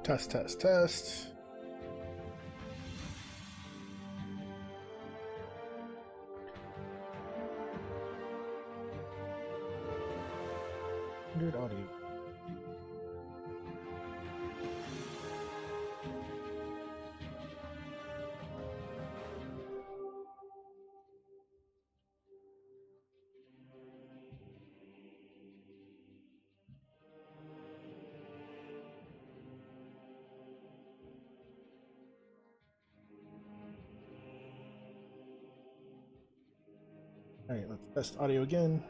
Test, test, test. Standard audio. All right, let's test audio again.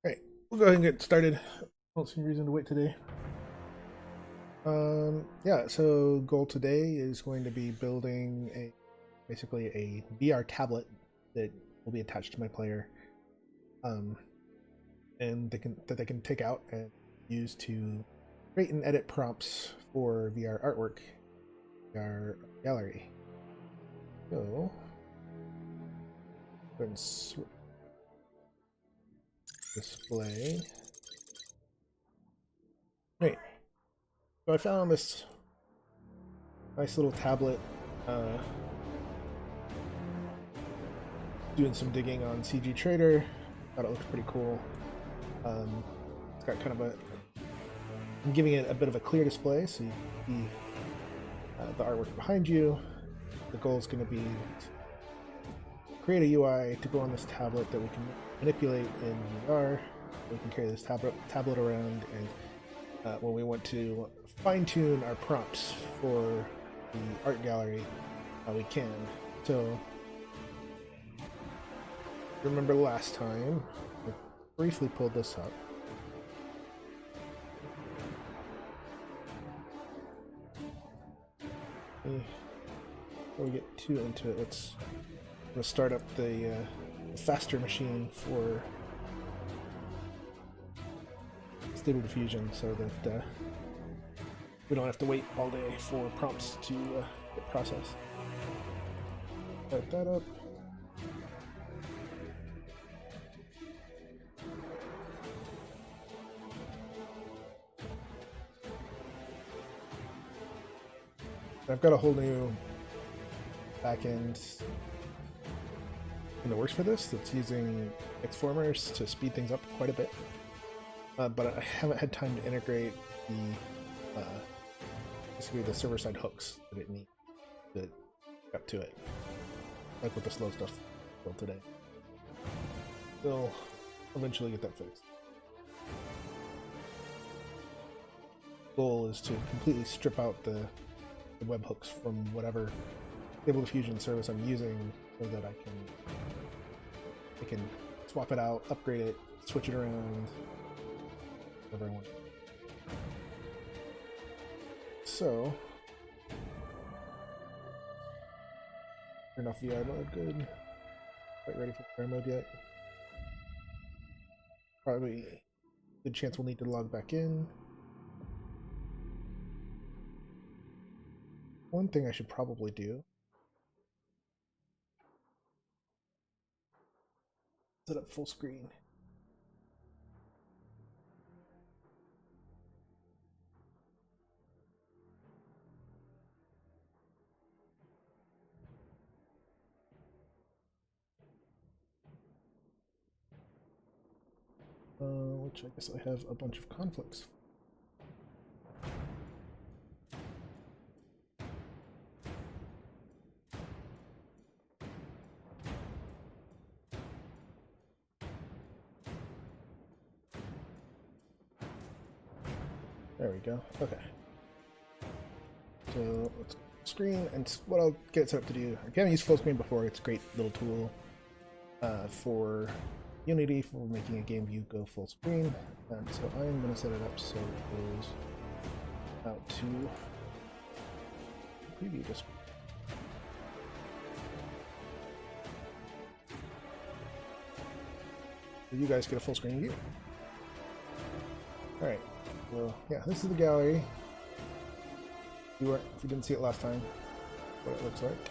All right, we'll go ahead and get started. I don't see any reason to wait today. Yeah, so goal today is going to be building basically a VR tablet that will be attached to my player, and they can take out and use to create and edit prompts for VR artwork, VR gallery. So, go ahead and display. Right. So I found this nice little tablet. Doing some digging on CG Trader. Thought it looked pretty cool. It's got kind of a I'm giving it a bit of a clear display so you can see the artwork behind you. The goal is going to be to create a UI to go on this tablet that we can manipulate in VR. We can carry this tablet around, and when we want to fine-tune our prompts for the art gallery, we can. So, remember last time, I briefly pulled this up. Before we get too into it, let's start up the faster machine for Stable Diffusion so that we don't have to wait all day for prompts to get processed. Start that up. I've got a whole new backend in the works for this that's using Xformers to speed things up quite a bit. But I haven't had time to integrate the basically the server-side hooks that it needs to get up to it, like with the slow stuff built today. We'll eventually get that fixed. Goal is to completely strip out the webhooks from whatever Stable Diffusion service I'm using, so that I can swap it out, upgrade it, switch it around, whatever I want. So, turn off VR mode. Good. Quite ready for VR mode yet? Probably a good chance we'll need to log back in. One thing I should probably do, set up full screen. Which I guess I have a bunch of conflicts. There we go. Okay. So let's screen, and what I'll get it set up to do. I haven't used full screen before. It's a great little tool for Unity for making a game view go full screen. And so I'm going to set it up so it goes out to preview this. So you guys get a full screen view. All right. Well, yeah, this is the gallery. If you didn't see it last time, what it looks like.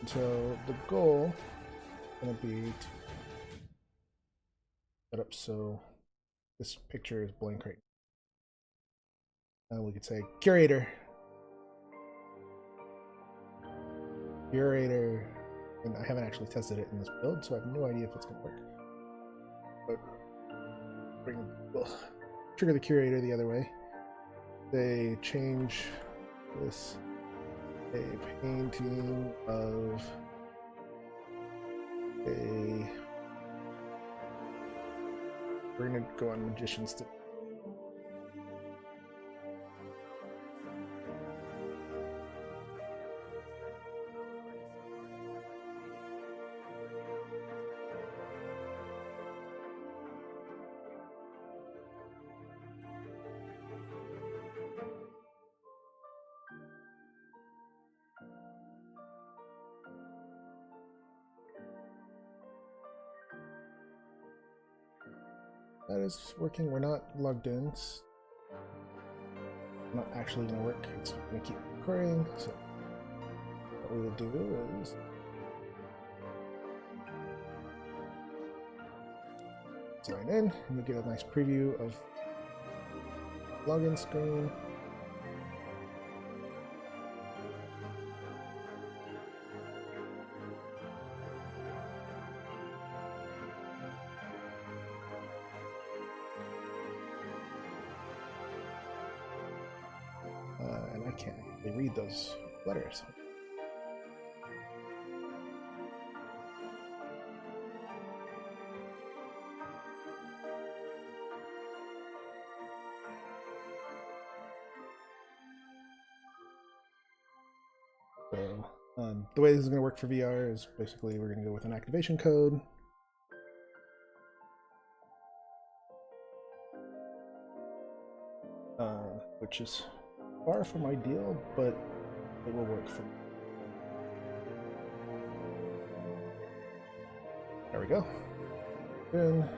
And so the goal is going to be to set up so this picture is blank right now. And we could say curator. Curator. And I haven't actually tested it in this build, so I have no idea if it's going to work. But we'll trigger the curator the other way. They change this a painting of a. We're gonna go on Magician's. That is working. We're not logged in. It's not actually going to work. It's going to keep recording. So what we will do is sign in, and you get a nice preview of login screen. and I can't actually read those letters. So the way this is going to work for VR is basically we're going to go with an activation code. Which is far from ideal, but it will work for me. There we go. Then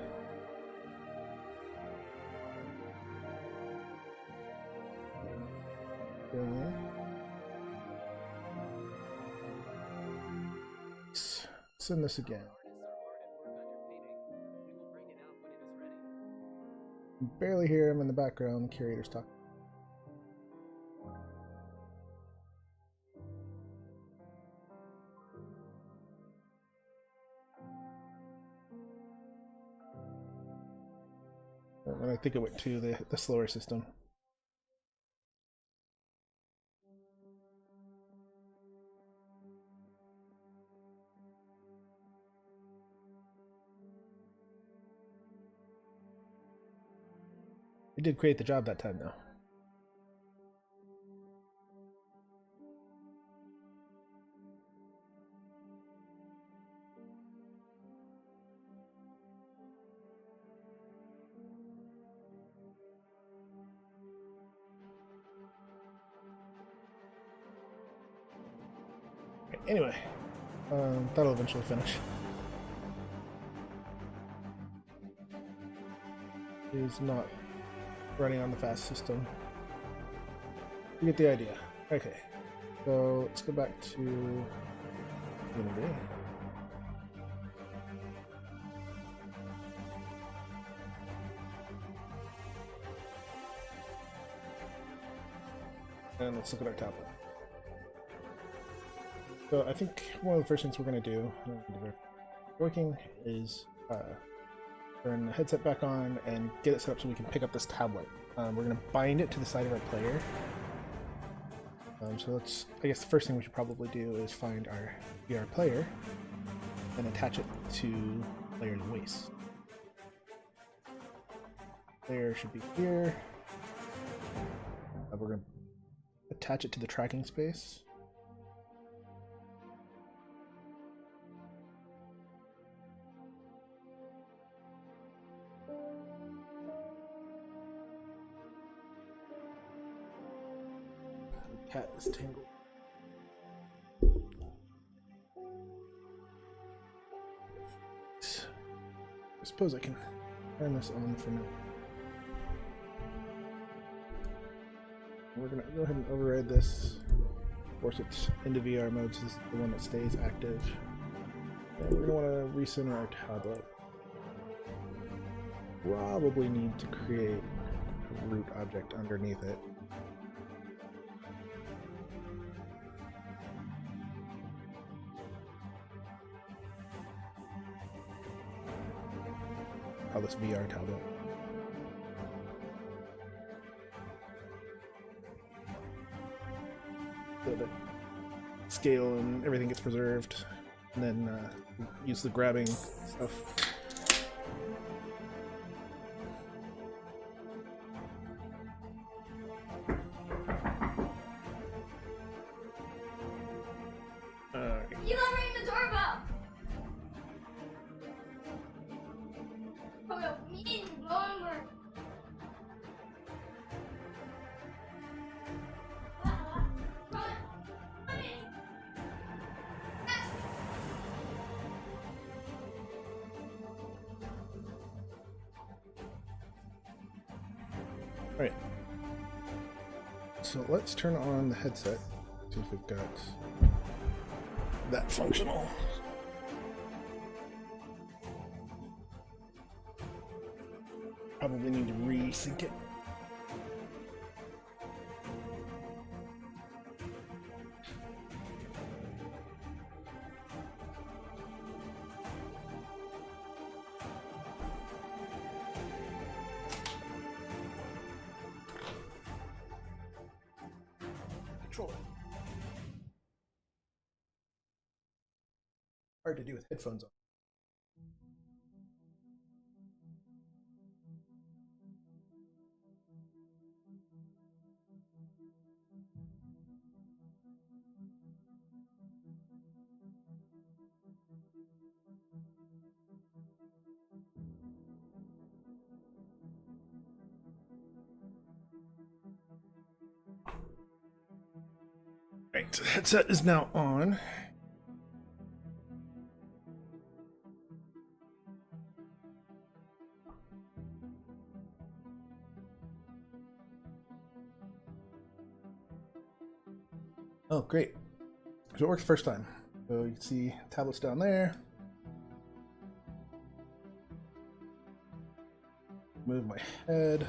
send this again. Barely hear him in the background. The curator's talking. And I think it went to the slower system. It did create the job that time, though. Anyway, that'll eventually finish. It is not running on the fast system. You get the idea. Okay, so let's go back to Unity. And let's look at our tablet. So I think one of the first things we're going to do, working, is turn the headset back on and get it set up so we can pick up this tablet. We're going to bind it to the side of our player. So let's, I guess the first thing we should probably do is find our VR player and attach it to player's waist. Player should be here. We're going to attach it to the tracking space. Cat is tangled. I suppose I can turn this on for now. We're going to go ahead and override this, force it into VR mode so this is the one that stays active. And we're going to want to recenter our tablet. Probably need to create a root object underneath it. Call this VR tablet. So the scale and everything gets preserved, and then use the grabbing stuff. You don't ring the doorbell! Oh, me longer. Alright. So let's turn on the headset. See if we've got that functional. Probably need to resync it. controller. Hard to do with headphones on. Right, the headset is now on. Oh, great. So it worked the first time. So you can see tablets down there. Move my head.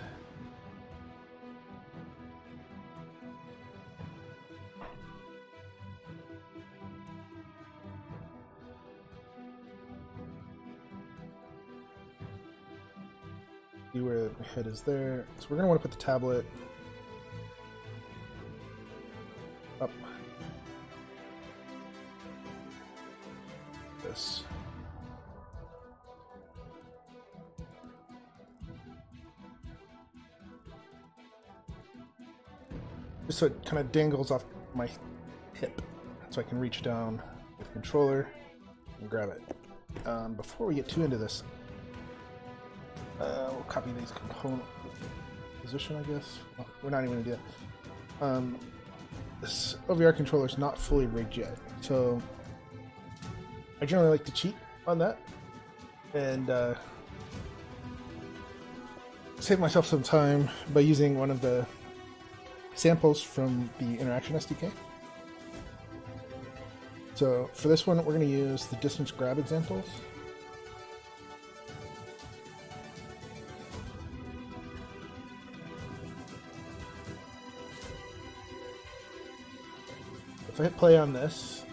See where my head is there. So we're going to want to put the tablet up. This. Just so it kind of dangles off my hip, so I can reach down with the controller and grab it. Before we get too into this, we'll copy these component position, I guess. Well, we're not even going to do that. This OVR controller is not fully rigged yet, so I generally like to cheat on that and save myself some time by using one of the samples from the Interaction SDK. So for this one, we're going to use the distance grab examples. If I hit play on this,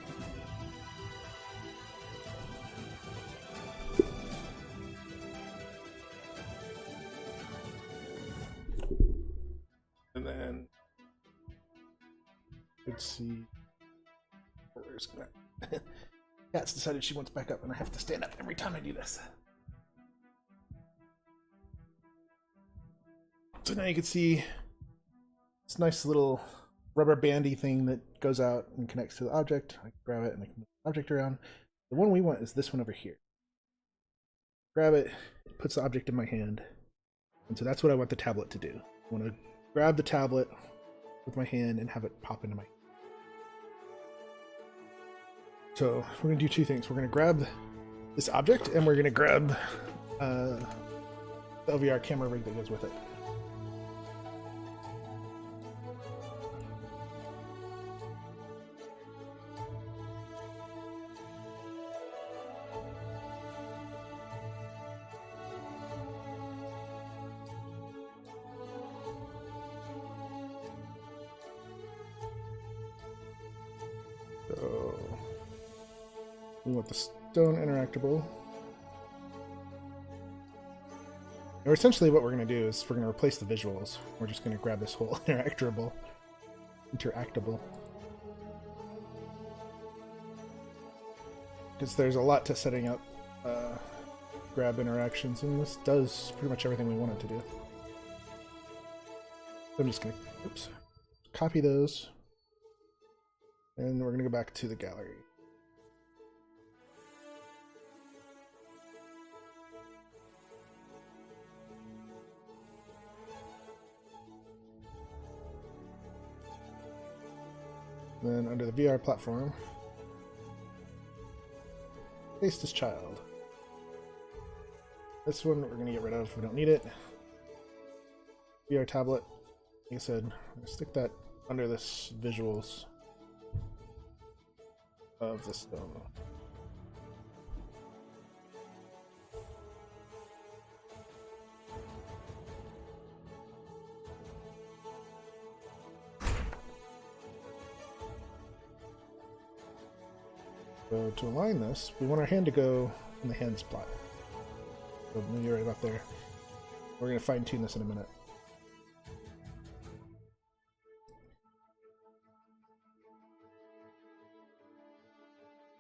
and then let's see, where's that? Cat's decided she wants back up, and I have to stand up every time I do this. So now you can see this nice little rubber bandy thing that goes out and connects to the object. I can grab it and I can move the object around. The one we want is this one over here. Grab it, it puts the object in my hand. And so that's what I want the tablet to do. I want to grab the tablet with my hand and have it pop into my hand. So we're going to do two things. We're going to grab this object and we're going to grab the OVR camera rig that goes with it. So we want the stone interactable. And essentially what we're going to do is we're going to replace the visuals. We're just going to grab this whole interactable. Because there's a lot to setting up grab interactions, and this does pretty much everything we want it to do. So I'm just going to copy those. And we're going to go back to the gallery. Then under the VR platform, paste this child. This one we're going to get rid of, we don't need it. VR tablet, like I said, I'm going to stick that under this visuals of the stone. So to align this, we want our hand to go in the hand spot. So maybe right about there. We're going to fine tune this in a minute.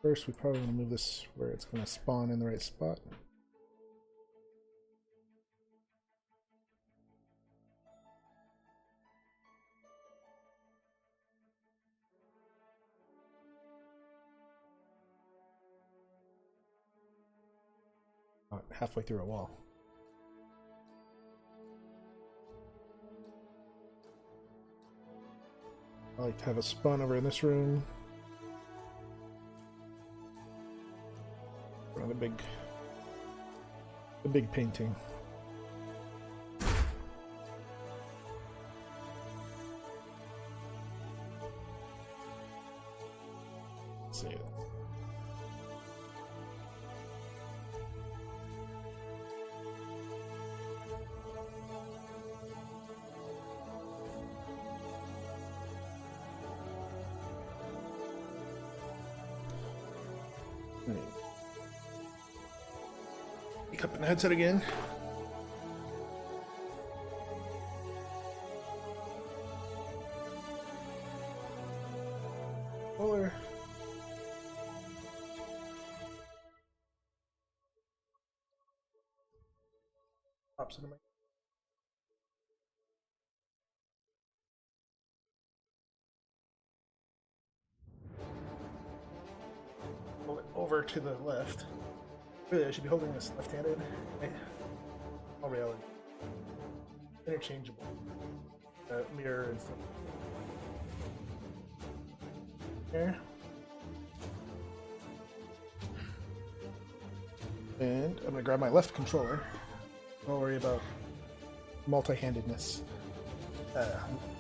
First, we probably want to move this where it's going to spawn in the right spot. Halfway through a wall. I like to have a spawn over in this room. Around the big painting. Let's see it. Pick up in the headset again. Controller. Pops into my. Pull it over to the left. Really, I should be holding this left-handed. All reality. Interchangeable. Mirror and stuff. There. And I'm gonna grab my left controller. Don't worry about multi-handedness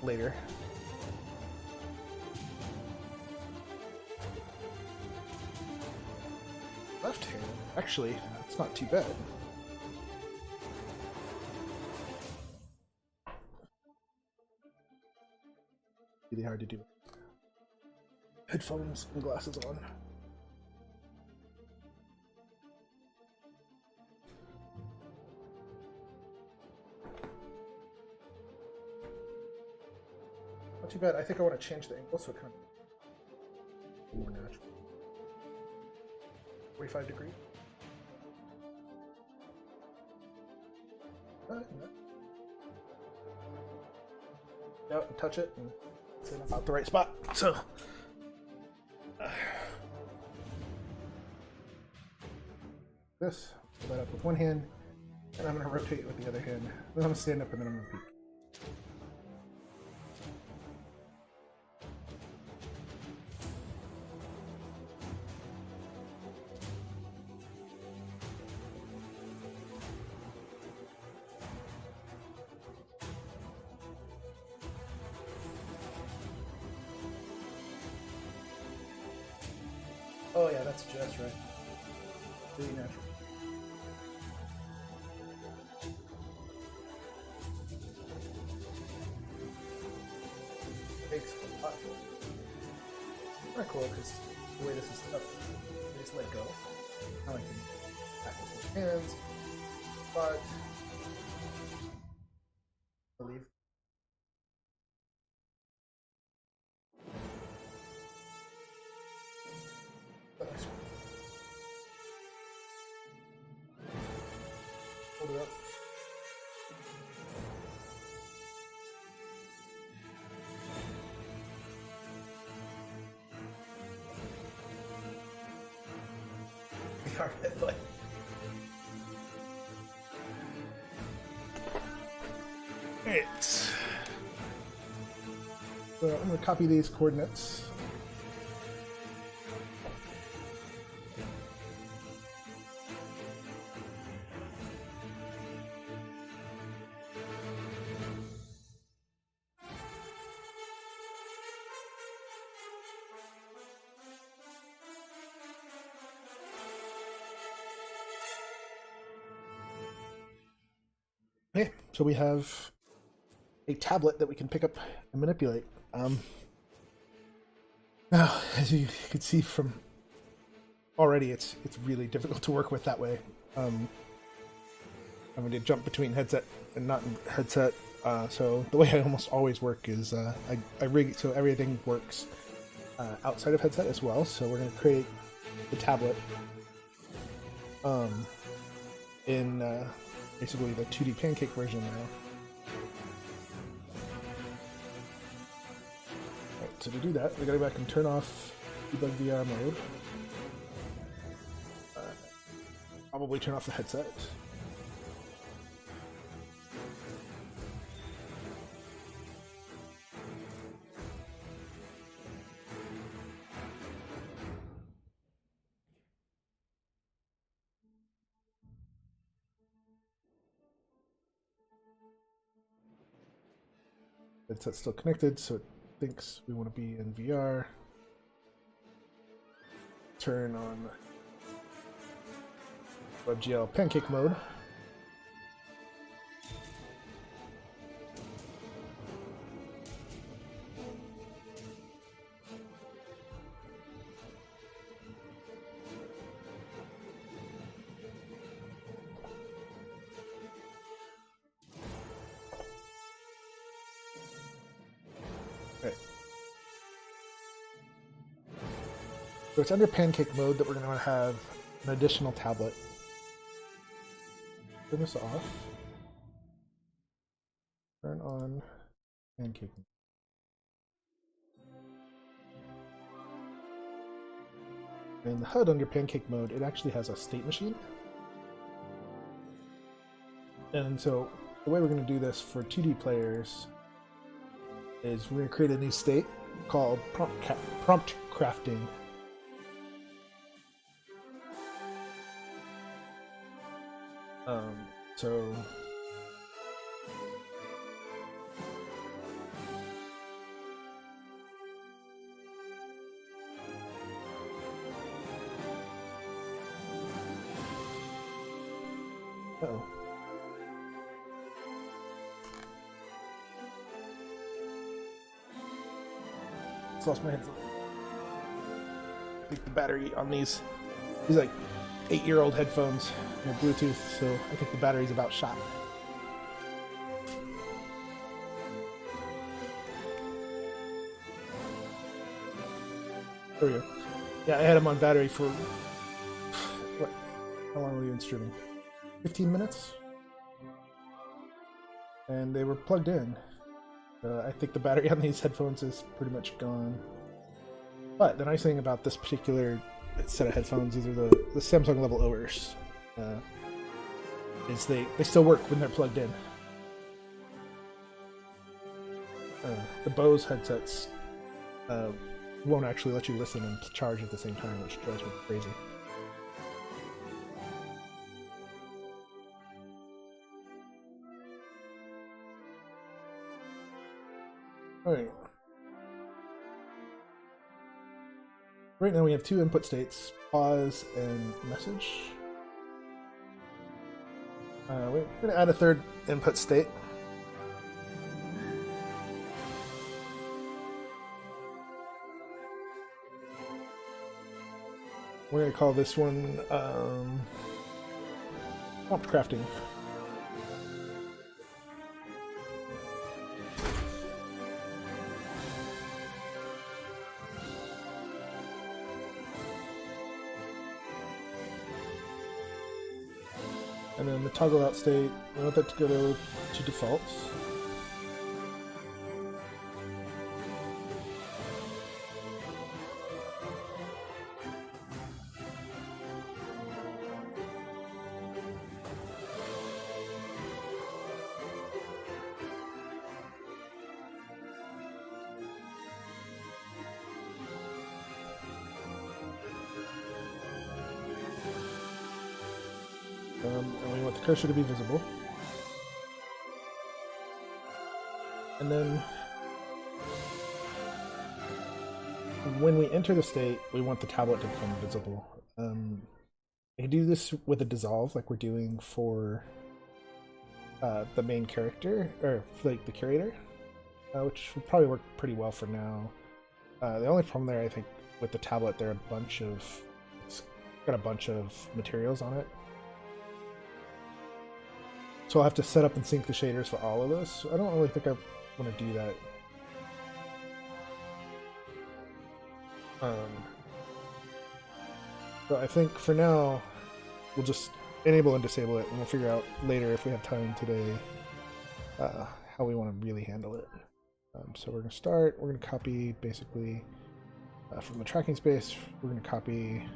later. Left hand, actually, it's not too bad. Really hard to do. Headphones and glasses on. Not too bad. I think I want to change the angle so it kind of more natural. 45 degrees. No, touch it and it's in about the right spot. So this, pull that up with one hand, and I'm going to rotate it with the other hand. Then I'm going to stand up and then I'm going to peek. Oh yeah, that's just right. Really natural. Takes a lot. Kind of cool because the way this is set up, you just let go. Now I can back with my hands, but I believe. Hold it up. Alright, so I'm going to copy these coordinates. Okay, so we have a tablet that we can pick up and manipulate. Now, as you can see from already, it's really difficult to work with that way. I'm going to jump between headset and not headset. So the way I almost always work is I rig so everything works outside of headset as well. So we're going to create the tablet in basically the 2D Pancake version now. Alright, so to do that, we gotta go back and turn off debug VR mode. Probably turn off the headset. Headset's still connected, so it thinks we want to be in VR. Turn on WebGL Pancake mode. Right. So it's under Pancake mode that we're going to have an additional tablet. Turn this off. Turn on Pancake mode. In the HUD under Pancake mode, it actually has a state machine. And so the way we're going to do this for 2D players is we're going to create a new state called prompt crafting. So uh-oh. Just lost my headphone. I think the battery on these like 8-year-old headphones, Bluetooth, so I think the battery's about shot. There we go. Yeah, I had them on battery for what? How long were we even streaming? 15 minutes? And they were plugged in. I think the battery on these headphones is pretty much gone. But the nice thing about this particular set of headphones, these are the Samsung Level Oers, is they still work when they're plugged in. The Bose headsets won't actually let you listen and charge at the same time, which drives me crazy. Alright. Right now we have two input states, pause and message. We're going to add a third input state. We're going to call this one prompt crafting. And then the toggle out state, we want that to go to defaults. And we want the cursor to be visible. And then when we enter the state, we want the tablet to become visible. I can do this with a dissolve like we're doing for the main character, or like the curator, which would probably work pretty well for now. The only problem there, I think, with the tablet, it's got a bunch of materials on it. So I'll have to set up and sync the shaders for all of those. So I don't really think I want to do that. So I think for now, we'll just enable and disable it, and we'll figure out later if we have time today how we want to really handle it. So we're going to start, we're going to copy basically from the tracking space, we're going to copy,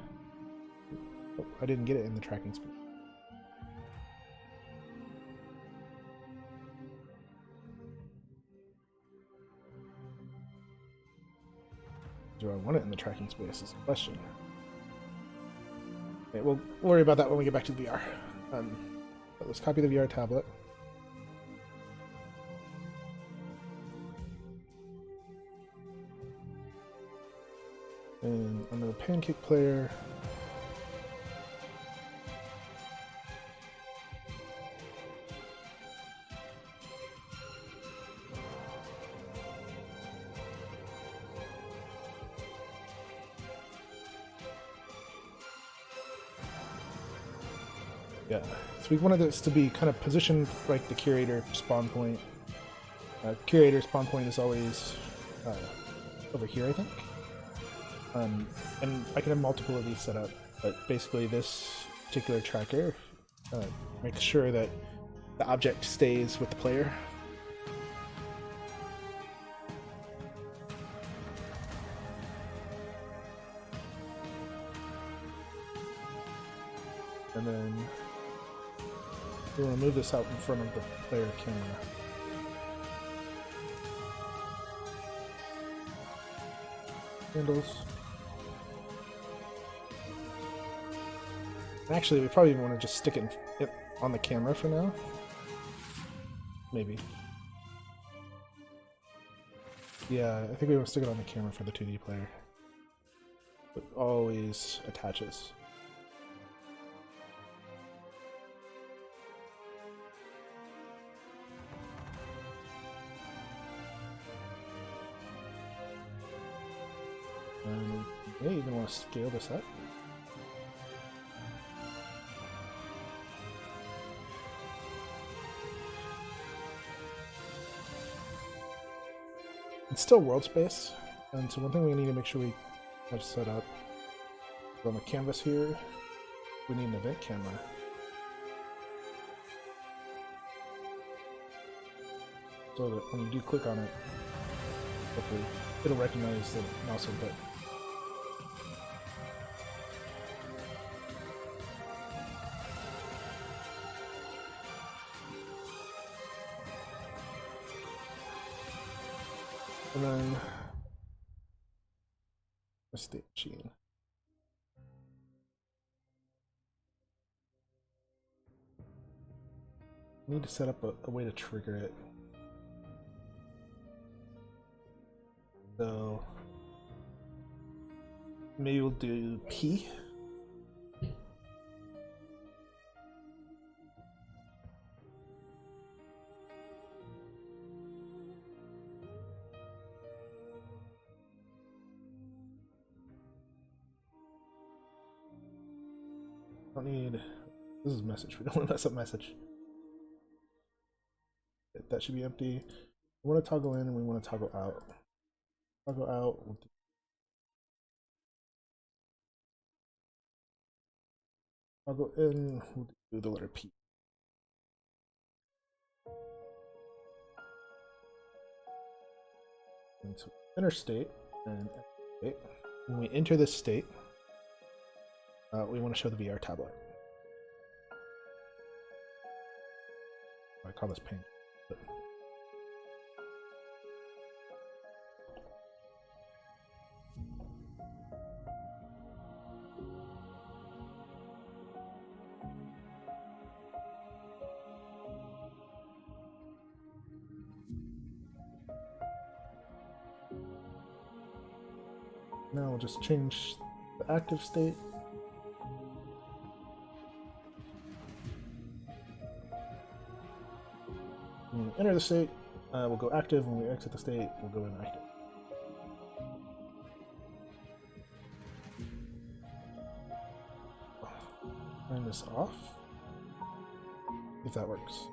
oh, I didn't get it in the tracking space. Do I want it in the tracking space is the question. Okay, we'll worry about that when we get back to the VR. Let's copy the VR tablet. And under the pancake player, yeah, so we wanted this to be kind of positioned like the curator spawn point. Curator spawn point is always over here, I think. And I can have multiple of these set up, but basically this particular tracker makes sure that the object stays with the player. And then we want to move this out in front of the player camera. Handles. Actually, we probably want to just stick it on the camera for now. Maybe. Yeah, I think we want to stick it on the camera for the 2D player. It always attaches. And we may even want to scale this up. It's still world space, and so one thing we need to make sure we have set up on the canvas here, we need an event camera. So that when you do click on it, hopefully it'll recognize the mouse input. And then a state machine. I need to set up a way to trigger it. So maybe we'll do P. Don't need. This is message. We don't want to mess up message. That should be empty. We want to toggle in and we want to toggle out. Toggle out. We'll toggle in. We'll do the letter P. And so enter state and state. When we enter this state, we want to show the VR tablet. I call this paint. Now we'll just change the active state. When we enter the state, we'll go active. When we exit the state, we'll go inactive. Turn this off, if that works.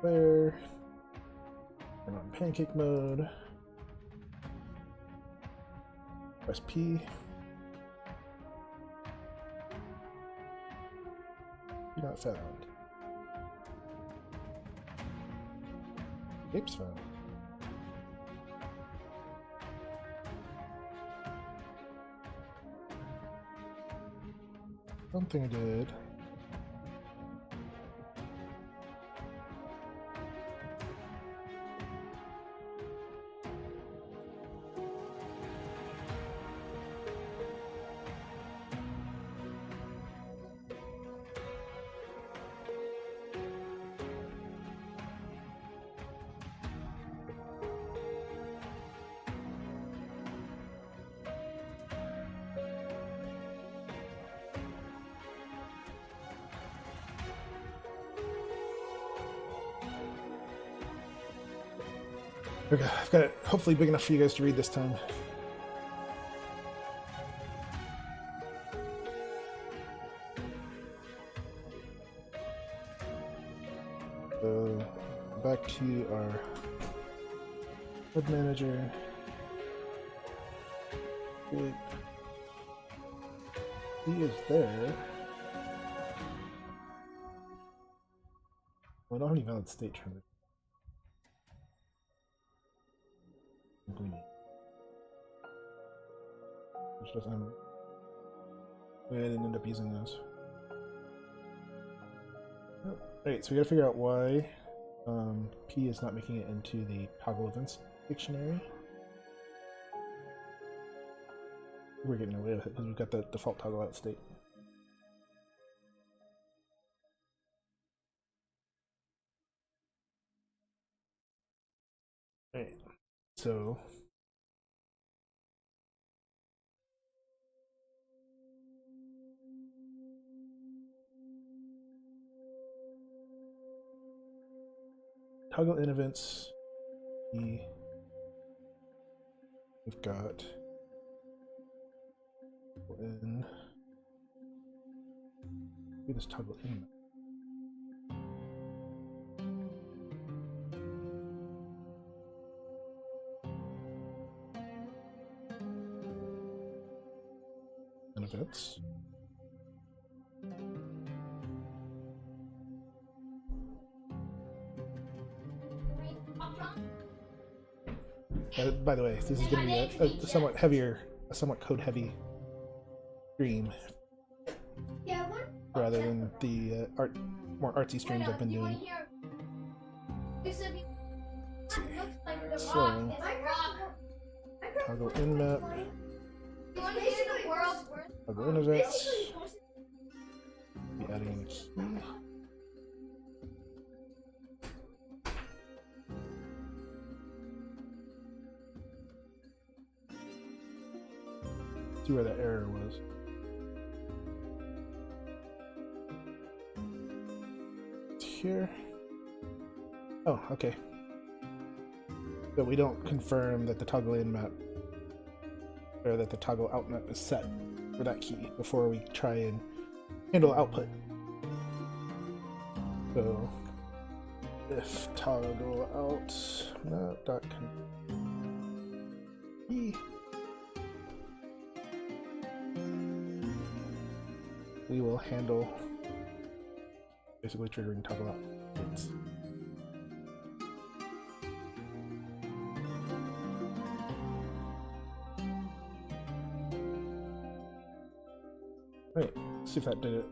player. Turn on pancake mode. Press P. Not found. Apes found. Something I did. Okay, I've got it hopefully big enough for you guys to read this time. So, back to our web manager. He is there. I don't have any valid state transition. Which doesn't. I didn't end up using those. Alright, so we gotta figure out why P is not making it into the toggle events dictionary. We're getting away with it because we've got the default toggle out state. Alright, so toggle in events, we've got in, do this toggle in. And events. By the way, this is going to be a somewhat heavier, a somewhat code-heavy stream, rather than the more artsy streams I've been doing. So, toggle in map, toggle in events, be adding a key. See where that error was. It's here. Oh, okay. So we don't confirm that the toggle in map or that the toggle out map is set for that key before we try and handle output. So if toggle out map dot key, we will handle basically triggering toggle out. It's right, see if that did it.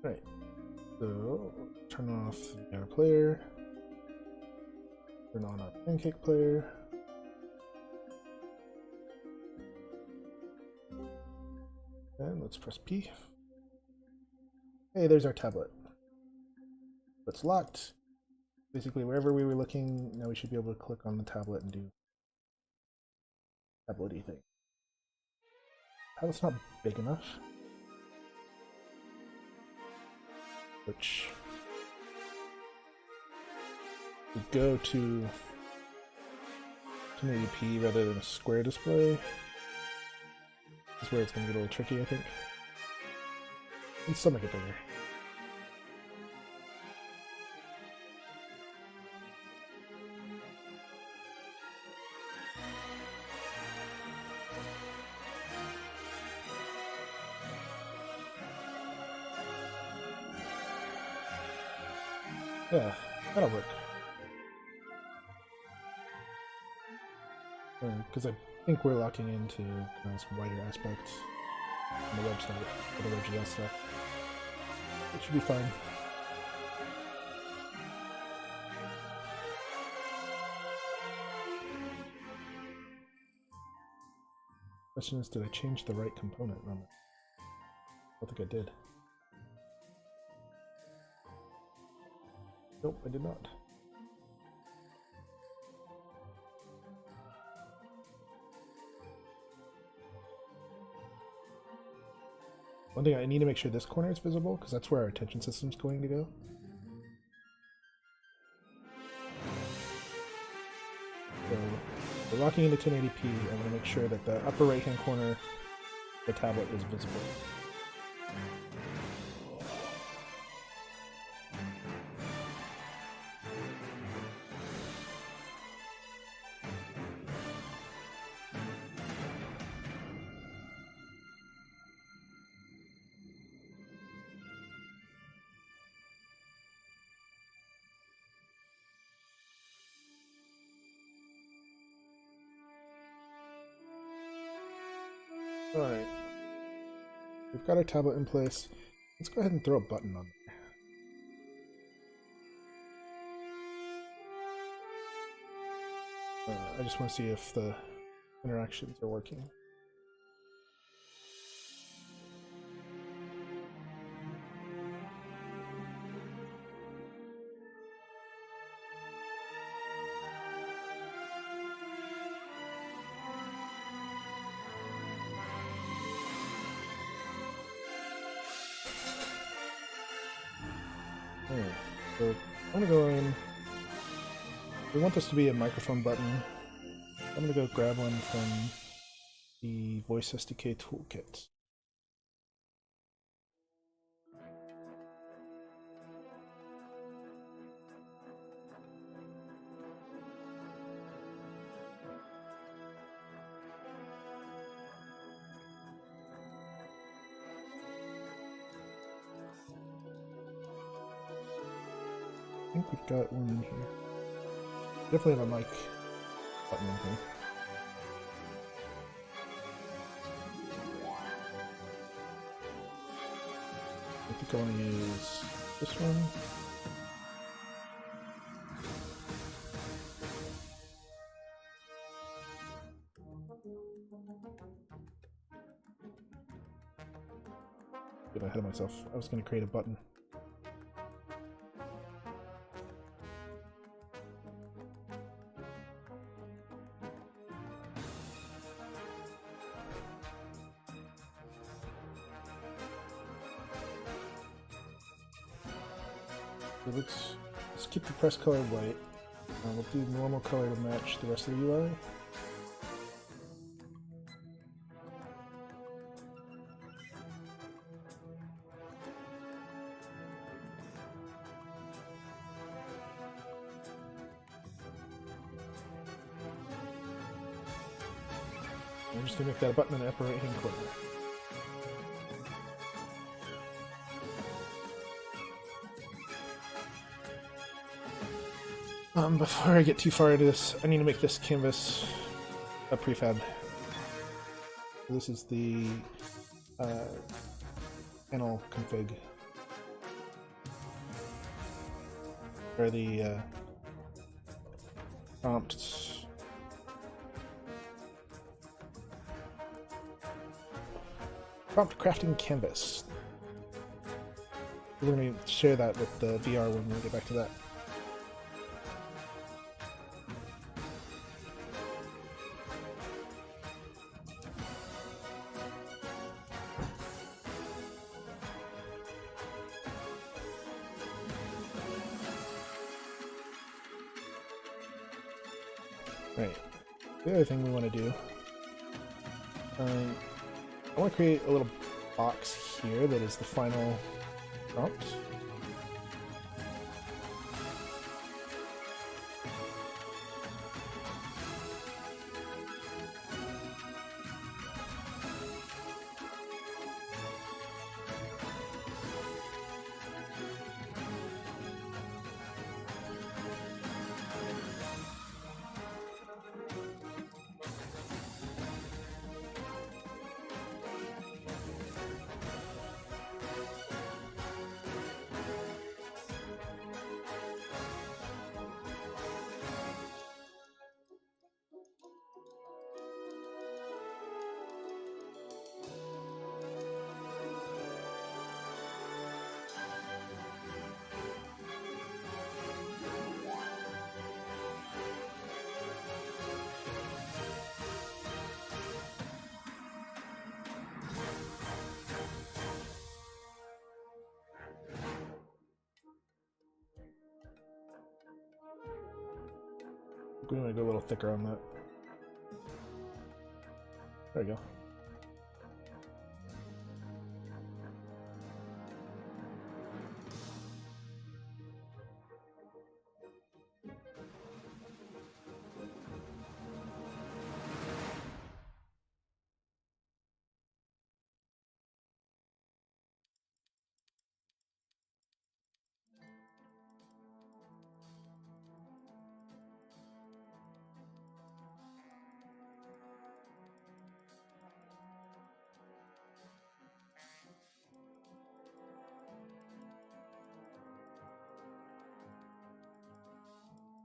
Right, so turn off our player, turn on our pancake player, and let's press P. Hey, there's our tablet. It's locked. Basically, wherever we were looking, now we should be able to click on the tablet and do tablet-y thing. Tablet's not big enough. Which would go to 1080p rather than a square display. This is where it's going to get a little tricky, I think. And still make it bigger. Yeah, that'll work. Because I think we're locking into kind of some wider aspects on the website for the WebGL stuff. It should be fine. Question is, did I change the right component on it? I don't think I did. Nope, I did not. One thing, I need to make sure this corner is visible, because that's where our attention system is going to go. So, we're locking into 1080p. I want to make sure that the upper right-hand corner of the tablet is visible. Alright. We've got our tablet in place. Let's go ahead and throw a button on there. I just want to see if the interactions are working. Alright, so I'm gonna go in. We want this to be a microphone button. I'm gonna go grab one from the Voice SDK toolkit. I think we've got one in here. Definitely have a mic button in here. I think I want to use this one. Get ahead of myself. I was going to create a button. So let's keep the press color white. We'll do normal color to match the rest of the UI. I'm just gonna make that a button in the upper right hand corner. Before I get too far into this, I need to make this canvas a prefab. This is the panel config, or the prompt crafting canvas. We're going to share that with the VR when we get back to that. Right. The other thing we want to do, I want to create a little box here that is the final prompt. We want to go a little thicker on that. There we go.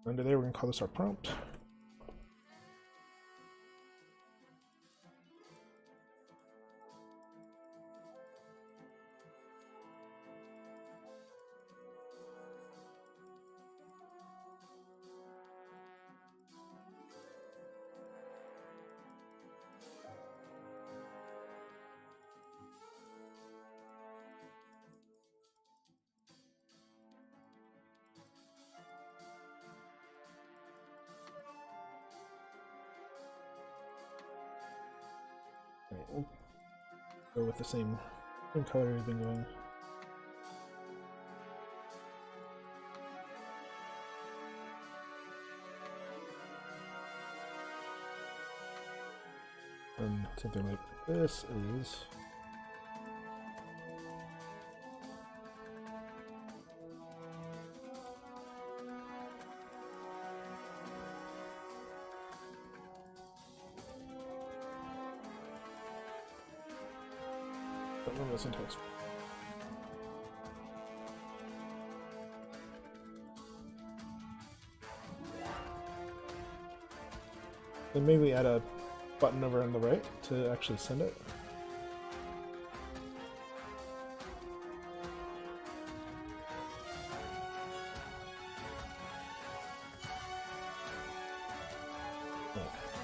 Under there, we're going to call this our prompt. Alright, we'll go with the same color we've been going. And something like this is don't remember the syntax. Then maybe add a button over on the right to actually send it.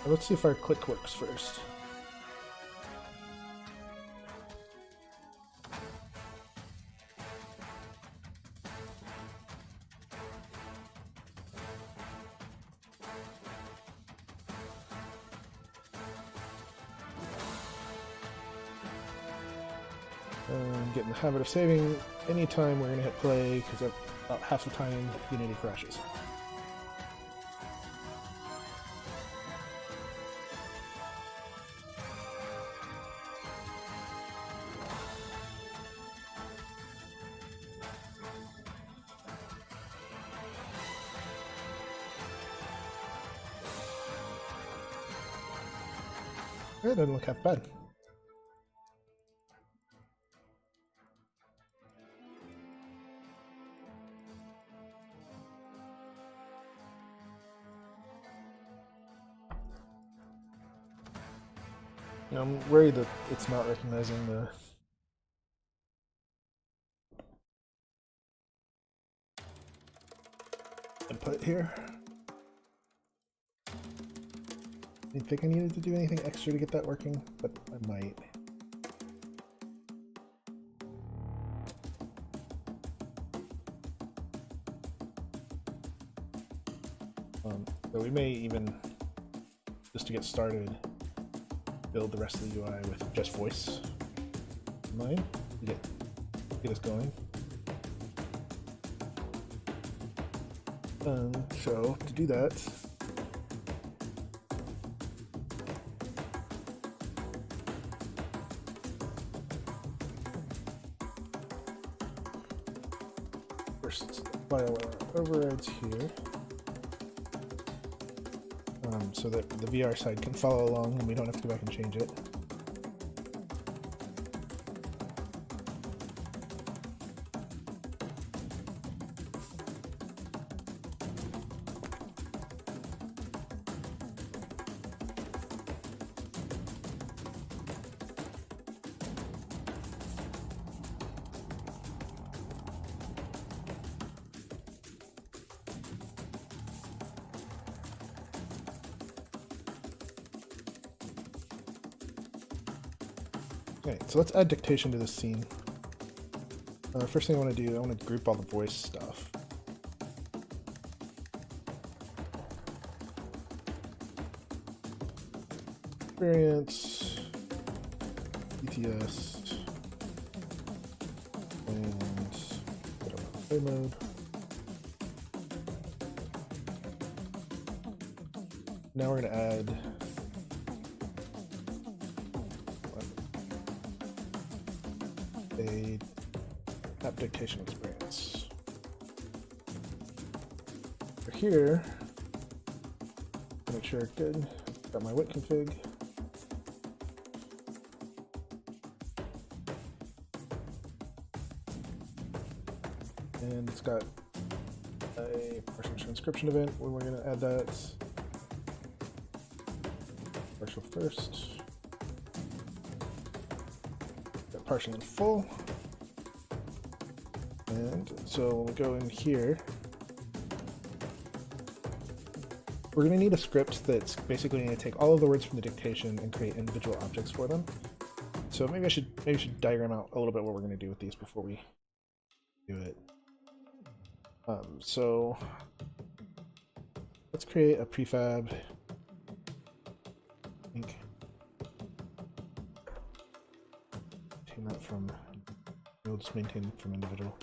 Let's see if our click works first. Get in the habit of saving anytime we're going to hit play, because about half the time Unity crashes. It doesn't look half bad. I'm worried that it's not recognizing the input here. I didn't think I needed to do anything extra to get that working, but I might. So we may even just to get started, build the rest of the UI with just voice in mind to get us going. So to do that, first file our overrides here, so that the VR side can follow along and we don't have to go back and change it. Okay, so let's add dictation to this scene. First thing I want to do, I want to group all the voice stuff. Experience, ETS, and play mode. Now we're going to add a app dictation experience. For here, make sure it's good. Got my WIT config. And it's got a partial transcription event where we're going to add that. Partial first. Partial and full. And so when we go in here, we're going to need a script that's basically going to take all of the words from the dictation and create individual objects for them. So maybe I should diagram out a little bit what we're going to do with these before we do it. So let's create a prefab. I think that from, we'll just maintain from individual.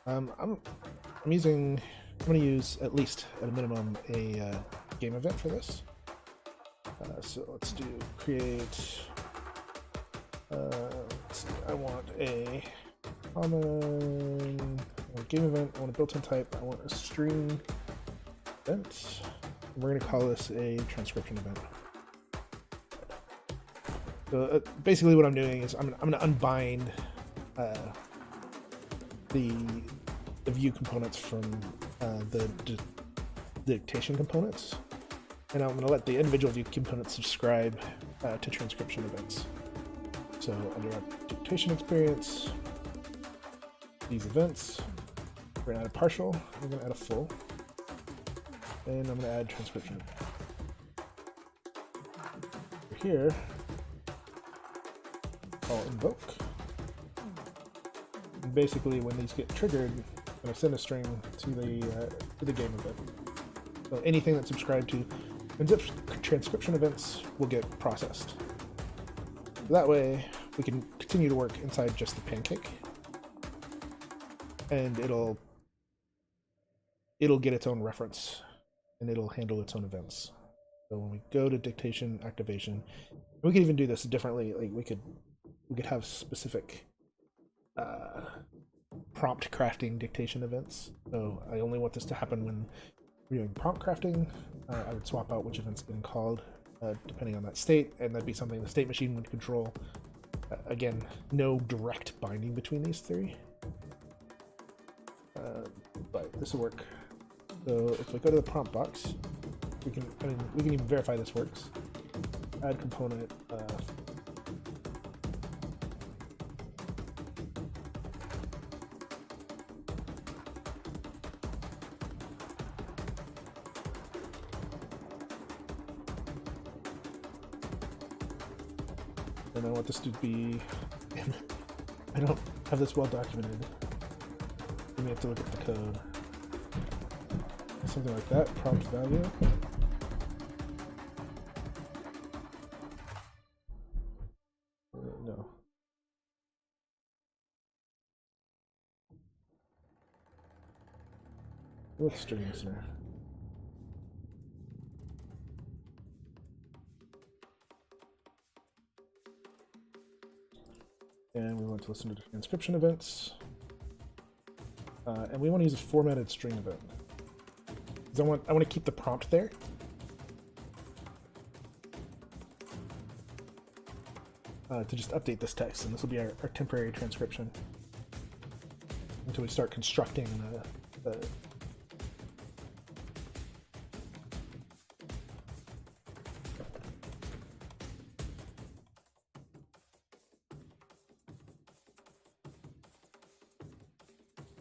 I'm going to use at least at a minimum a game event for this. So let's do create. Let's see, I want a common game event. I want a built-in type. I want a string event. We're going to call this a transcription event. So basically what I'm doing is I'm going to unbind the view components from the dictation components, and I'm going to let the individual view components subscribe to transcription events. So under our dictation experience, these events, we're going to add a partial, we're going to add a full, and I'm going to add transcription. Over here, call invoke. And basically, when these get triggered, I'm going to send a string to the game event. So anything that's subscribed to transcription events will get processed. So that way, we can continue to work inside just the pancake, and it'll get its own reference, and it'll handle its own events. So when we go to dictation activation, we can even do this differently. Like we could have specific prompt crafting dictation events. So I only want this to happen when we're doing prompt crafting. I would swap out which event's getting called depending on that state, and that'd be something the state machine would control. Again, no direct binding between these three, but this will work. So if we go to the prompt box, we can even verify this works. Add component. And I want this to be. I don't have this well documented. We may have to look at the code. Something like that. Prompt value. with stream listener. And we want to listen to the transcription events. And we want to use a formatted string event. Because I want to keep the prompt there. To just update this text, and this will be our temporary transcription until we start constructing the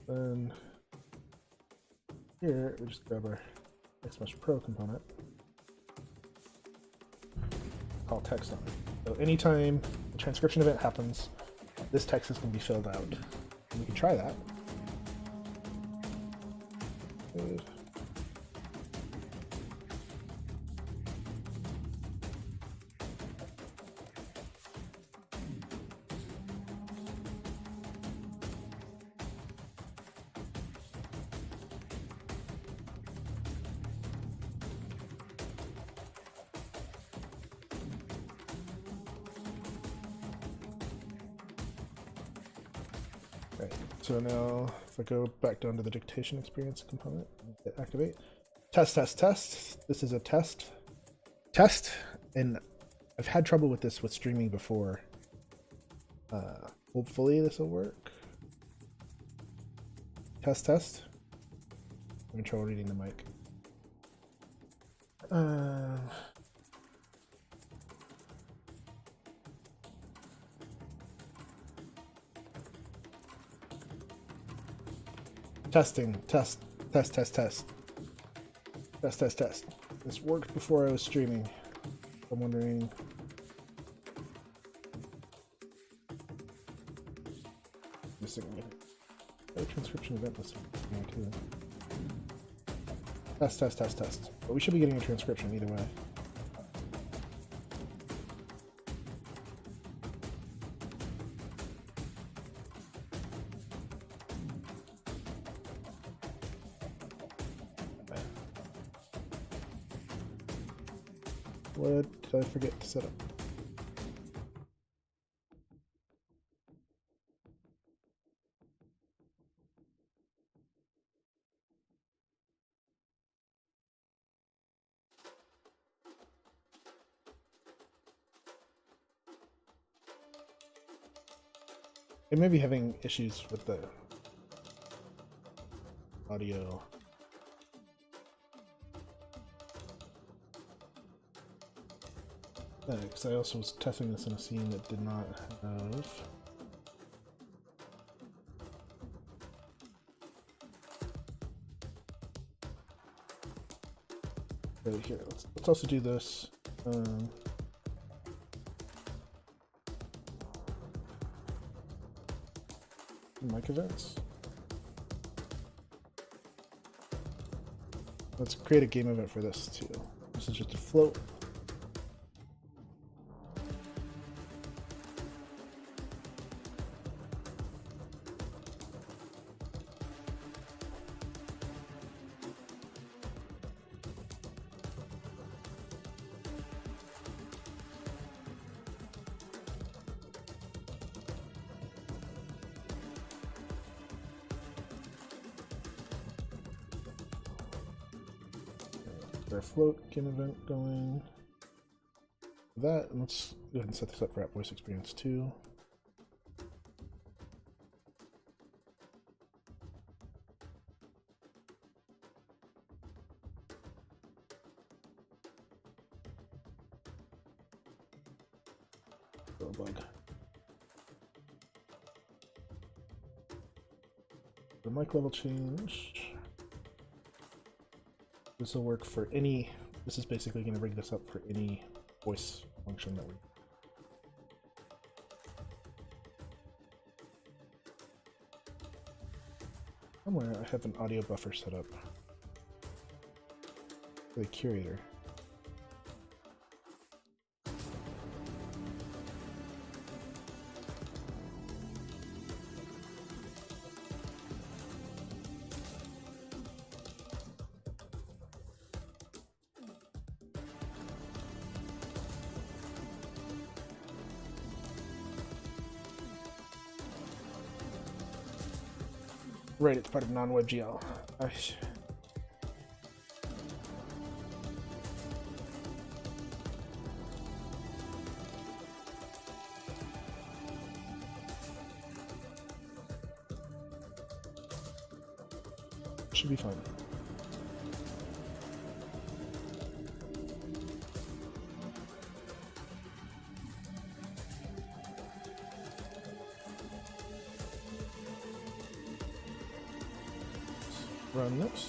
Then here we just grab our XMesh Pro component, call text on it. So anytime a transcription event happens, this text is going to be filled out. And we can try that. Good. So now, if I go back down to the dictation experience component, hit activate. Test, test, test. This is a test. Test, and I've had trouble with this with streaming before. Hopefully this will work. Test, test. I'm in trouble reading the mic. Testing, test, test, test, test. Test, test, test. This worked before I was streaming. I'm wondering. Missing a transcription event listed here too. Test, test, test, test. But we should be getting a transcription either way. What did I forget to set up? I may be having issues with the audio. Because I also was testing this in a scene that did not have. Right here, let's also do this. Mic events. Let's create a game event for this too. This is just a float. Our float game event going. That, and let's go ahead and set this up for App Voice Experience 2. Oh, bug. The mic level change. This will work for any, this is basically going to rig this up for any voice function that we. Somewhere I have an audio buffer set up for the curator. Right, it's part of non-WebGL. Gosh. Should be fun. Run this.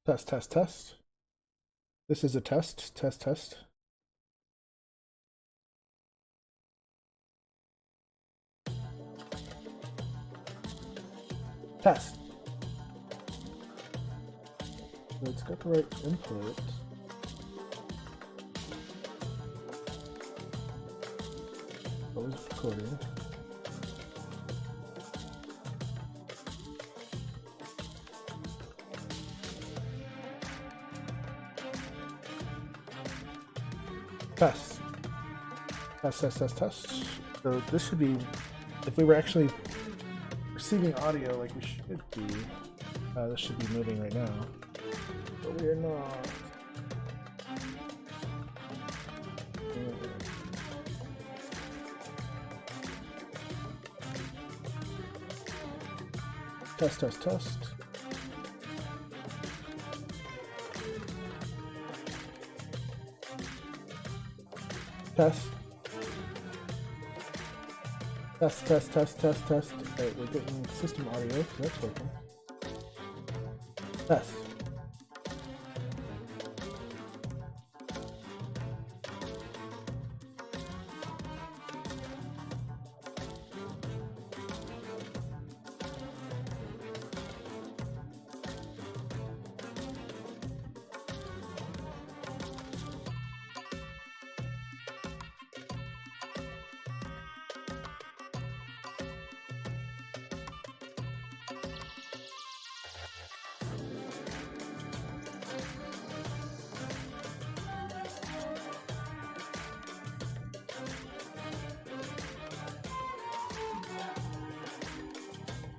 Test, test, test. This is a test, test, test. Test. So it's got the right input. Always recording. Test. Test, test, test, test. So this should be, if we were actually receiving audio like we should be, this should be moving right now. But we are not. Test, test, test. Test. Test, test, test, test, test. Right, we're getting system audio, so that's working. Test.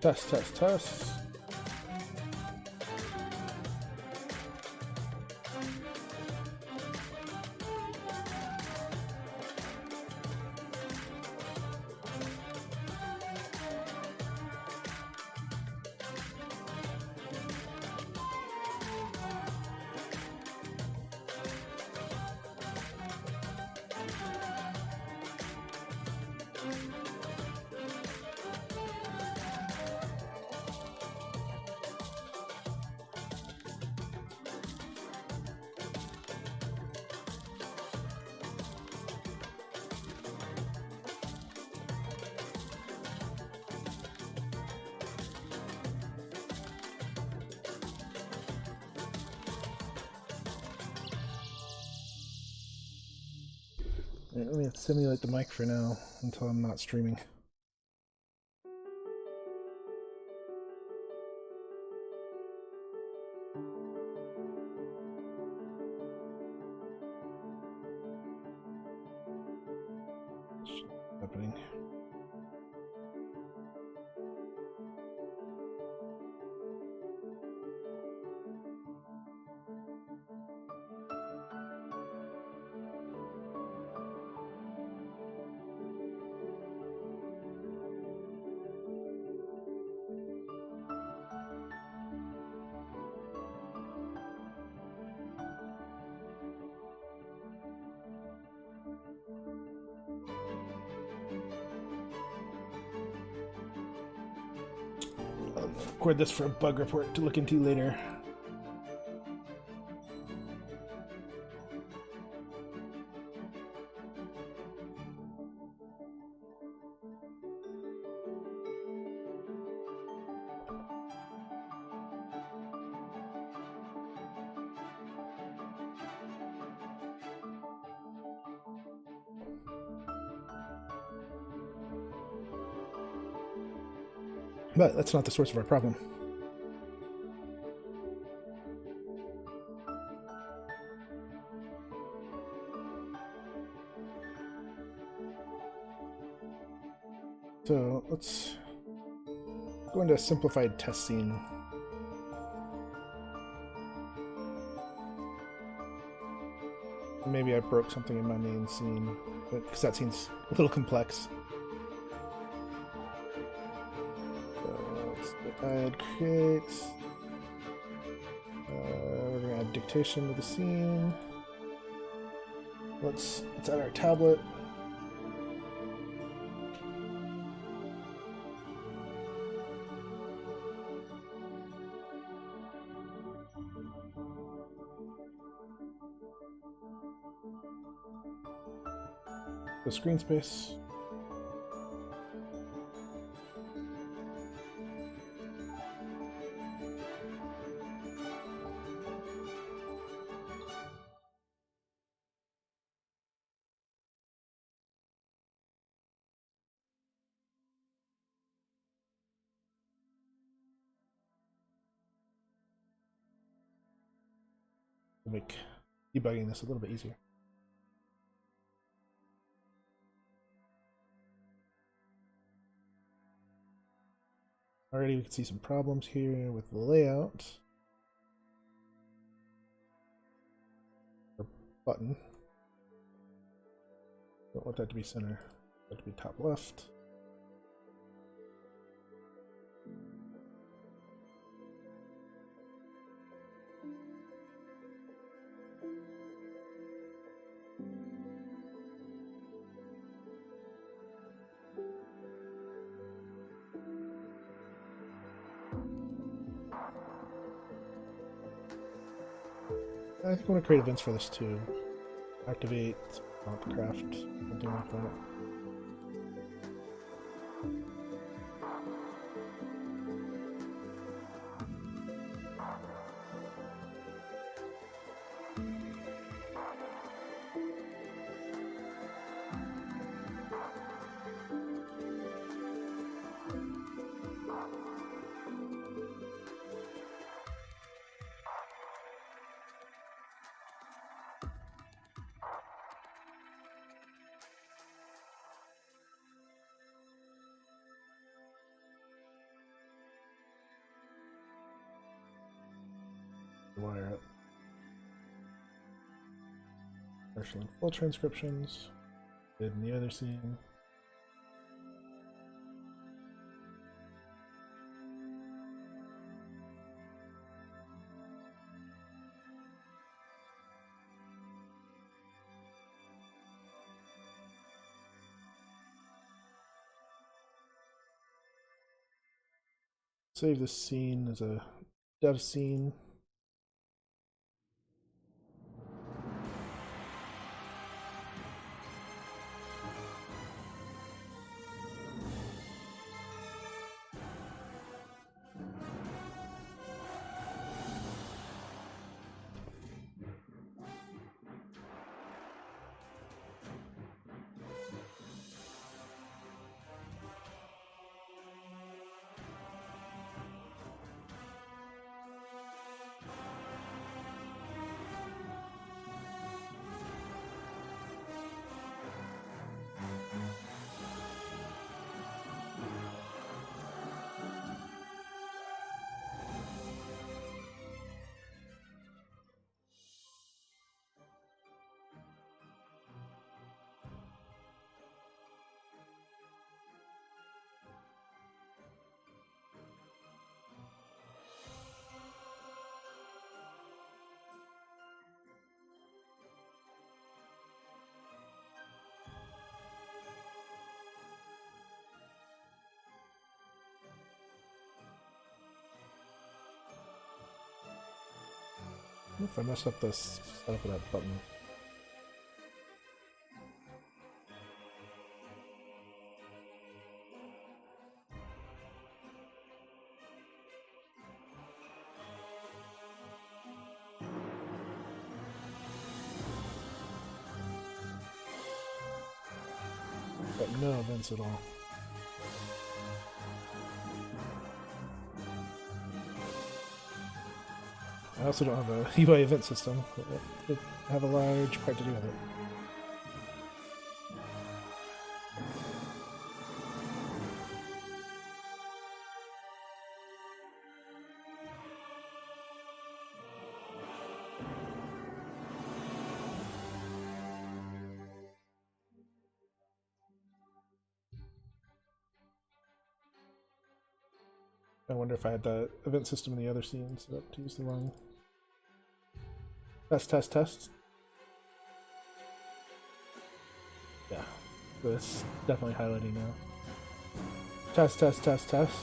Test, test, test. Let me simulate the mic for now until I'm not streaming. Happening. I'll record this for a bug report to look into later. But that's not the source of our problem. So let's go into a simplified test scene. Maybe I broke something in my main scene, because that scene's a little complex. So let's add create. We're going to add dictation to the scene. Let's add our tablet. The screen space. We'll make debugging this a little bit easier. Already we can see some problems here with the layout. Or button. Don't want that to be center. Want that to be top left. I think I want to create events for this too. Activate, craft, something like that. Wire up. Partial and full transcriptions. Did in the other scene. Save this scene as a dev scene. If I mess up this setup of that button. But no events at all. I also don't have a UI event system, but it have a large part to do with it. I wonder if I had the event system in the other scene set up to use the wrong. Test, test, test. Yeah, this definitely highlighting now. Test, test, test, test.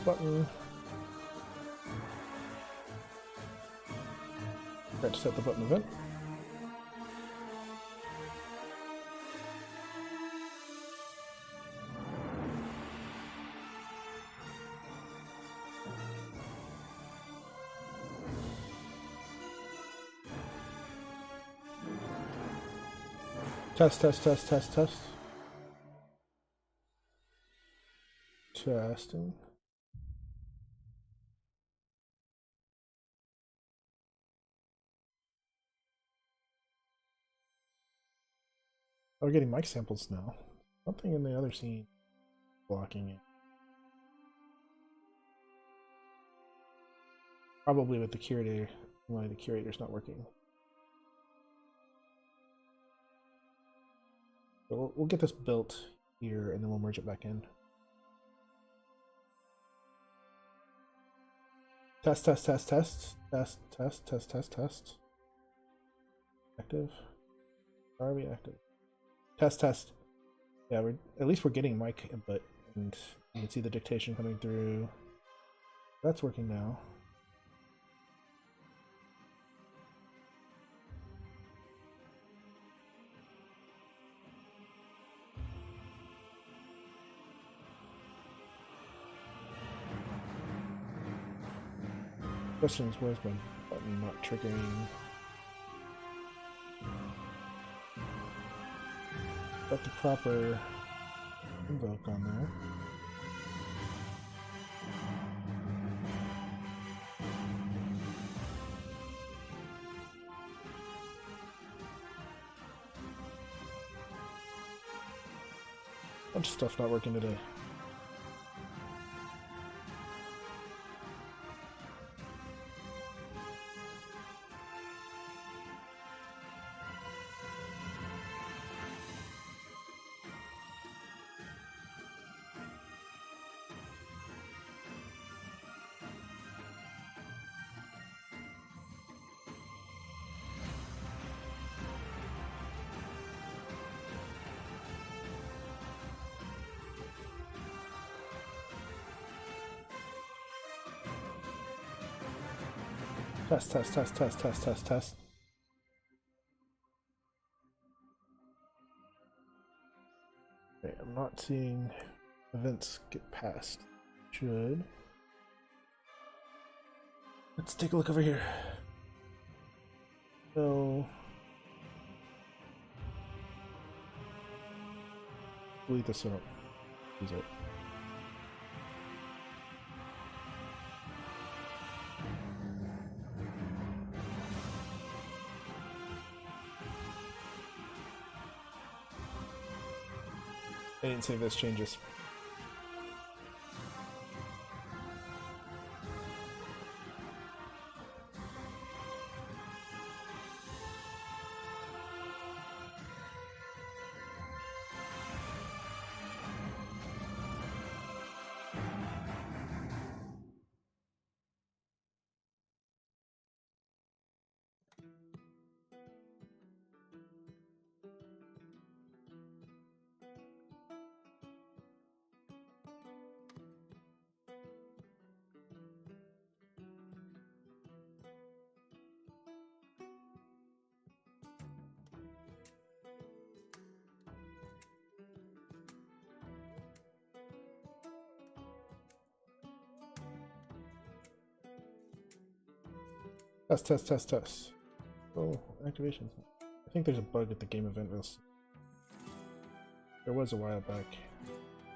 Button. Got to set the button event. Test, test, test, test, test. Testing. Oh, we're getting mic samples now. Something in the other scene blocking it. Probably with the curator. Why the curator's not working. So we'll get this built here and then we'll merge it back in. Test, test, test, test, test, test, test, test, test. Active. Are we active? Test, test. Yeah, at least we're getting mic input, and you can see the dictation coming through. That's working now. Question is, where's my button not triggering? Got the proper invoke on there. Bunch of stuff not working today. Test, test, test, test, test, test, test. Okay, I'm not seeing events get passed. Should. Let's take a look over here. So. Delete this one. Use it. I didn't save those changes. Test, test, test, test. Oh, activations. I think there's a bug at the game event list. There was a while back.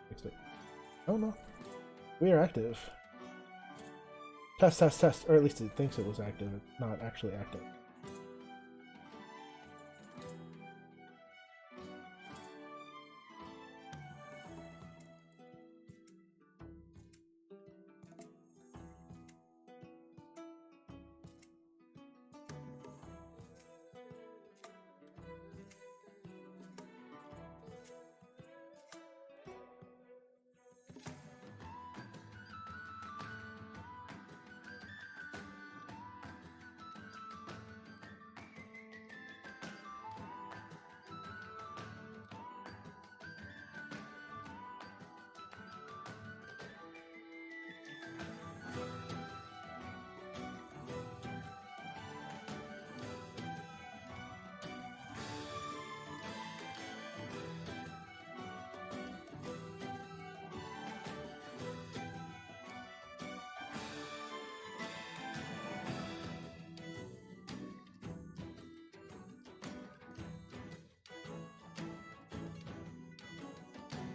Fixed it. Oh no. We are active. Test, test, test. Or at least it thinks it was active. It's not actually active.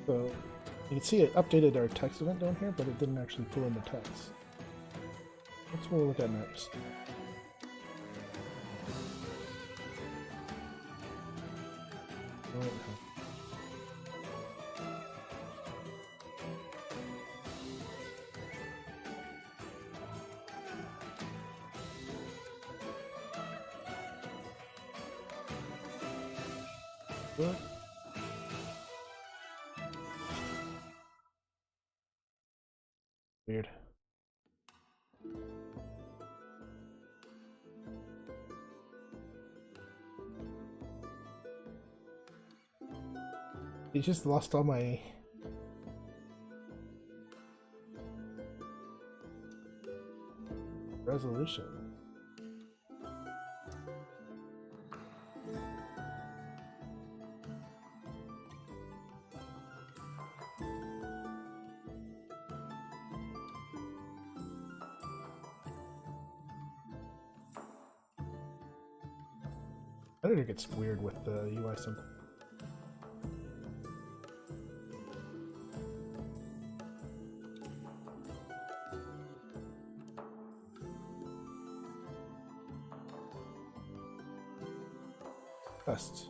So you can see it updated our text event down here, but it didn't actually pull in the text. That's what we'll look at next. What? Weird. You just lost all my resolution. I think it gets weird with the UI symbol. Test.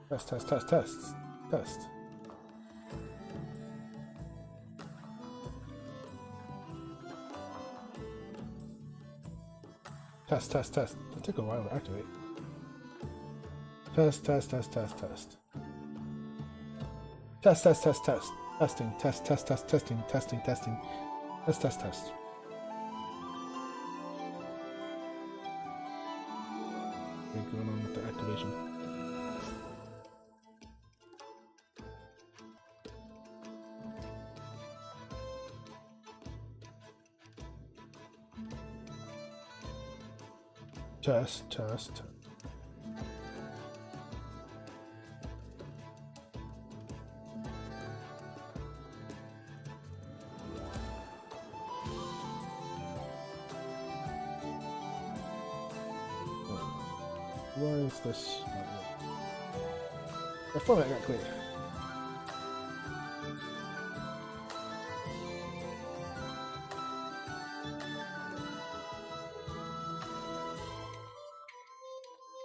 Test, test, test, test. Test. Test, test, test. It took a while to activate. Test, test, test, test, test. Test, test, test, test. Testing, test, test, test, testing, testing, testing. Test, test, test. What's going on with the activation? Test, test. Why is this not working? My format got cleared.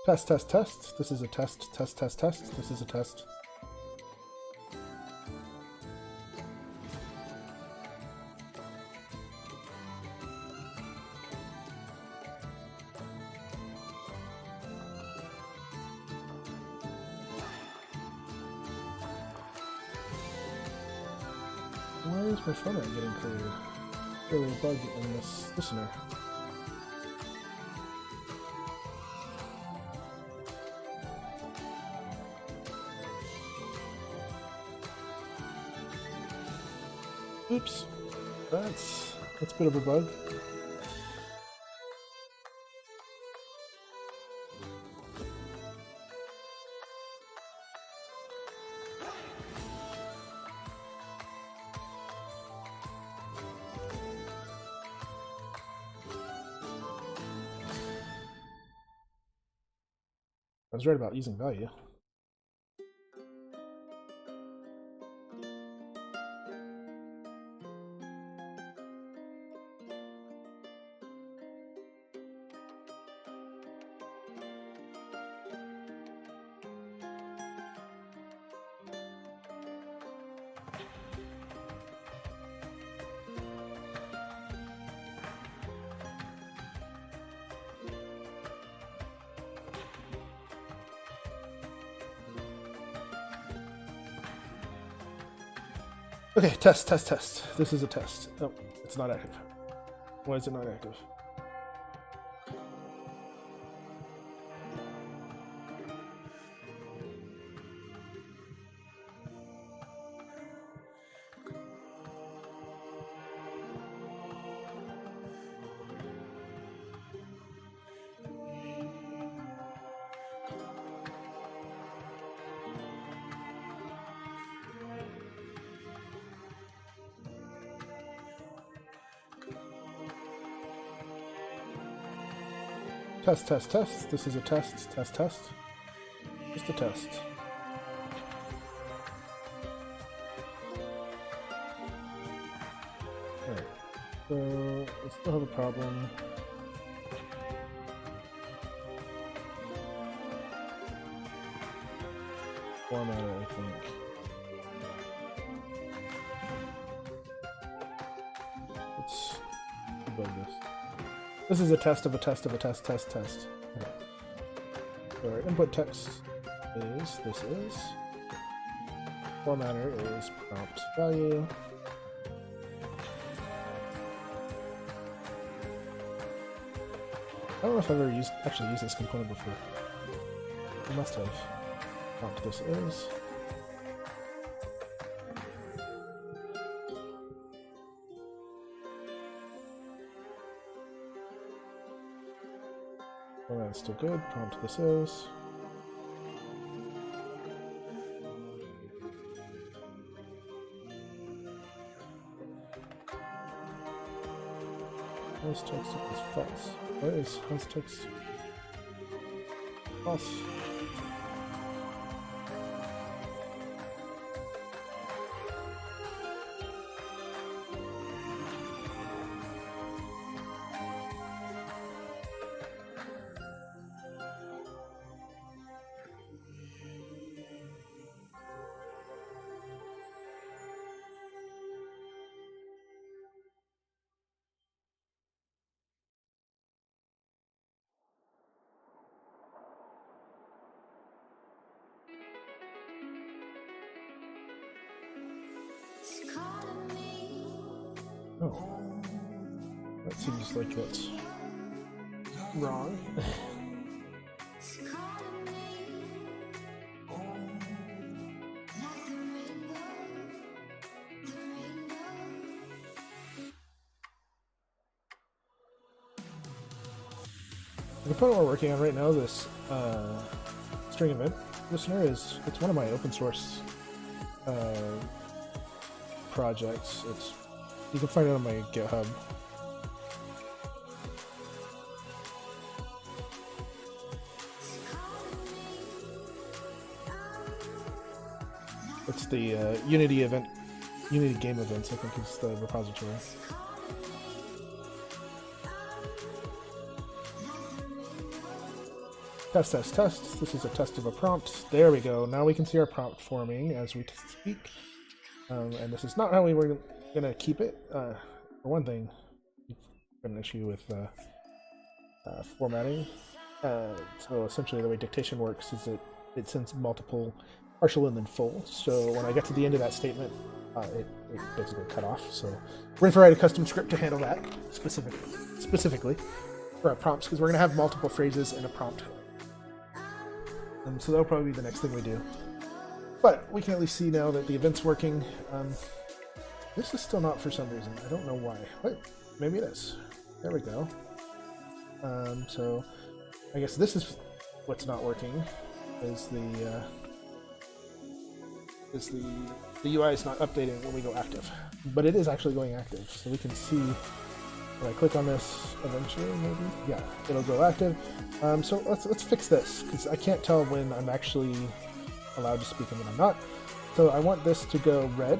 Test, test, test. This is a test. Test, test, test. This is a test. Why is my format getting cleared? Really a bug in this listener. Oops, that's a bit of a bug. I was right about using value. Okay, test, test, test. This is a test. Oh, it's not active. Why is it not active? Test, test, test. This is a test. Test, test. Just a test. we still have a problem. Formatter, I think. Let's debug this. This is a test of a test of a test. Okay. So our input text is this is. Formatter is prompt value. I don't know if I've ever actually used this component before. I must have. Prompt this is. Well, that's still good. Prompt this is. House text equals false. Where is house text? False. Oh, that seems like it's wrong. The component we're working on right now, this string event listener, it's one of my open source projects. You can find it on my GitHub. It's the Unity game events, I think is the repository. Test. This is a test of a prompt. There we go. Now we can see our prompt forming as we speak. And this is not how we were gonna keep it. For one thing, we've got an issue with formatting. So essentially the way dictation works is it sends multiple partial and then full. So when I get to the end of that statement, it basically cut off. So we're going to write a custom script to handle that specifically for our prompts, because we're going to have multiple phrases in a prompt. So that'll probably be the next thing we do. But we can at least see now that the event's working. This is still not for some reason. I don't know why. Wait, maybe it is. There we go. So I guess this is what's not working. Is the UI is not updating when we go active, but it is actually going active. So we can see when I click on this eventually, maybe, yeah, it'll go active. So let's fix this, because I can't tell when I'm actually allowed to speak and when I'm not. So I want this to go red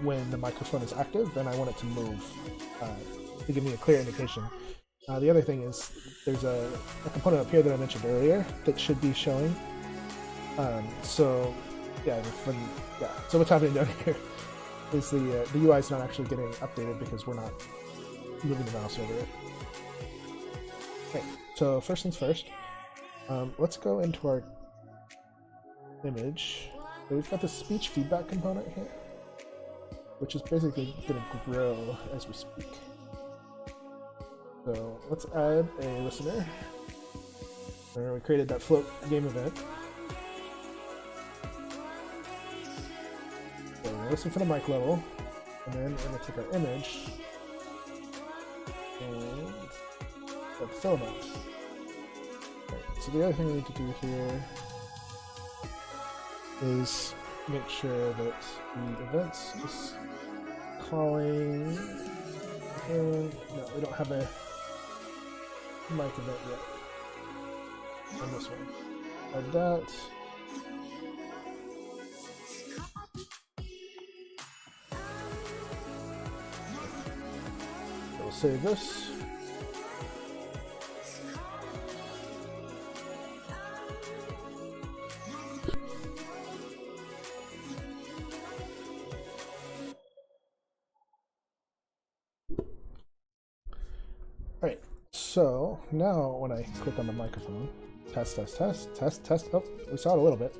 when the microphone is active, and I want it to move to give me a clear indication. The other thing is there's a component up here that I mentioned earlier that should be showing. So what's happening down here is the UI is not actually getting updated because we're not moving the mouse over it. Okay, so first things first, let's go into our image. So we've got the speech feedback component here, which is basically going to grow as we speak. So let's add a listener. Where we created that float game event. So we're listen for the mic level, and then we're going to take our image and let the fill amount. Okay, so the other thing we need to do here is make sure that the events is calling. No, we don't have a mic event yet on this one. Add that. save this. Alright, so now when I click on the microphone, test, test, test, test, test. Oh, we saw it a little bit.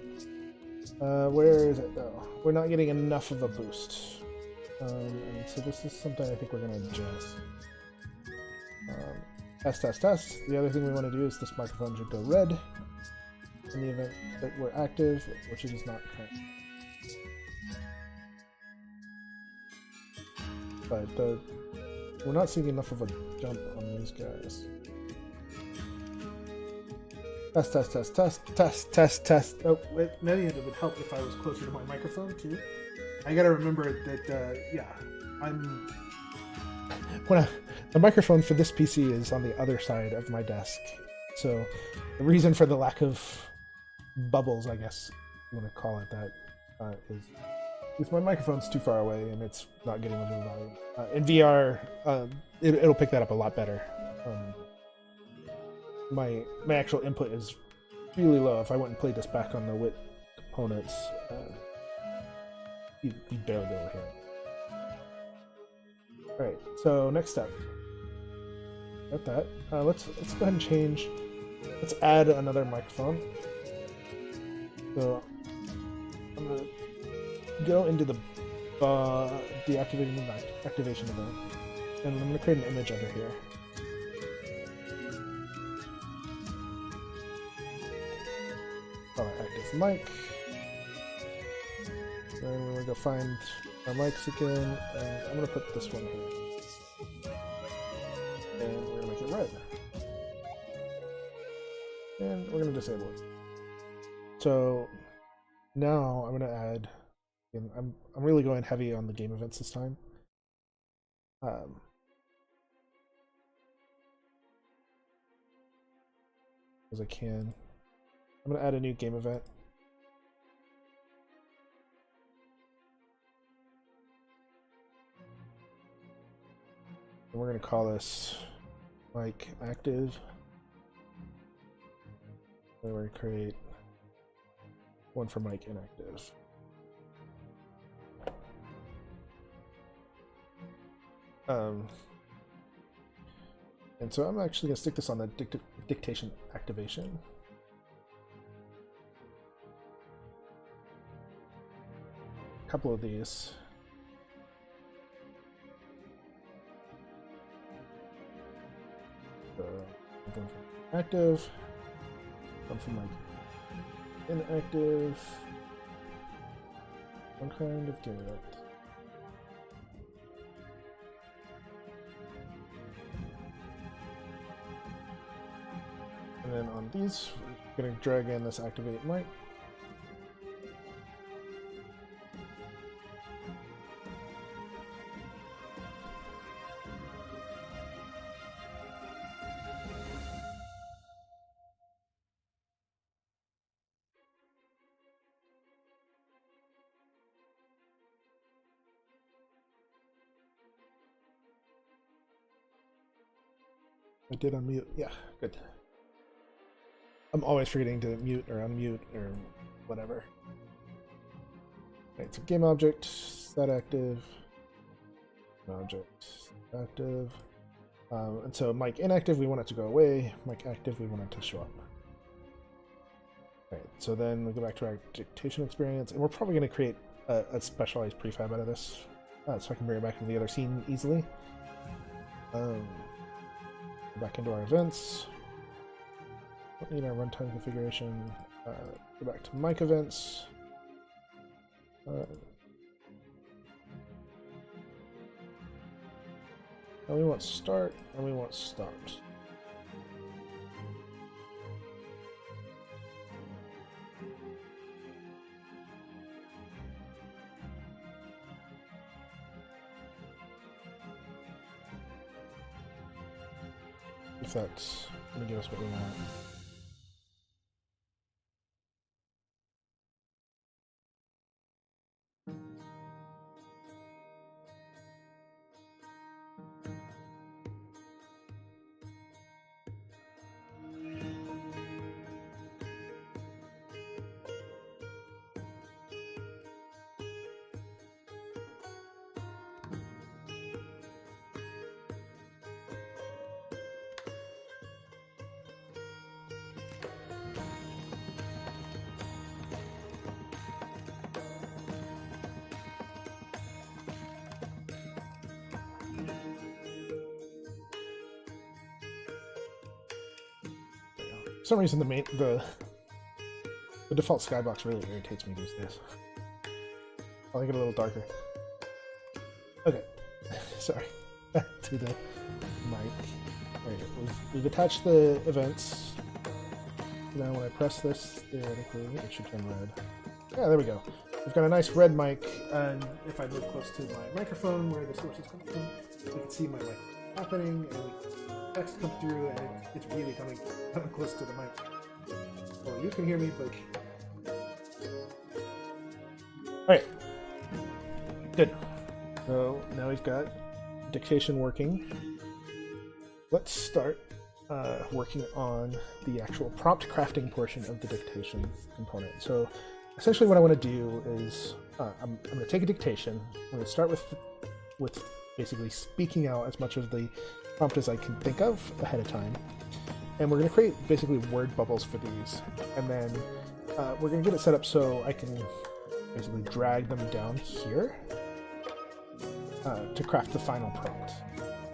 Where is it though? We're not getting enough of a boost. And so this is something I think we're going to adjust. Test, test, test. The other thing we want to do is this microphone should go red in the event that we're active, which it is not currently. But we're not seeing enough of a jump on these guys. Test, test, test, test, test, test, test. Oh, maybe it would help if I was closer to my microphone too. I gotta remember that, yeah, the microphone for this PC is on the other side of my desk. So the reason for the lack of bubbles, I guess you want to call it that, is my microphone's too far away and it's not getting much of a volume. In VR, it'll pick that up a lot better. My actual input is really low. If I went and played this back on the WIT components, you'd barely be able to hear it. Alright, so next step. Got that. Let's go ahead and change. Let's add another microphone. So I'm gonna go into the deactivating activation event, and I'm gonna create an image under here. Call it active mic. Then we're gonna go find our mics again, and I'm gonna put this one here. And we're gonna make it red. And we're gonna disable it. So now I'm gonna add, and I'm really going heavy on the game events this time. As I can. I'm gonna add a new game event. And we're gonna call this mic active. And we're gonna create one for mic inactive. And so I'm actually gonna stick this on the dictation activation. A couple of these. So one from active, one from like inactive. I'm kind of doing it. And then on these, we're going to drag in this activate mic. I did unmute. Yeah, good. I'm always forgetting to mute or unmute or whatever. Right, so game object, set active, object, active. And so mic inactive, we want it to go away. Mic active, we want it to show up. Right, so then we go back to our dictation experience, and we're probably going to create a specialized prefab out of this, so I can bring it back into the other scene easily. Go back into our events. Don't need our runtime configuration. Go back to mic events. And we want start and we want stopped. If that's going to give us what we want. some reason the default skybox really irritates me these days. I'll make it a little darker. Okay, sorry. Back to the mic. Right, we've attached the events. Now when I press this, theoretically, it should turn red. Yeah, there we go. We've got a nice red mic, and if I move close to my microphone where the source is coming from, you can see my mic happening, and text comes through, and it's really coming close to the mic. Well, you can hear me, but... Alright. Good. So now we've got dictation working. Let's start working on the actual prompt crafting portion of the dictation component. So essentially what I want to do is I'm going to take a dictation. I'm going to start with basically speaking out as much of the prompt as I can think of ahead of time. And we're going to create basically word bubbles for these. And then we're going to get it set up so I can basically drag them down here to craft the final prompt.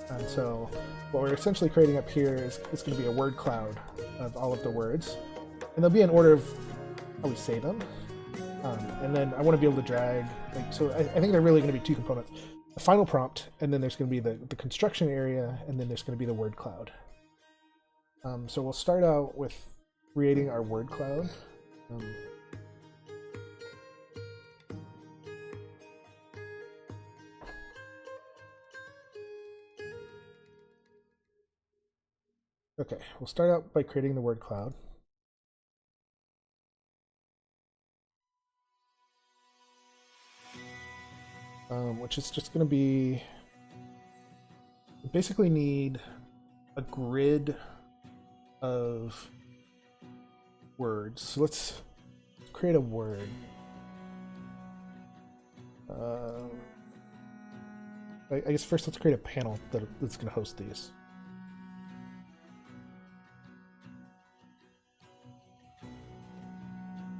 And so what we're essentially creating up here is it's going to be a word cloud of all of the words. And they'll be in order of how we say them. And then I want to be able to drag, so I think they're really going to be two components. The final prompt, and then there's going to be the construction area, and then there's going to be the word cloud. So we'll start out with creating our word cloud. Okay, we'll start out by creating the word cloud. Which is just going to be, we basically need a grid of words. So let's create a word. I guess first let's create a panel that's going to host these.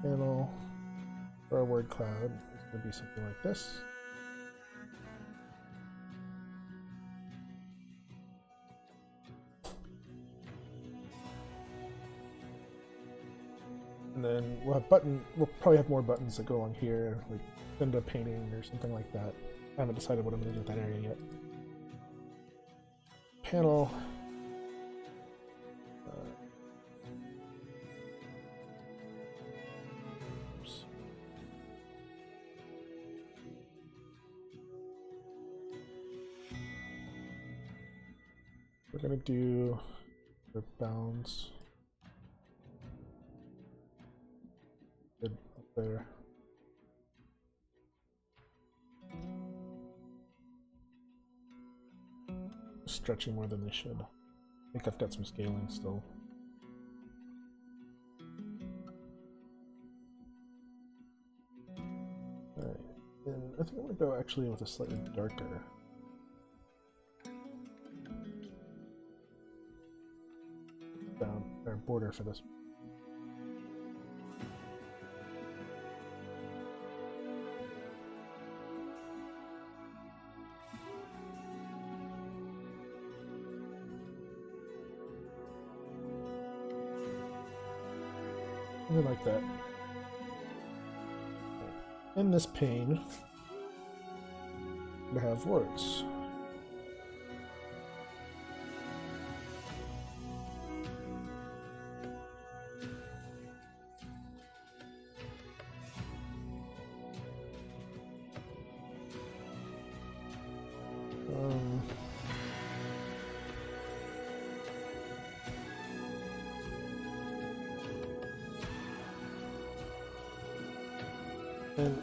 Panel for our word cloud is going to be something like this. And then we'll probably have more buttons that go along here, like send a painting or something like that. I haven't decided what I'm going to do with that area yet. Panel. We're going to do the bounds. Good up there. Stretching more than they should. I think I've got some scaling still. Alright, and I think I'm going to go actually with a slightly darker. Down our border for this. Something like that. In this pane, we have words. And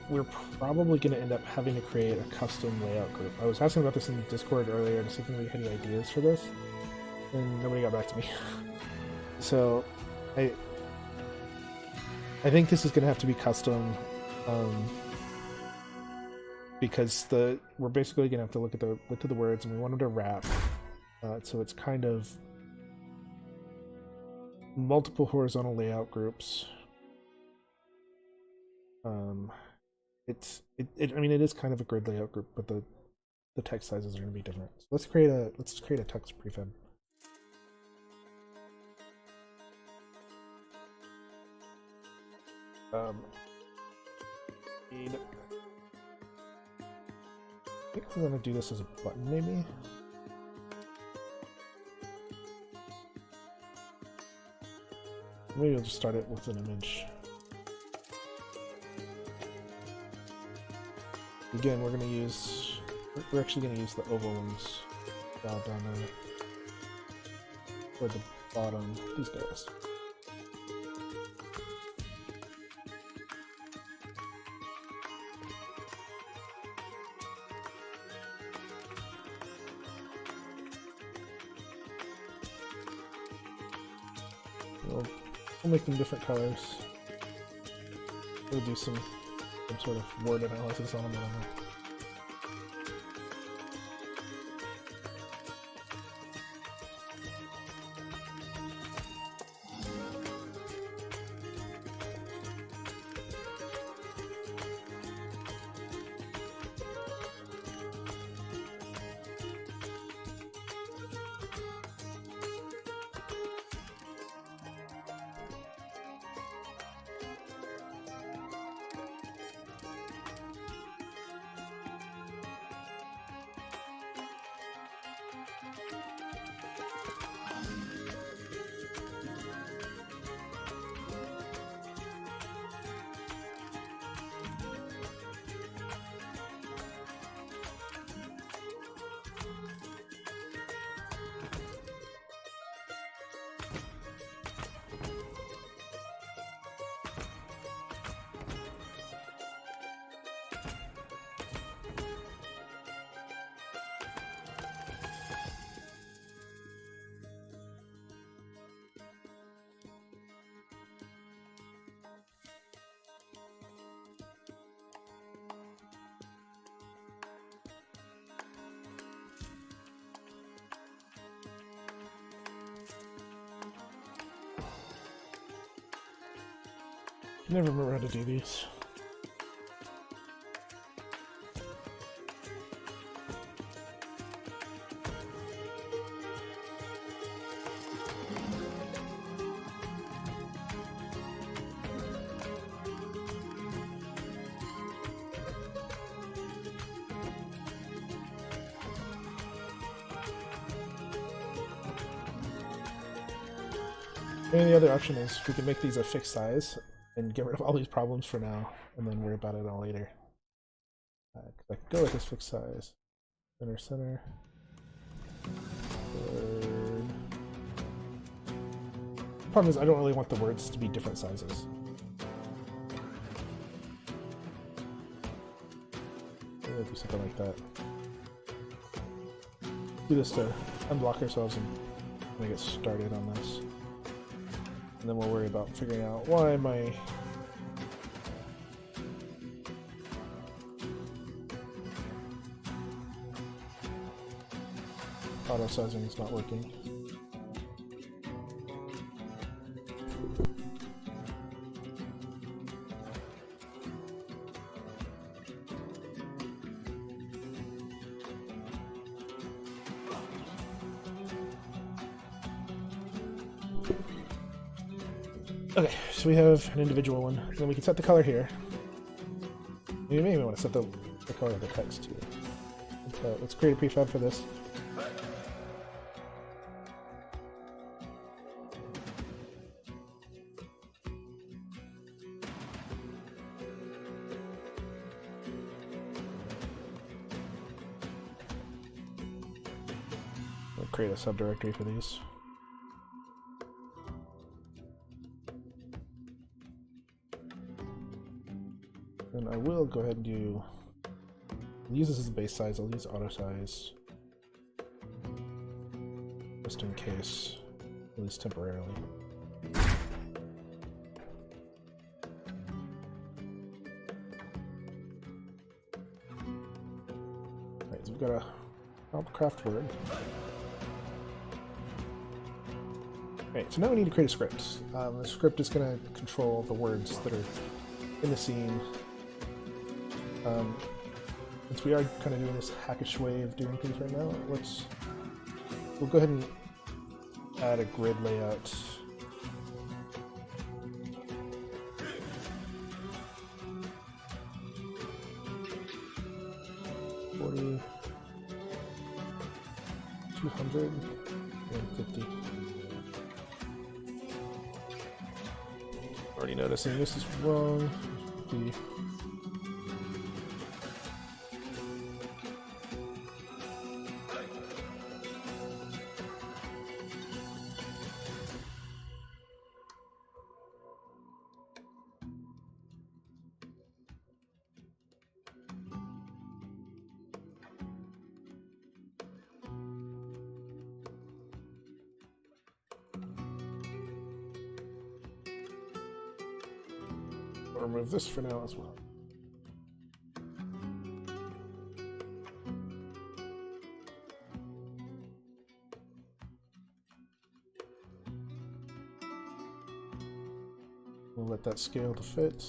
we're probably going to end up having to create a custom layout group. I was asking about this in Discord earlier to see if anybody had any ideas for this, and nobody got back to me. So I think this is going to have to be custom, because we're basically going to have to look at the width of the words, and we want them to wrap, so it's kind of multiple horizontal layout groups. I mean, it is kind of a grid layout group, but the text sizes are going to be different. So let's create a text prefab. Need. I think I'm gonna do this as a button, maybe. Maybe we'll just start it with an image. Again, we're actually gonna use the oval ones down there toward the bottom. These guys. We'll make them different colors. We'll do some sort of word analysis on them. I never remember how to do these. And the other option is we can make these a fixed size and get rid of all these problems for now, and then worry about it all later. I could go with this fixed size. Center. Word. The problem is I don't really want the words to be different sizes. Maybe do something like that. Do this to unblock ourselves and get started on this. And then we'll worry about figuring out why my auto sizing is not working. Okay, so we have an individual one. And then we can set the color here. You may even want to set the color of the text too. Let's create a prefab for this. We'll create a subdirectory for these. And I will go ahead and use this as a base size. I'll use auto size just in case, at least temporarily. Alright, so we've got a craft word. Alright, so now we need to create a script. The script is going to control the words that are in the scene. Since we are kind of doing this hackish way of doing things right now, we'll go ahead and add a grid layout. 40, 250. Already noticing this is wrong. The I'll remove this for now as well. We'll let that scale to fit.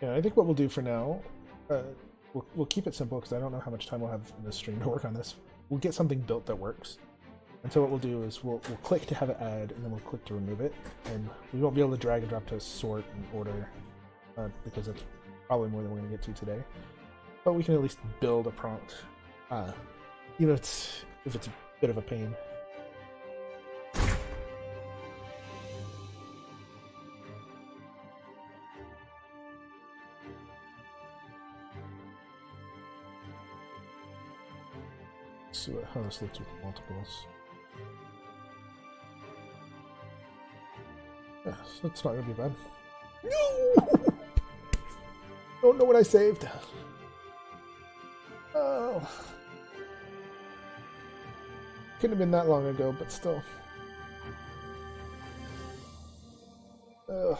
Yeah, I think what we'll do for now, we'll keep it simple because I don't know how much time we'll have in this stream to work on this. We'll get something built that works. And so what we'll do is we'll click to have it add, and then we'll click to remove it. And we won't be able to drag and drop to sort and order because that's probably more than we're going to get to today. But we can at least build a prompt, even if it's a bit of a pain. See how this looks with multiples. Yeah, so it's not gonna be bad. No! Don't know what I saved. Oh. Couldn't have been that long ago, but still. Ugh.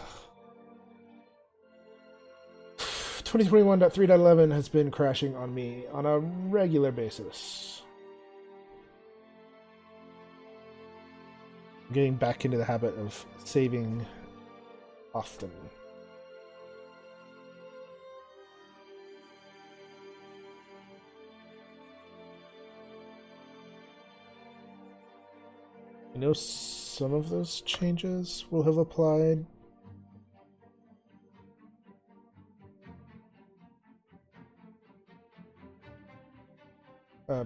2021.3.11 has been crashing on me on a regular basis. Getting back into the habit of saving often. I know some of those changes will have applied.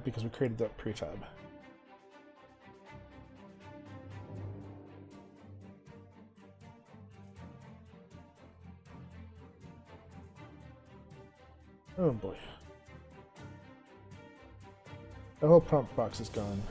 Because we created that prefab. Oh boy. The whole prompt box is gone.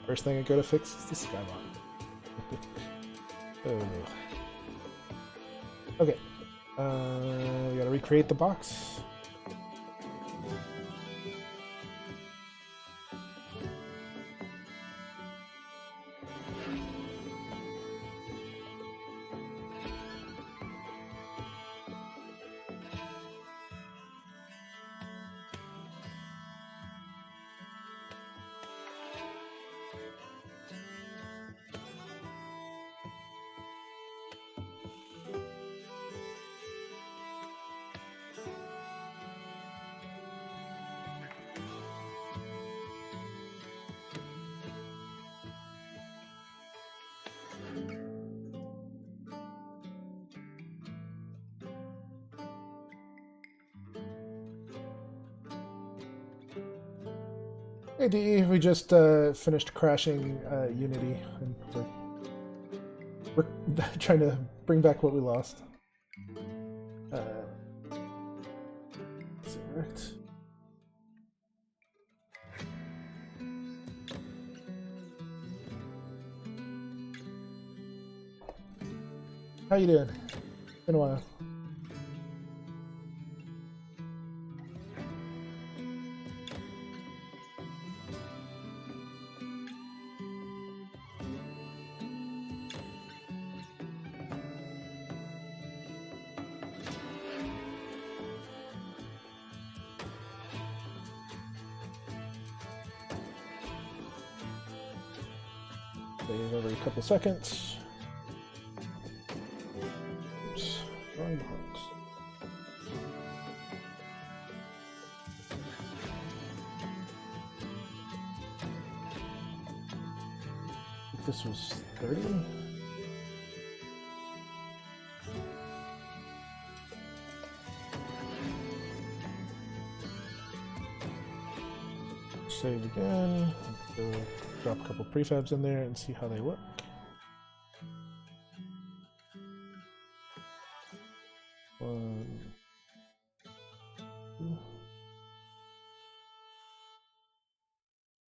First thing I gotta fix is the skyline. Oh. Okay. We gotta recreate the box. Hey DE, we just finished crashing Unity, and we're trying to bring back what we lost. Right. How you doing? Been a while. Save every couple seconds. Oops. Drawing box. I think this was 30. Save again. Go drop a couple prefabs in there and see how they look. One, two.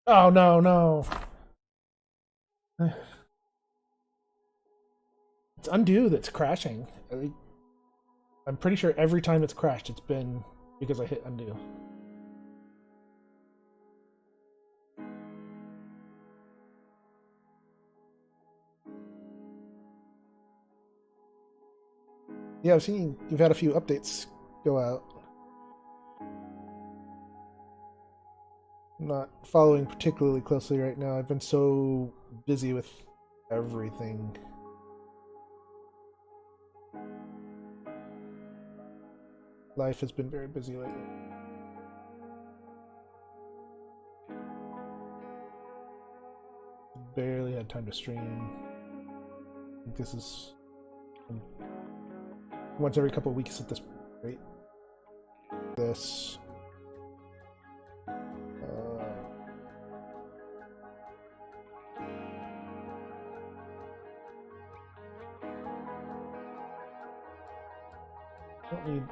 Oh no, no. It's Undo that's crashing. I'm pretty sure every time it's crashed, it's been because I hit Undo. Yeah, I've seen you've had a few updates go out. I'm not following particularly closely right now. I've been so busy with everything. Life has been very busy lately. Barely had time to stream. I think this is once every couple of weeks at this rate. This. Don't need.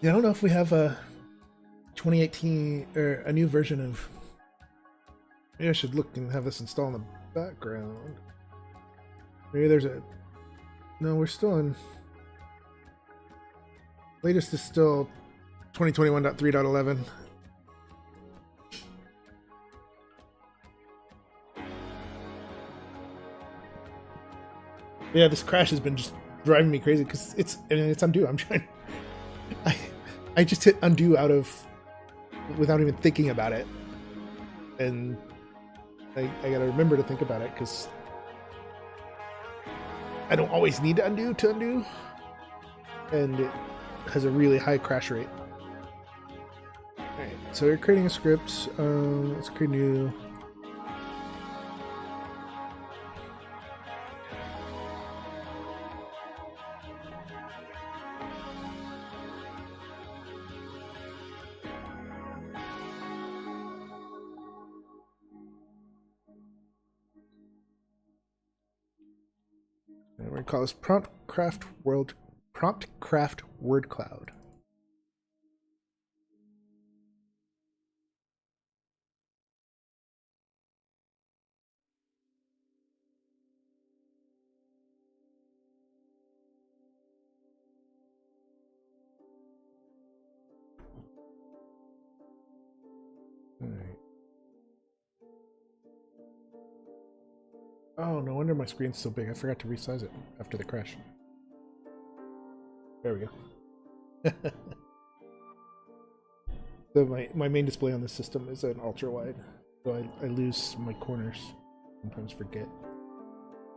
Yeah, I don't know if we have a 2018 or a new version of. Maybe I should look and have this installed in the background. Maybe there's a. No, we're still in. Latest is still 2021.3.11. Yeah, this crash has been just driving me crazy because it's Undo. I'm trying. I just hit Undo without even thinking about it, and I gotta remember to think about it because I don't always need to undo, and it has a really high crash rate. All right, so we're creating a script. Let's create a new. We're gonna call this Prompt Craft Word Cloud. All right. Oh, no wonder my screen's so big. I forgot to resize it after the crash. There we go. So my main display on this system is an ultra wide, so I lose my corners. Sometimes forget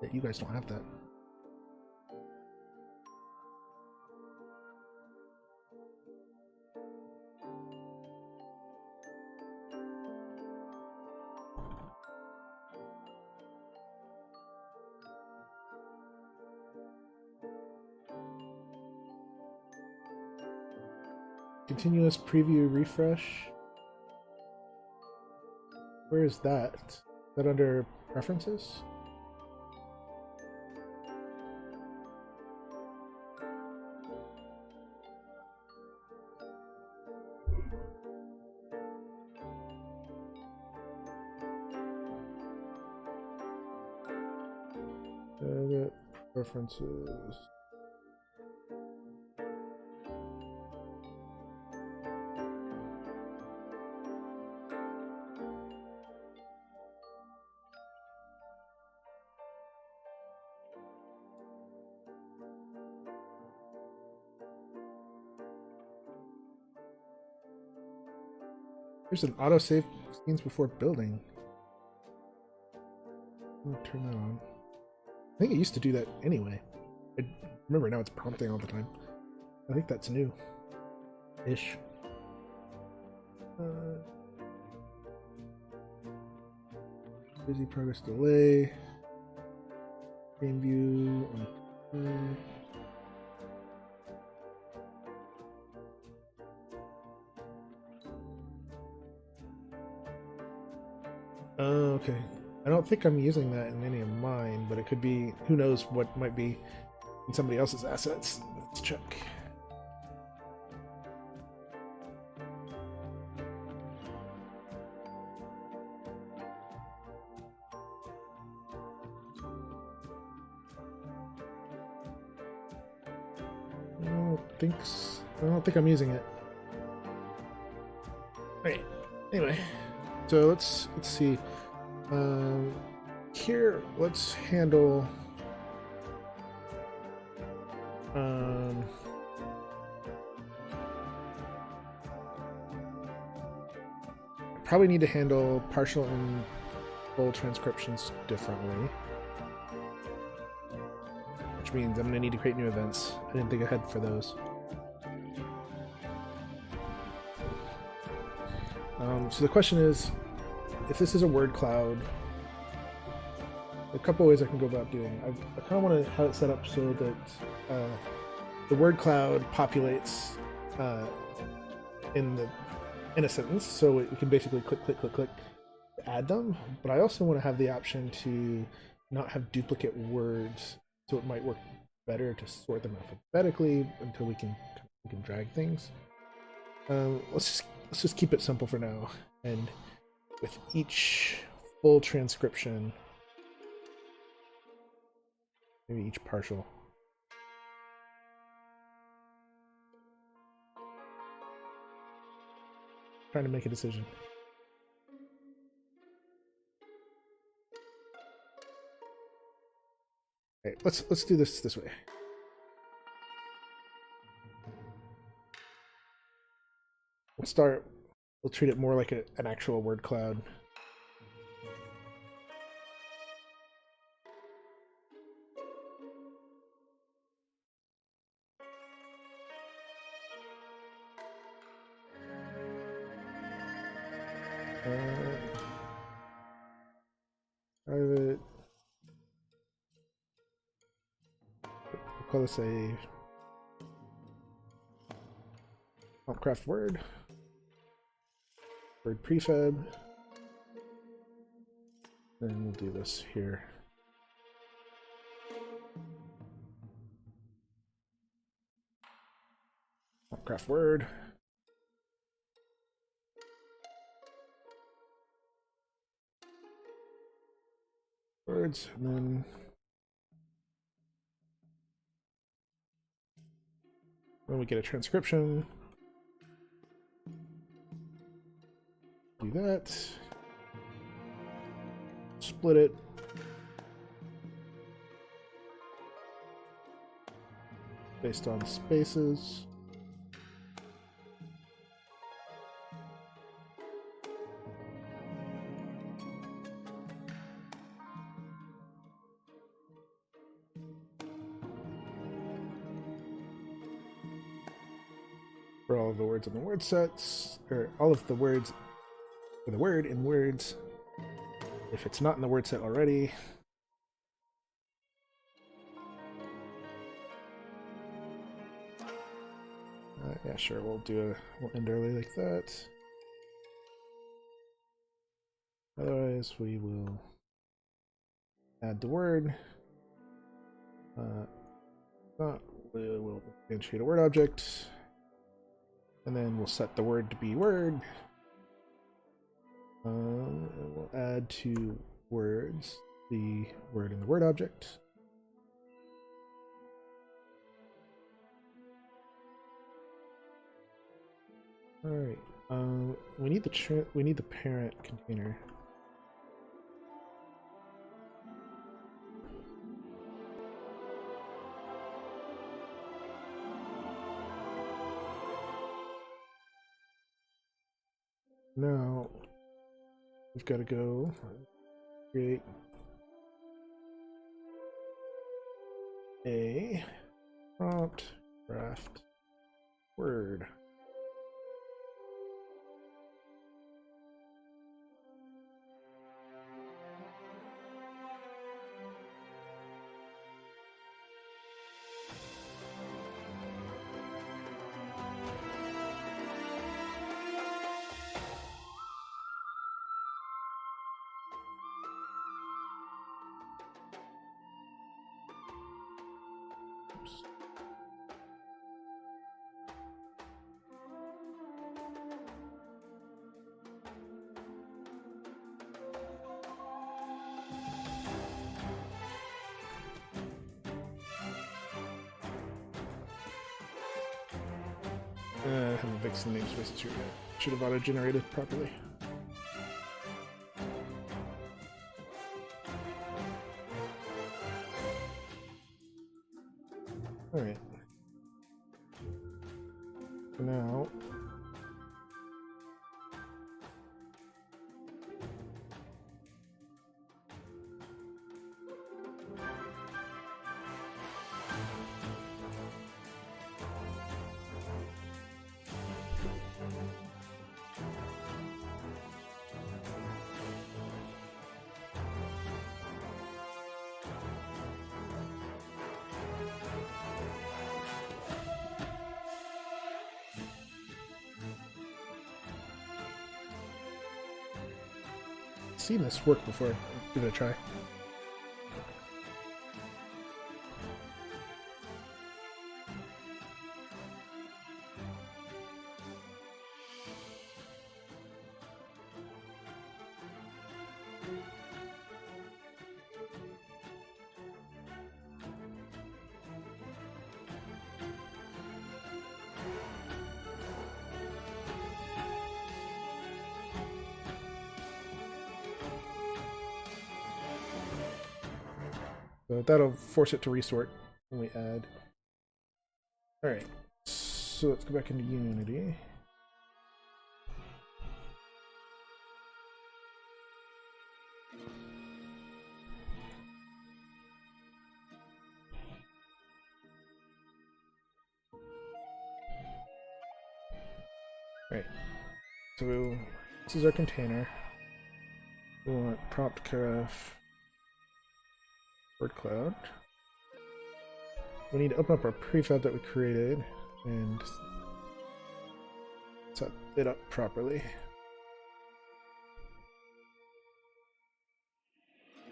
that you guys don't have that. continuous preview refresh. Where is that? Is that under preferences? Edit preferences. There's an autosave scenes before building. I'm gonna turn that on. I think it used to do that anyway. I remember now it's prompting all the time. I think that's new. Ish. Busy progress delay. Game view on oh, okay. I don't think I'm using that in any of mine, but it could be, who knows what might be in somebody else's assets. Let's check. I don't think I'm using it. Right. Anyway, so let's see. Here, let's handle. Probably need to handle partial and full transcriptions differently. Which means I'm going to need to create new events. I didn't think ahead for those. So the question is, if this is a word cloud, a couple ways I can go about doing it. I kind of want to have it set up so that the word cloud populates in a sentence, so you can basically click to add them. But I also want to have the option to not have duplicate words, so it might work better to sort them alphabetically until we can drag things. Let's just keep it simple for now, and with each full transcription, maybe each partial. Trying to make a decision. Okay, let's do this way. We'll treat it more like an actual word cloud. Private. We'll call this a Craft word prefab, and we'll do this here. Craft word. Words, and then when we get a transcription, do that, split it, based on spaces. For all of the words in the word sets, or all of the words for the word in words, if it's not in the word set already. Alright. Yeah, sure. We'll end early like that. Otherwise, we will add the word. We will instantiate a word object, and then we'll set the word to be word. And we'll add to words the word in the word object. All right. We need the parent container. Now we've got to go create a prompt craft word. I haven't fixed the namespace too. Should have auto-generated properly. Alright. For now, seen this work before. Give it a try. So that'll force it to resort when we add. Alright, so let's go back into Unity. Right, so this is our container. We want prompt craft word cloud. We need to open up our prefab that we created and set it up properly.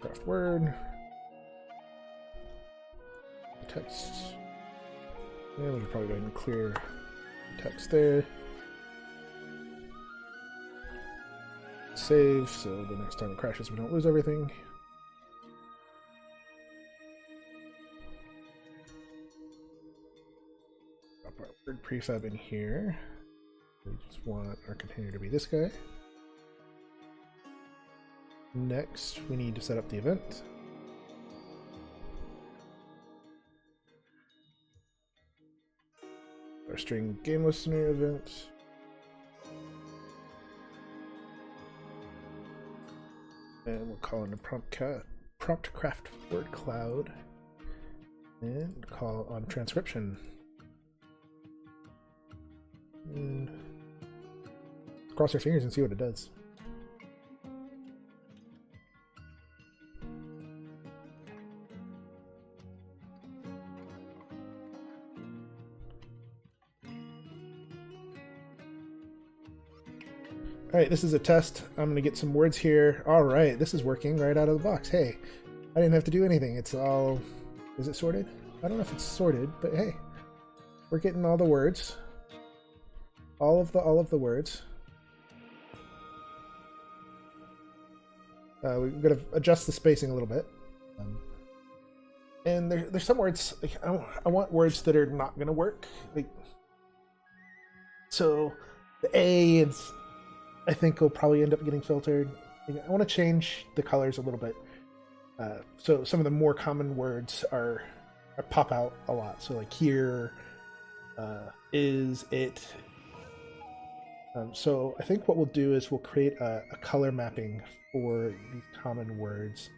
Craft word. Text. Yeah, we should probably go ahead and clear the text there. Save so the next time it crashes we don't lose everything. Drop our word prefab in here. We just want our container to be this guy. Next, we need to set up the event. Our string game listener event. And we'll call in a prompt craft word cloud and call on transcription. And cross our fingers and see what it does. All right, this is a test. I'm going to get some words here. All right, this is working right out of the box. Hey, I didn't have to do anything. It's all... Is it sorted? I don't know if it's sorted, but hey, we're getting all the words. All of the words. We've got to adjust the spacing a little bit. And there's some words, like, I want words that are not going to work. Like, so the A is... I think will probably end up getting filtered. I want to change the colors a little bit. So some of the more common words are pop out a lot. So like here, is, it. So I think what we'll do is we'll create a color mapping for these common words.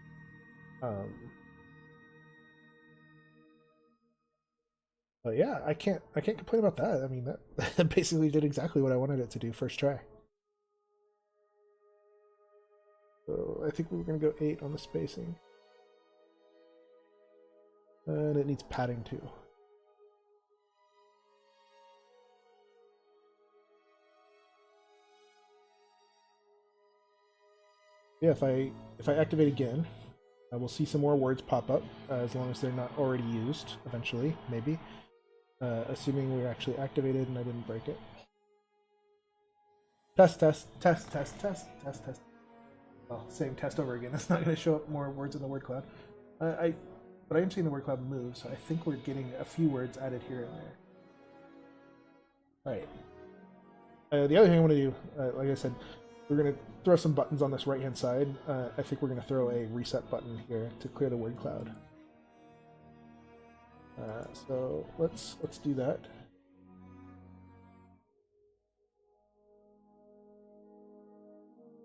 But yeah, I can't complain about that. I mean, that basically did exactly what I wanted it to do first try. So I think we're going to go 8 on the spacing. And it needs padding too. Yeah, if I activate again, I will see some more words pop up, as long as they're not already used, eventually, maybe. Assuming we're actually activated and I didn't break it. Test, test, test, test, test, test, test. Well, same test over again. It's not going to show up more words in the word cloud. But I am seeing the word cloud move, so I think we're getting a few words added here and there. Alright. The other thing I want to do, like I said, we're going to throw some buttons on this right-hand side. I think we're going to throw a reset button here to clear the word cloud. So let's do that.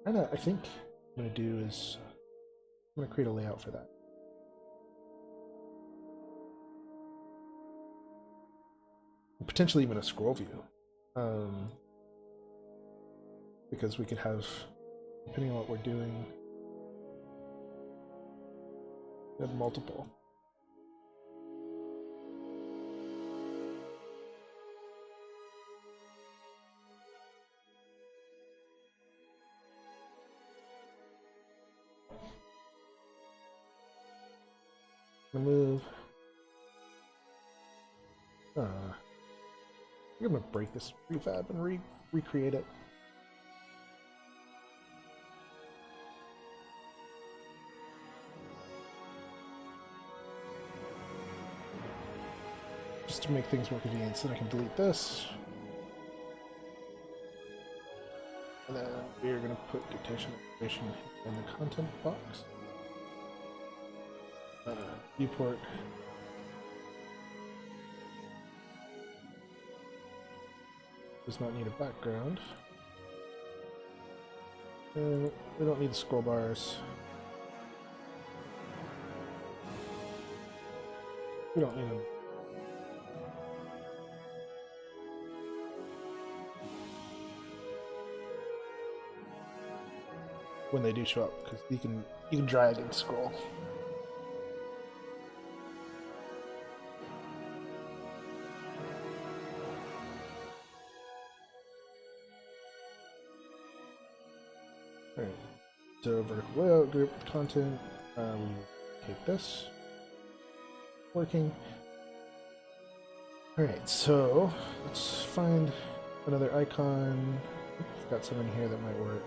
And I think what I'm going to do is I'm going to create a layout for that. Potentially even a scroll view. Because we could have, depending on what we're doing, we have multiple. Move. I'm gonna break this prefab and recreate it. Just to make things more convenient, so I can delete this. And then we're gonna put dictation information in the content box. Viewport. Does not need a background. We don't need the scroll bars. We don't need them. When they do show up, because you can drag and scroll. Alright, so vertical layout group content, we take this. Working. Alright, so let's find another icon. I've got some in here that might work.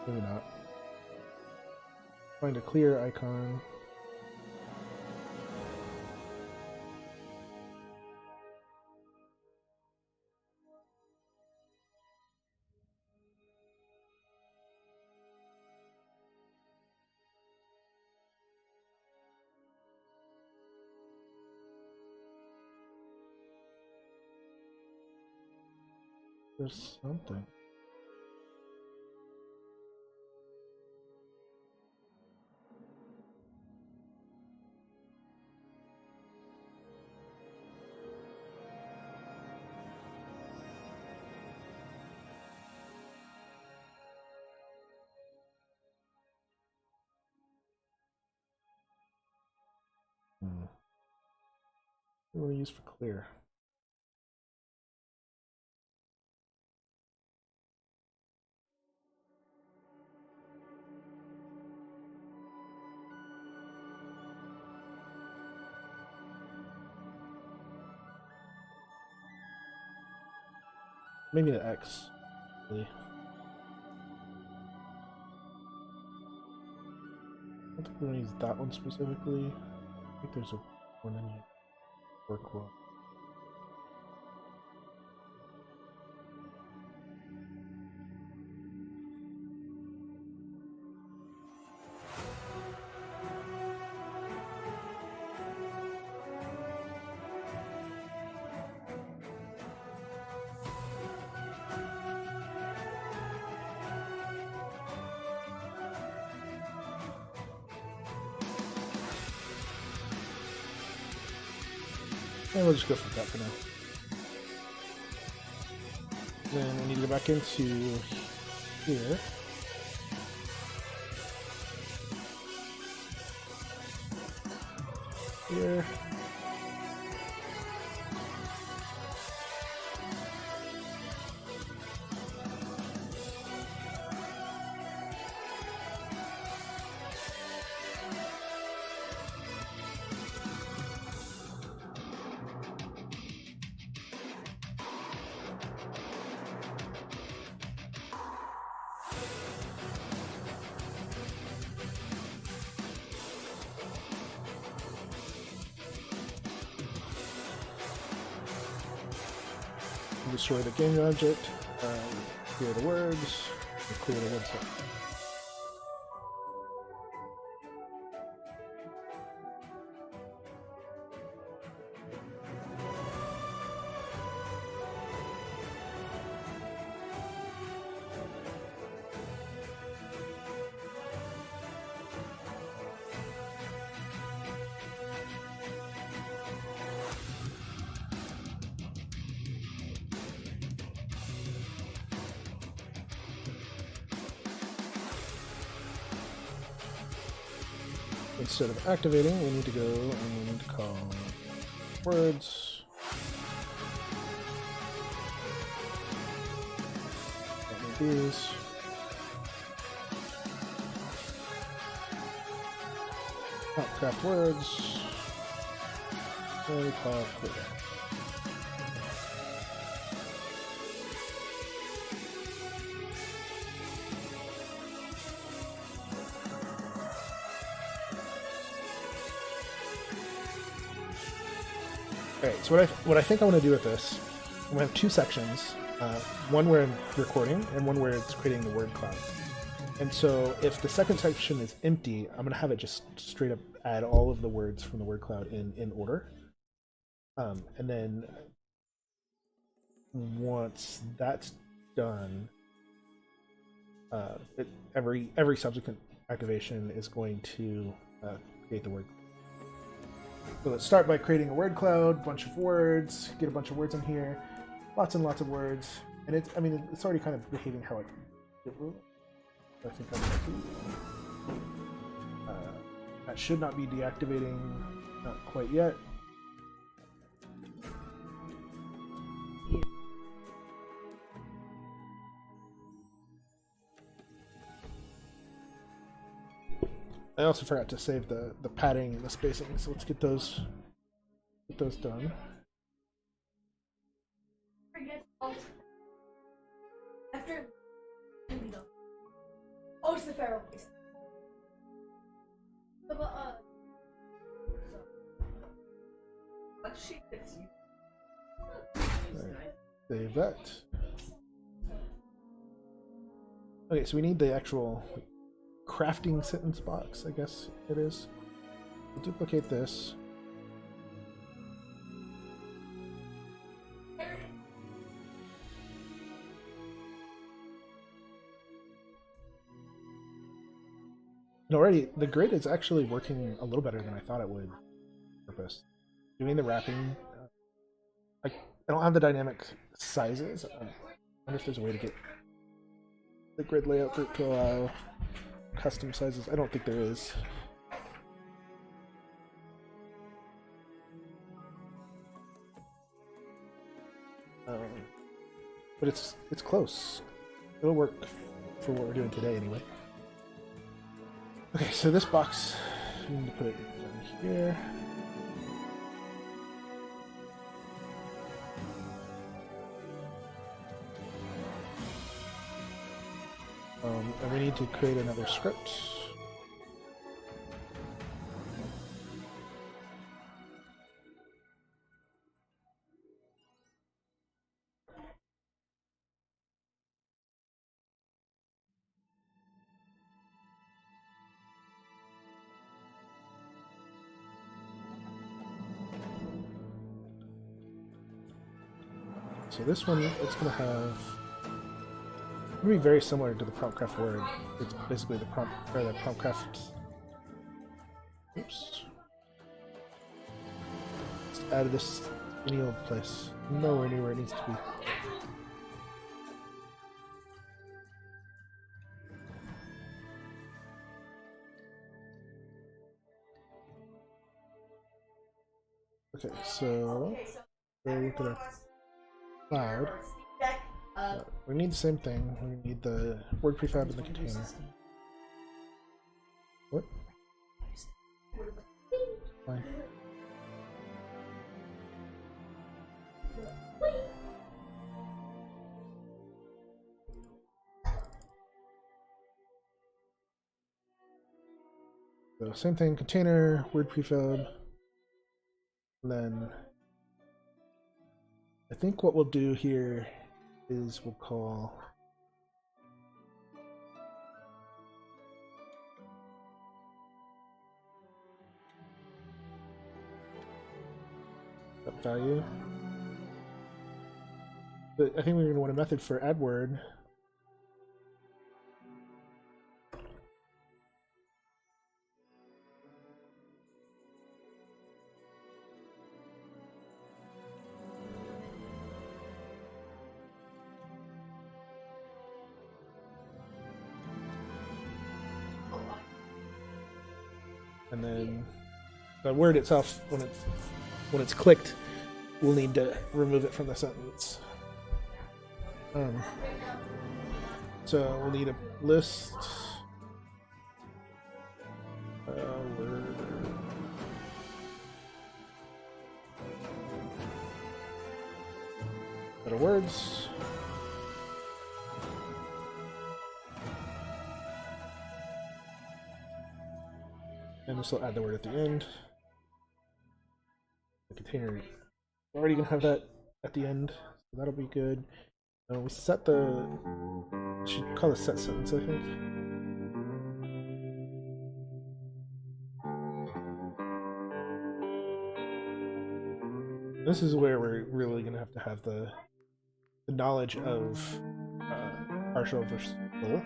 Maybe not. Find a clear icon. There's something. What do we use for clear? maybe the X. Really. I don't think we're gonna use that one specifically. I think there's a one in here. Work well. And we'll just go for that for now. Then we need to go back into here. Here. Destroy the game object, clear the words, and clear the website. Instead of activating, we need to go and we need to call words. These. Craft words. And we call it clear. Alright, so what I think I want to do with this, we have two sections, one where I'm recording and one where it's creating the word cloud. And so if the second section is empty, I'm going to have it just straight up add all of the words from the word cloud in order. And then once that's done, every subsequent activation is going to create the word. So let's start by creating a word cloud, bunch of words, get a bunch of words in here, lots and lots of words, and it's already kind of behaving how it will. I think I'm going to that should not be deactivating, not quite yet. I also forgot to save the padding and the spacing, so let's get those done. After oh, it's the Pharaoh place. What sheet fits you? Right. Save that. Okay, so we need the actual crafting sentence box, I guess it is. We'll duplicate this. And already, the grid is actually working a little better than I thought it would. Purpose. Doing the wrapping. I don't have the dynamic sizes. I wonder if there's a way to get the grid layout group to allow custom sizes. I don't think there is. But it's close. It'll work for what we're doing today anyway. Okay, so this box, we need to put it down here. And we need to create another script. So this one, it's going to have, it's going to be very similar to the promptcraft word. It's basically the promptcraft. Oops. It's added this any old place, nowhere near where it needs to be. Okay, so we're gonna cloud. We need the same thing. We need the word prefab in the container. What? Fine. So same thing, container, word prefab, and then I think what we'll do here is we'll call that value. But I think we're going to want a method for add word. And then the word itself, when it's clicked, we'll need to remove it from the sentence. So we'll need a list. Word. Better words. And this will add the word at the end. The container, we're already gonna have that at the end, so that'll be good. We set the, should call it set sentence, I think. This is where we're really gonna have to have the knowledge of partial versus full.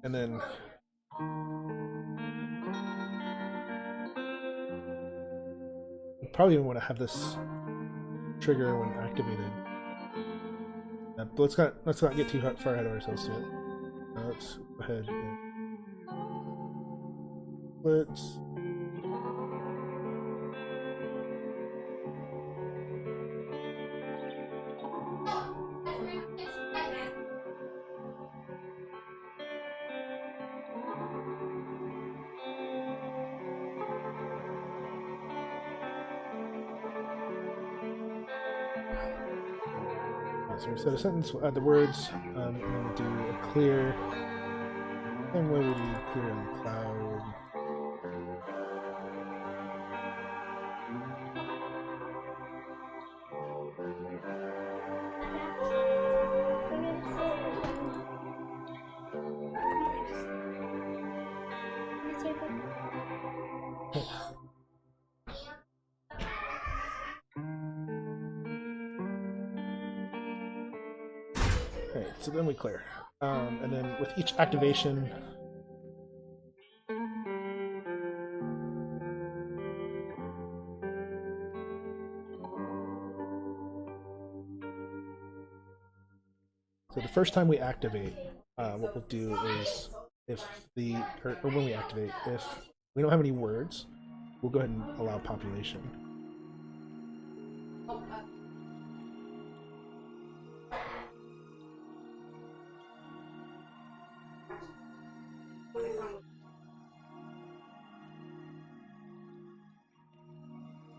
And then we probably even want to have this trigger when activated. But let's not get too far ahead of ourselves yet. Let's go ahead and let's so we set a sentence, we'll add the words, and then do a clear. Same way we do clear on the cloud. Okay, so then we clear. And then with each activation, So the first time we activate, what we'll do is if the or when we activate, if we don't have any words, we'll go ahead and allow population.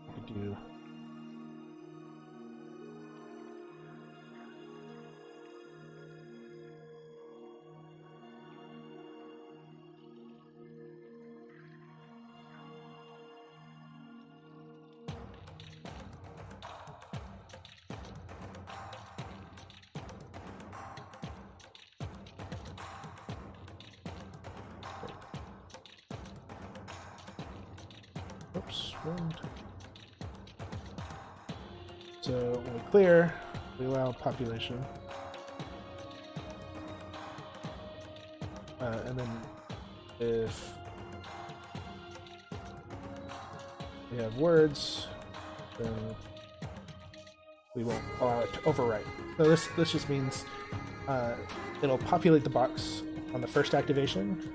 We could do oops, wound. So when we clear, we allow population. And then if we have words, then we won't allow it to overwrite. So this just means it'll populate the box on the first activation,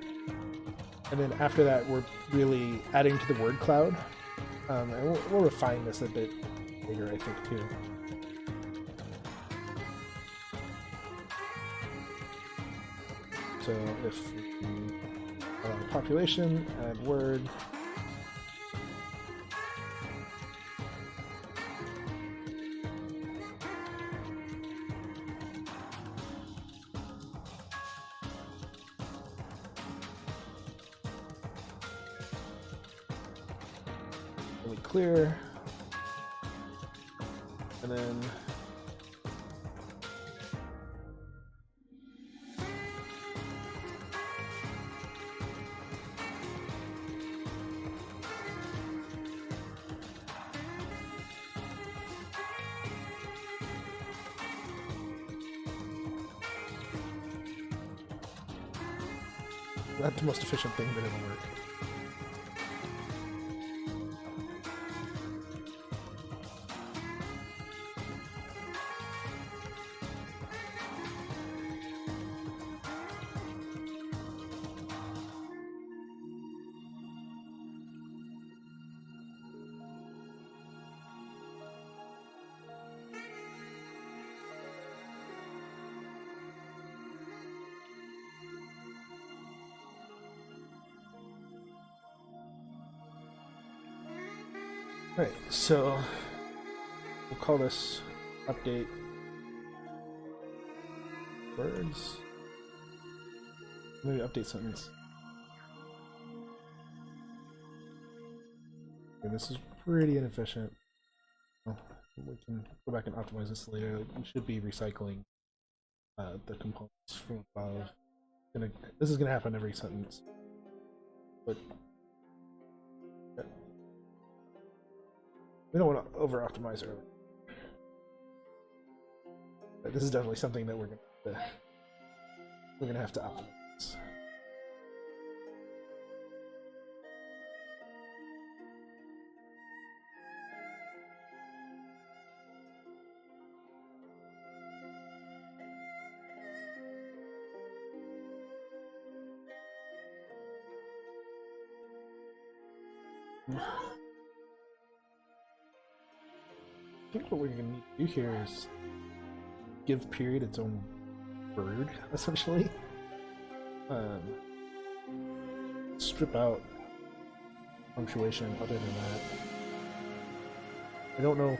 and then after that we're really adding to the word cloud, and we'll refine this a bit later, I think, too. So if we allow population, add word, and we clear, and then not the most efficient thing, but it'll work. Alright, so we'll call this update words. Maybe update sentence. Okay, this is pretty inefficient. Oh, we can go back and optimize this later. We should be recycling the components from above. This is gonna happen every sentence, but we don't want to over-optimize early. But this is definitely something that we're gonna have to optimize. I think what we're going to need to do here is give period its own word, essentially. Strip out punctuation other than that. I don't know.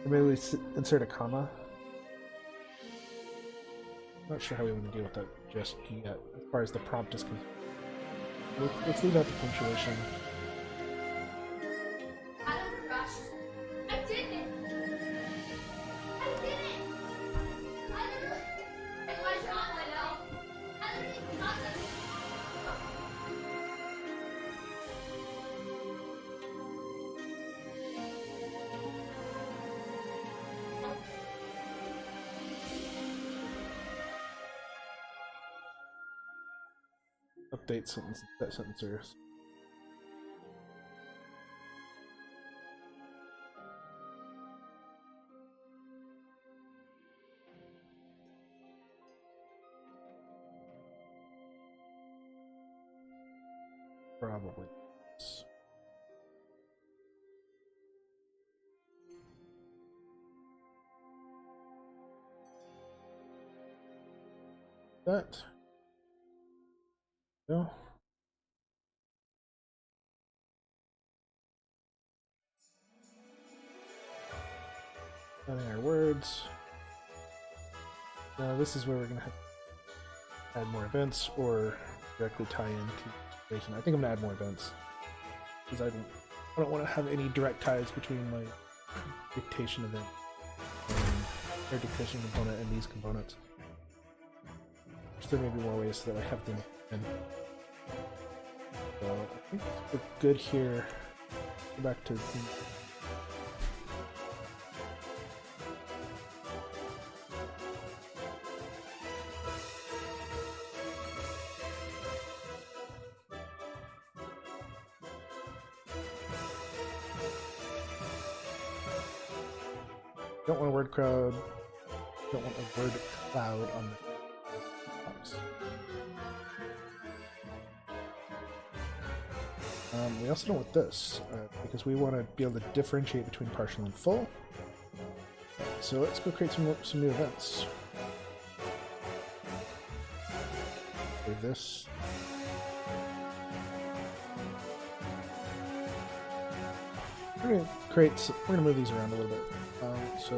Maybe we insert a comma. I'm not sure how we want to deal with that just yet, as far as the prompt is concerned. Let's leave out the punctuation. Update sentence, that sentencers. probably this. That. No. Adding our words. Now this is where we're gonna have to add more events or directly tie into the situation. I think I'm gonna add more events because I don't want to have any direct ties between my dictation event and their dictation component and these components. There may be more ways that I have them in. So I think we're good here. Go back to don't want a word crowd. Don't want a word cloud on the box. We also don't want this because we want to be able to differentiate between partial and full. So let's go create some new events. Save this. We're gonna create. We're gonna move these around a little bit. So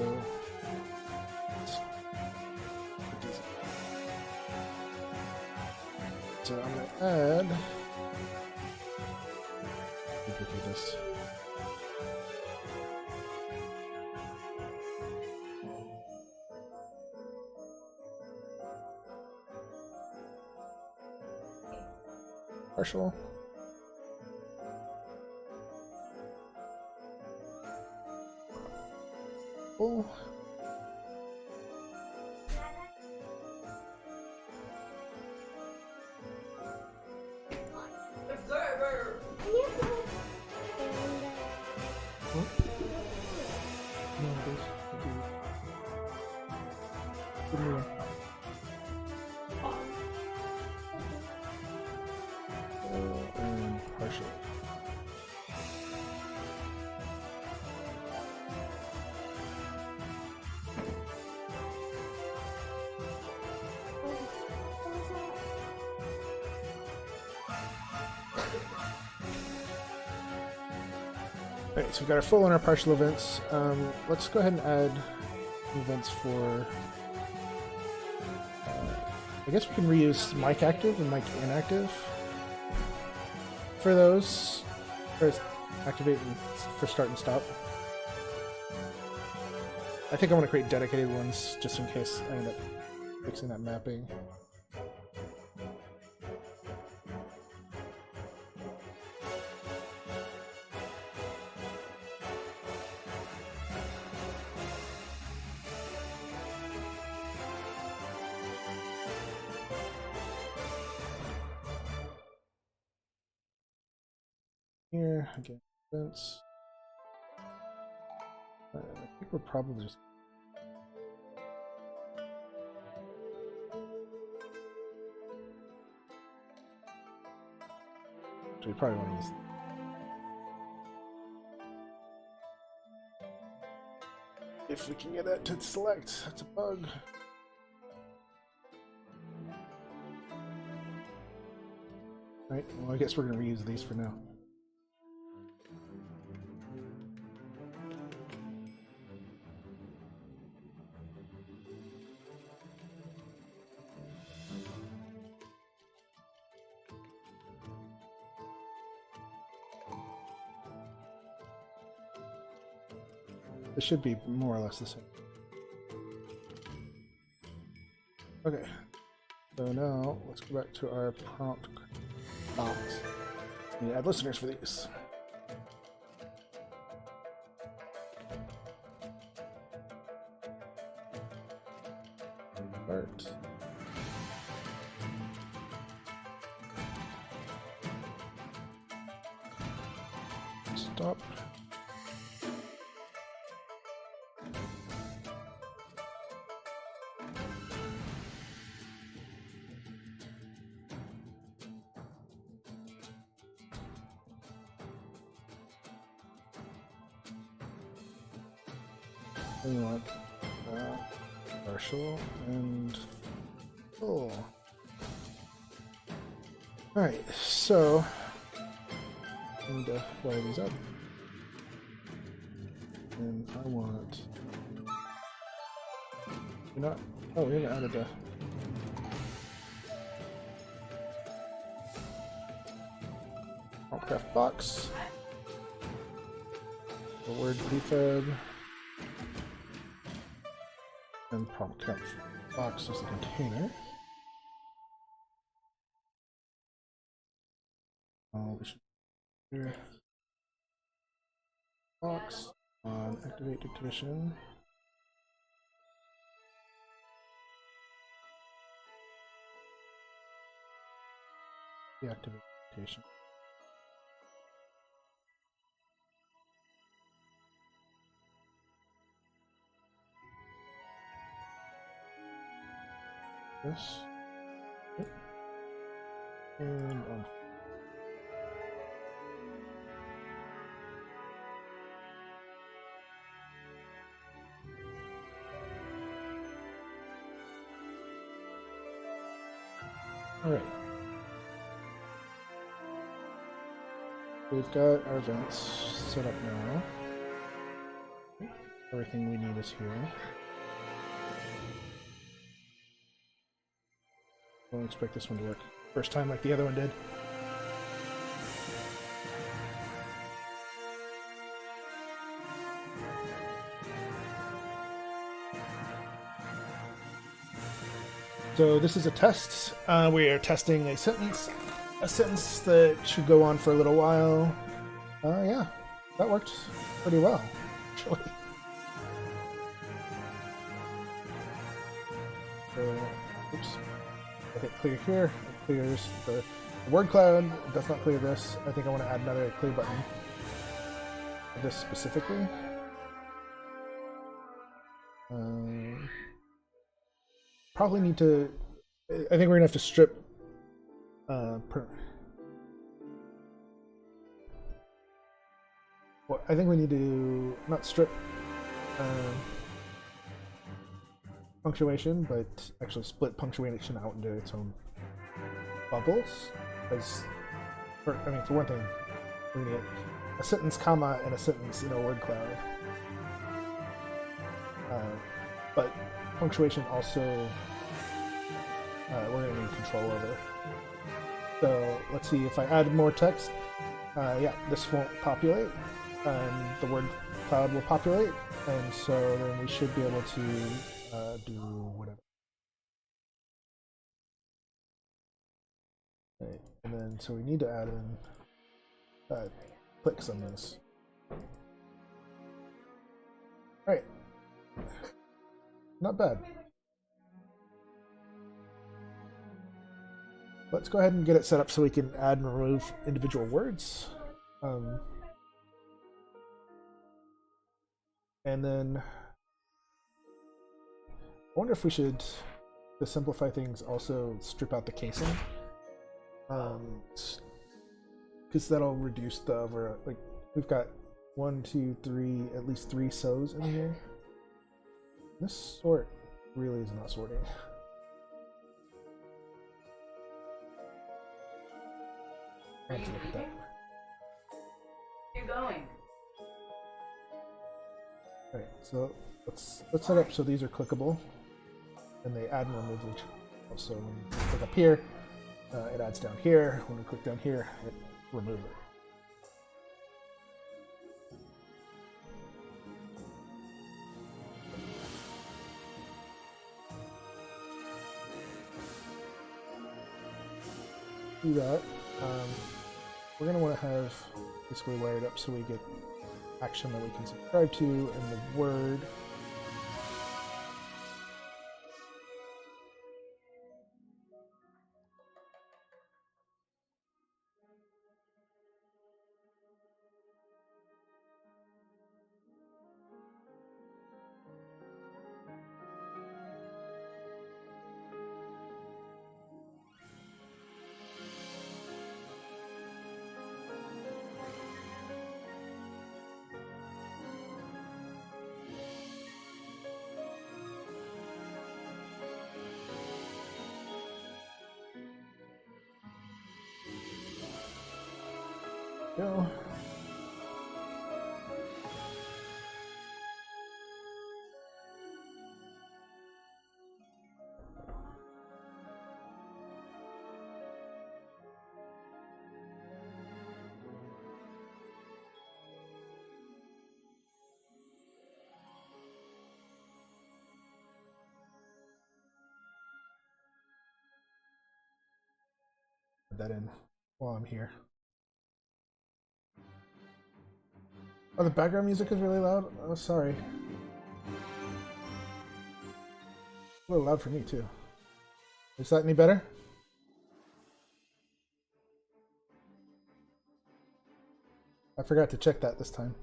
I'm gonna add. Duplicate this. Partial. Full. And partial. Alright, so we've got our full and our partial events. Let's go ahead and add events for... I guess we can reuse mic active and mic inactive for those. First, activate and for start and stop. I think I want to create dedicated ones just in case I end up fixing that mapping. Here, again, events. I think we're probably just... We probably want to use... If we can get it to select, that's a bug. Right, well I guess we're going to reuse these for now. It should be more or less the same. Okay, so now let's go back to our prompt box. We need to add listeners for these. Start. Stop. Then we want partial and full. Alright, so I need to wire these up. And I want. You're not. Oh, we haven't added the. Altcraft box. The word prefab. And Altcraft box is the container. We should here. Box on activate dictation. Deactivate dictation. This. And on. Alright. We've got our vents set up now. Everything we need is here. Don't expect this one to work first time like the other one did. So this is a test. We are testing a sentence that should go on for a little while. Yeah, that worked pretty well, actually. So, oops. I hit clear here. It clears the word cloud. It does not clear this. I think I want to add another clear button for this specifically. Probably need to. I think we're gonna have to strip. Well, I think we need to not strip punctuation, but actually split punctuation out into its own bubbles. Because, for one thing, we need a sentence, comma, and a sentence in a word cloud. But punctuation also. We're going to need control over. So let's see if I add more text. Yeah, this won't populate, and the word cloud will populate, and so then we should be able to do whatever. Okay, and then so we need to add in clicks on this. All right, not bad. Let's go ahead and get it set up so we can add and remove individual words. And then I wonder if we should, to simplify things, also strip out the casing. Because that'll reduce the over, like, we've got 1, 2, 3, at least 3 so's in here. This sort really is not sorting. I have to look at that. You're going. Alright, so let's set up so these are clickable, and they add and remove each. So when we click up here, it adds down here. When we click down here, it removes it. Do that. We're going to want to have basically wired up so we get action that we can subscribe to in the word. Go. Put that in while I'm here. Oh, the background music is really loud? Oh, sorry. A little loud for me, too. Is that any better? I forgot to check that this time.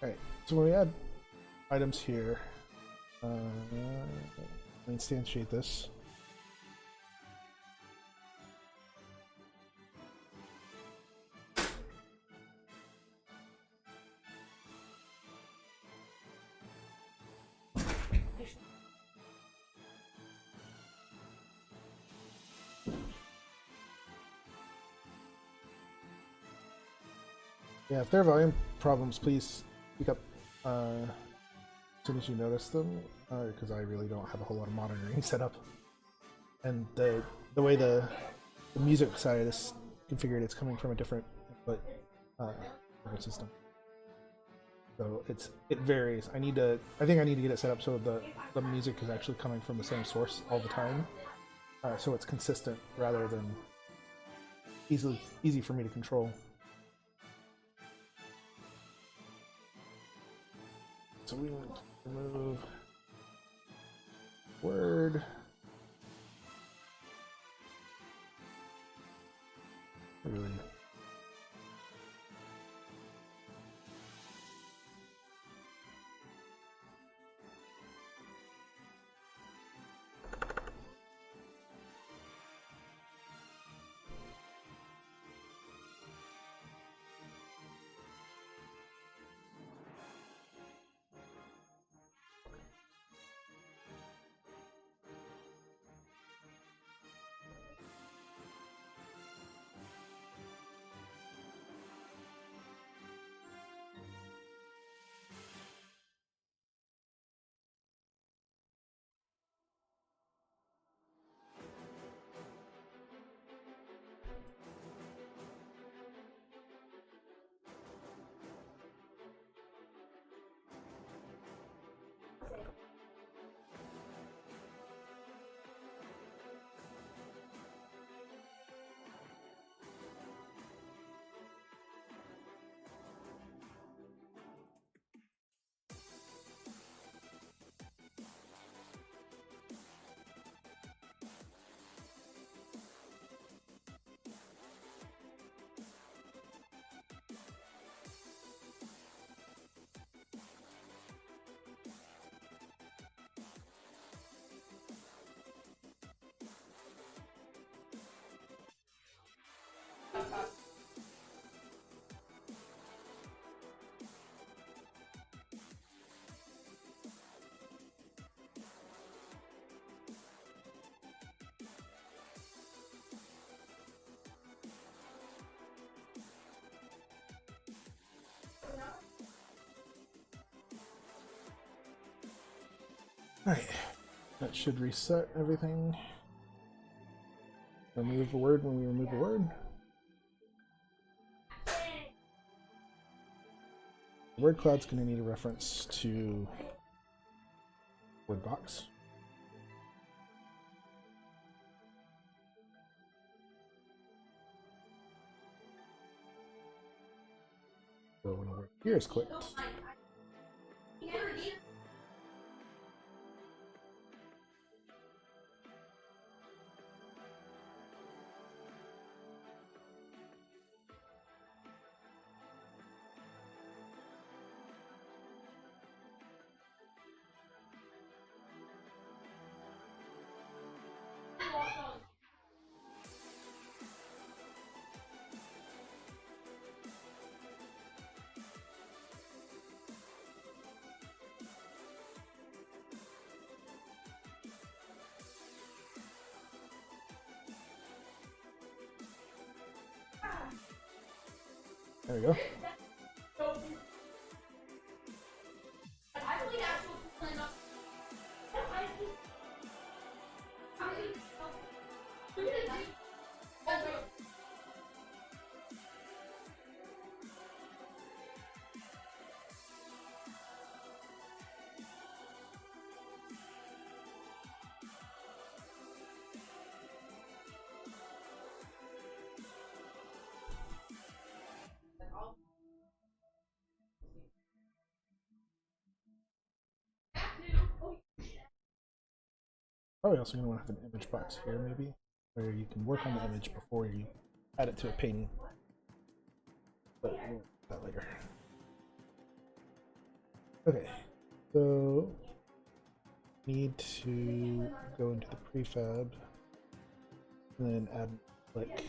Alright, so when we add items here, let me instantiate this. Yeah, if there are volume problems, please speak up as soon as you notice them, because I really don't have a whole lot of monitoring set up. And the way the music side is configured, it's coming from a different input system. So it varies. I think I need to get it set up so the music is actually coming from the same source all the time, so it's consistent rather than easy for me to control. So we want to remove word. Really. Alright, that should reset everything. Remove a word when we remove a word. The word cloud's going to need a reference to word box. So when a word here is clicked, There we go. Probably also going to want to have an image box here, maybe, where you can work on the image before you add it to a painting. But we'll do that later. Okay, so need to go into the prefab and then add click.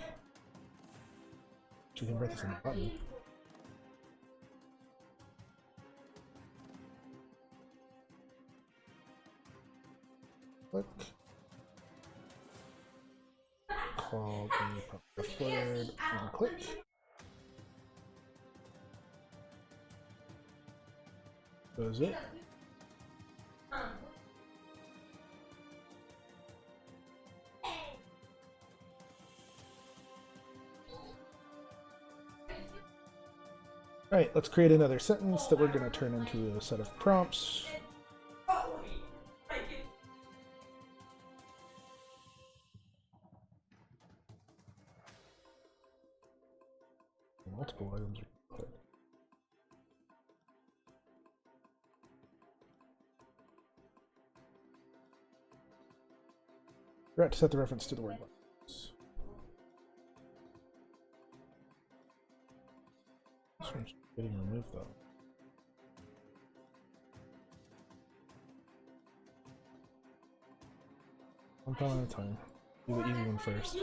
You can write this in the button. Click. Call the word and click. Goes it. Alright, let's create another sentence that we're going to turn into a set of prompts. Multiple items are clicked. Forgot to set the reference to the word box. This one's getting removed though. One pound at a time. Do the easy one first.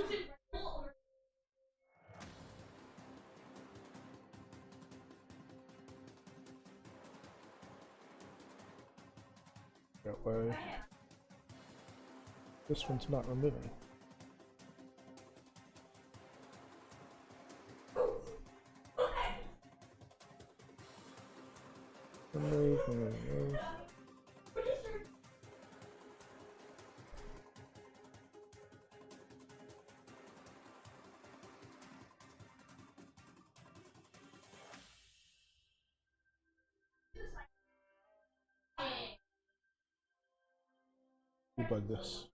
That way. This one's not removing. Remove. Debug this.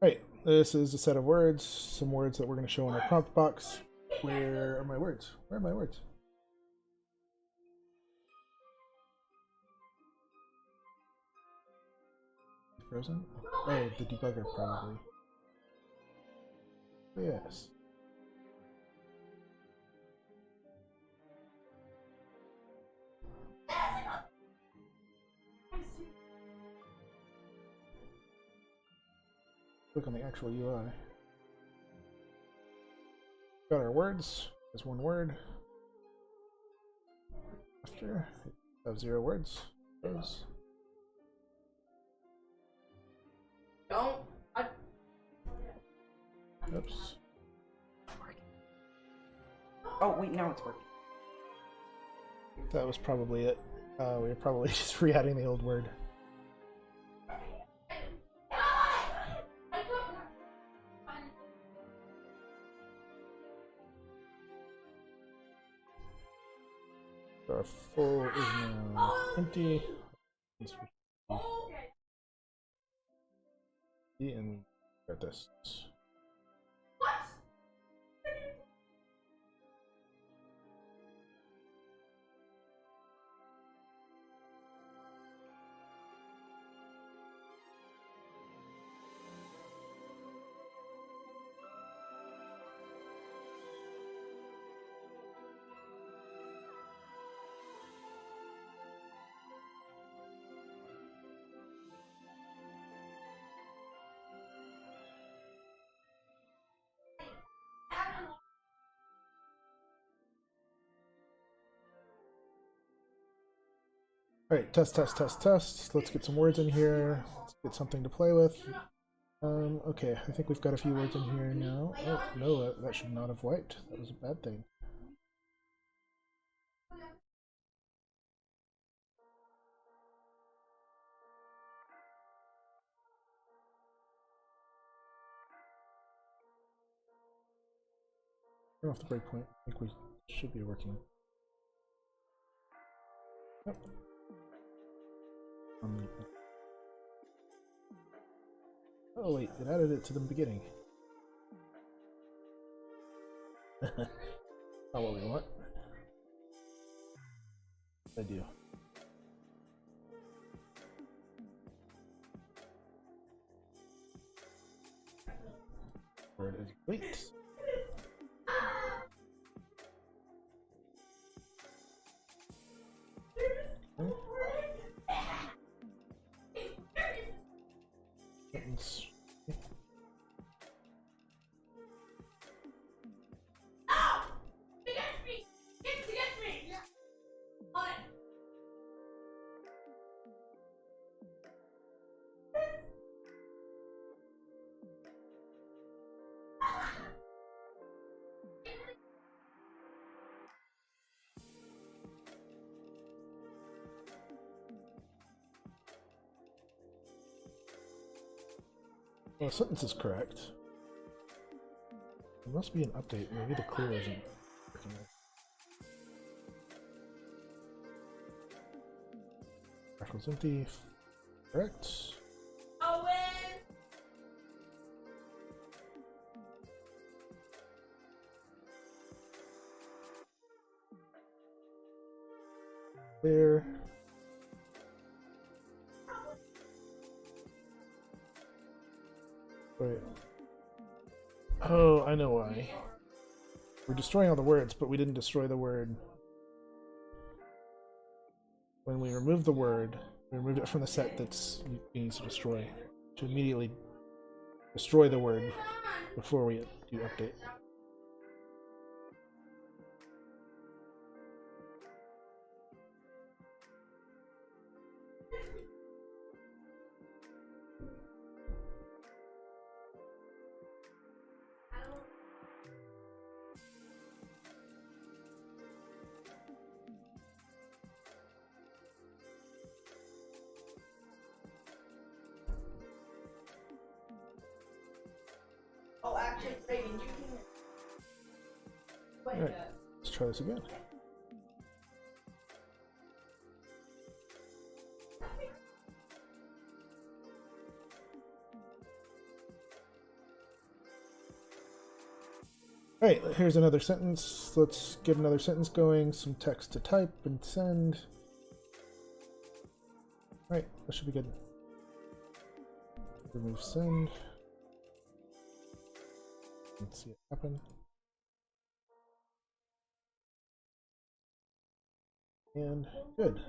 Right, this is a set of words, some words that we're going to show in our prompt box. Where are my words? Where are my words? Frozen? Oh, the debugger probably. Yes. Click on the actual UI. Got our words. There's one word. After, have 0 words. Those. Don't. Oops. Oh, wait, now it's working. That was probably it. We were probably just re-adding the old word. Our full is now empty. And got this. Alright, test, test, test, test. Let's get some words in here. Let's get something to play with. Okay, I think we've got a few words in here now. Oh, no, that should not have wiped. That was a bad thing. Turn off the breakpoint. I think we should be working. Yep. Oh wait, it added it to the beginning. Not what we want. I do. Word is wait. Okay. Sentence. Well, the sentence is correct. There must be an update. Maybe the clear isn't working. Raffle's empty. Correct. Owen! Clear. Wait. Oh, I know why. We're destroying all the words, but we didn't destroy the word. When we removed the word, we removed it from the set that's we need to destroy. To immediately destroy the word before we do update. Oh, actually, Reagan, you can. Wait, Alright, let's try this again. Alright, here's another sentence. Let's get another sentence going. Some text to type and send. Alright, that should be good. Remove send. Let's see it happen. And good.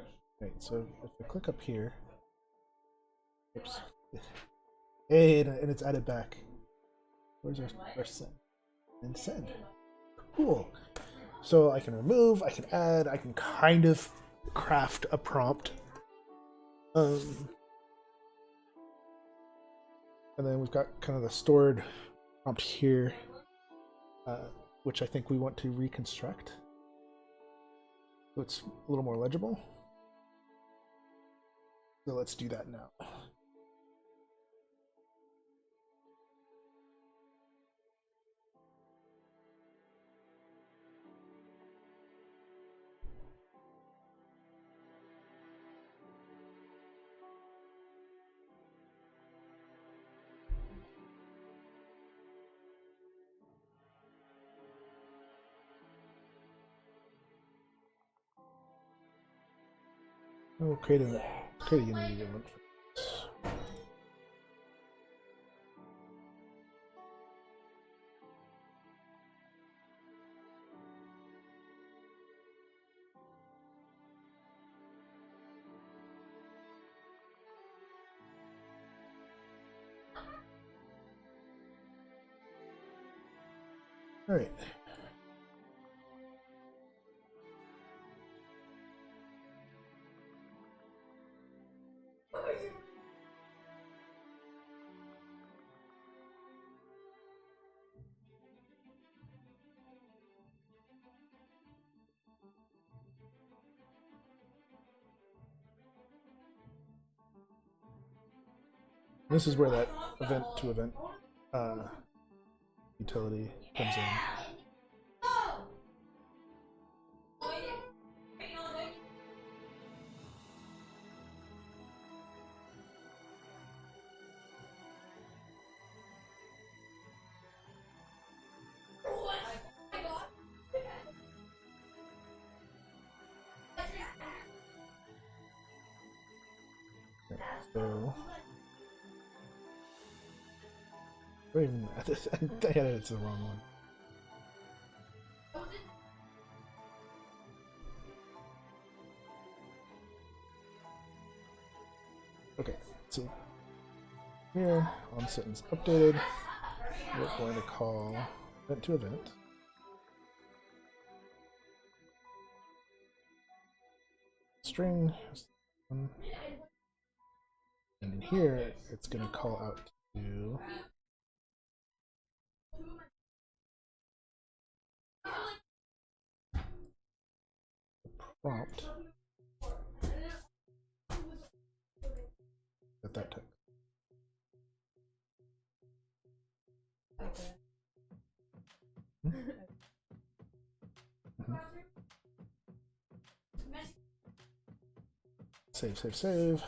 Right, so if I click up here, oops. Hey, and it's added back. Where's our send? And send. Cool. So I can remove, I can add, I can kind of craft a prompt. And then we've got kind of the stored prompt here, which I think we want to reconstruct. So it's a little more legible. So let's do that now. We'll create a Unity element. All right. This is where that event to event utility comes in. So, wait a minute, I had it to the wrong one. Okay, so here on sentence updated, we're going to call event to event. String, and in here it's going to call out to the prompt at that time. Save, save, save.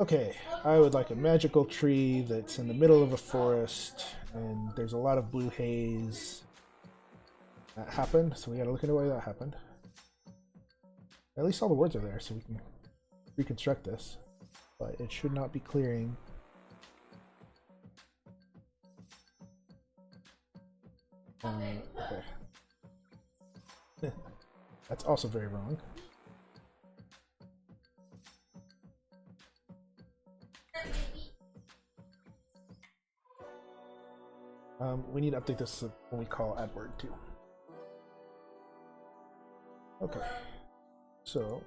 Okay, I would like a magical tree that's in the middle of a forest, and there's a lot of blue haze. That happened, so we gotta look into why that happened. At least all the words are there, so we can reconstruct this. But it should not be clearing. Okay. That's also very wrong. We need to update this when we call add word too. Okay, so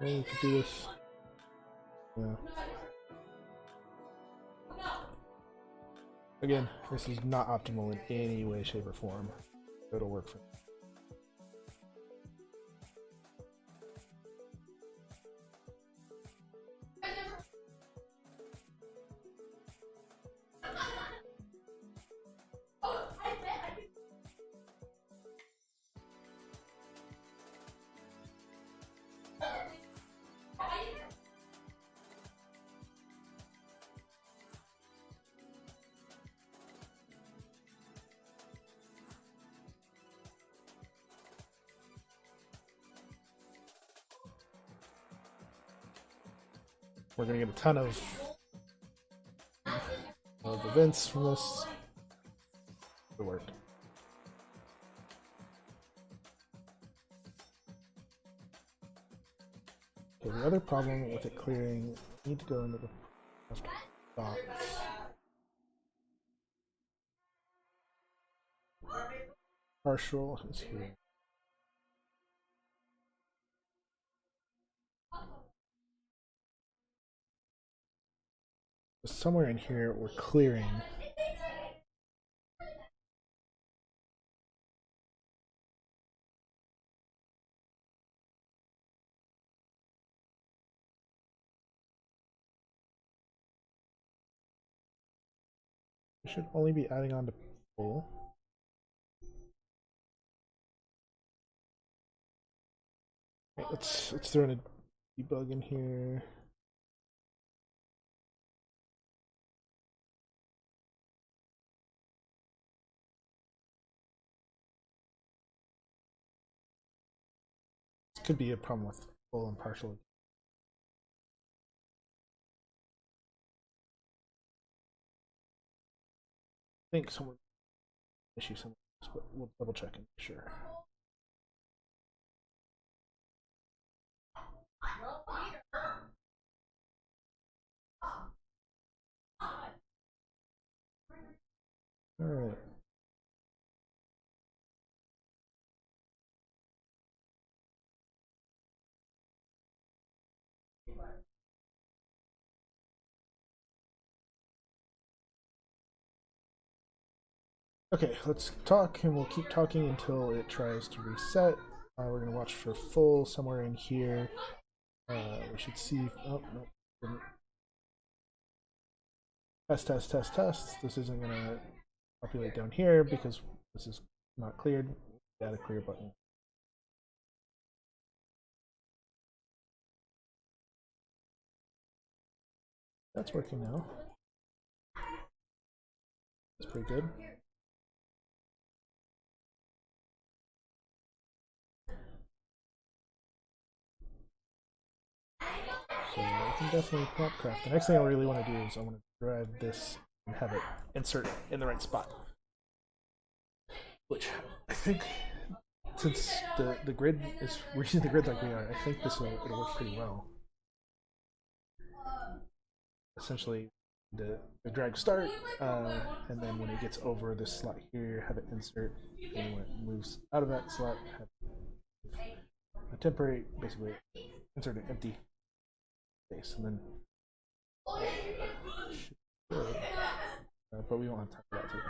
we could do this. Yeah. Again, this is not optimal in any way, shape, or form. It'll work for me. We're gonna get a ton of events from this. It worked. Okay, the other problem with it clearing, we need to go into the box. Partial is here. Somewhere in here we're clearing. We should only be adding on to full. Okay, let's throw in a debug in here. This could be a problem with full and partial. I think someone issue some, but we'll double check and make sure. Alright. Okay, let's talk, and we'll keep talking until it tries to reset. We're going to watch for full somewhere in here. We should see. Oh, no. Didn't. Test. This isn't going to populate down here because this is not cleared. Add a clear button. That's working now. That's pretty good. So I can definitely prop craft. The next thing I really want to do is I want to drive this and have it insert in the right spot. Which I think, since the grid is, we're using the grid like we are, I think it'll work pretty well. Essentially, the drag start, and then when it gets over this slot here, have it insert, and when it moves out of that slot, have a temporary, basically, insert an empty space, and then but we won't have time for that today.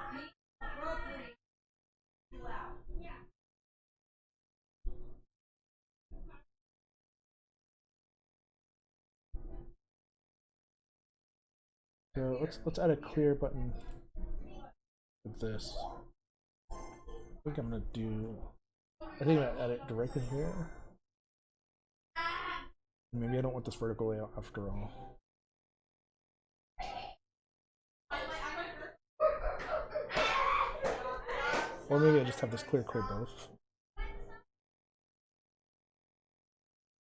So let's add a clear button with this. I think I'm gonna add it directly here. Maybe I don't want this vertical layout after all. Or maybe I just have this clear both.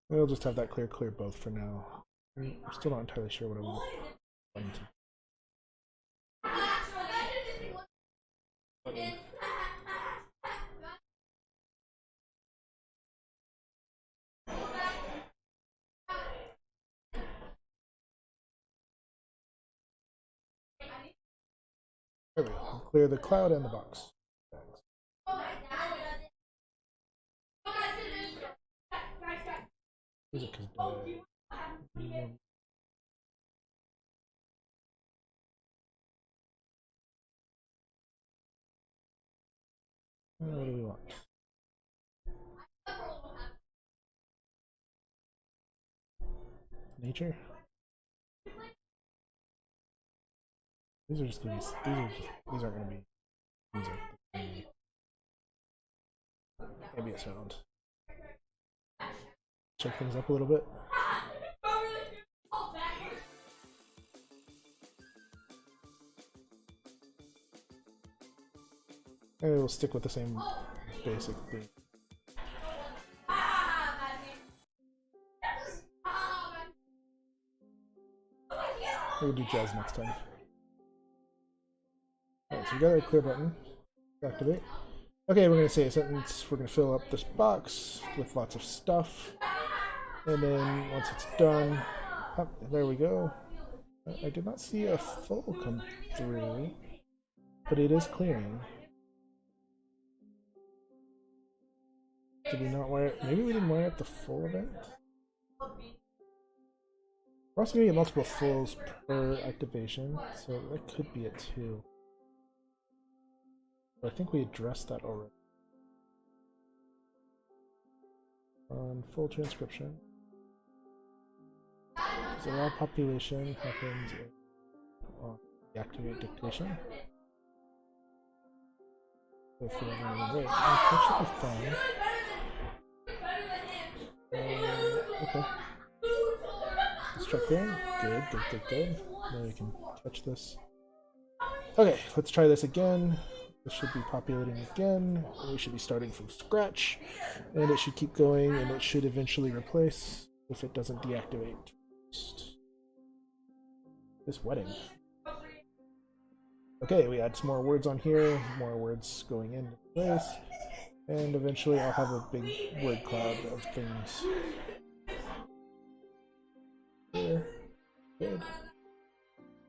Maybe I'll just have that clear both for now. I'm still not entirely sure what I want. There we go. I'll clear the cloud and the box. What do we want? Nature? These are just gonna be. These aren't gonna be. These are ambient sound. Check things up a little bit. Maybe we'll stick with the same basic thing. We'll do jazz next time. Alright, so we got our clear button. Activate. Okay, we're going to say a sentence. We're going to fill up this box with lots of stuff. And then once it's done, oh, there we go. I did not see a full come through, but it is clearing. Did we not wire it? Maybe we didn't wire up the full event? We're also going to get multiple fulls per activation, so that could be it too. But I think we addressed that already. On full transcription. So allow population happens on deactivate dictation. So if we don't wait, that should be fine. Okay. Let's try clearing. Good. Now we can touch this. Okay, let's try this again. This should be populating again. We should be starting from scratch. And it should keep going, and it should eventually replace if it doesn't deactivate. This wedding. Okay, we add some more words on here, more words going into place. And eventually I'll have a big word cloud of things. Here. Good.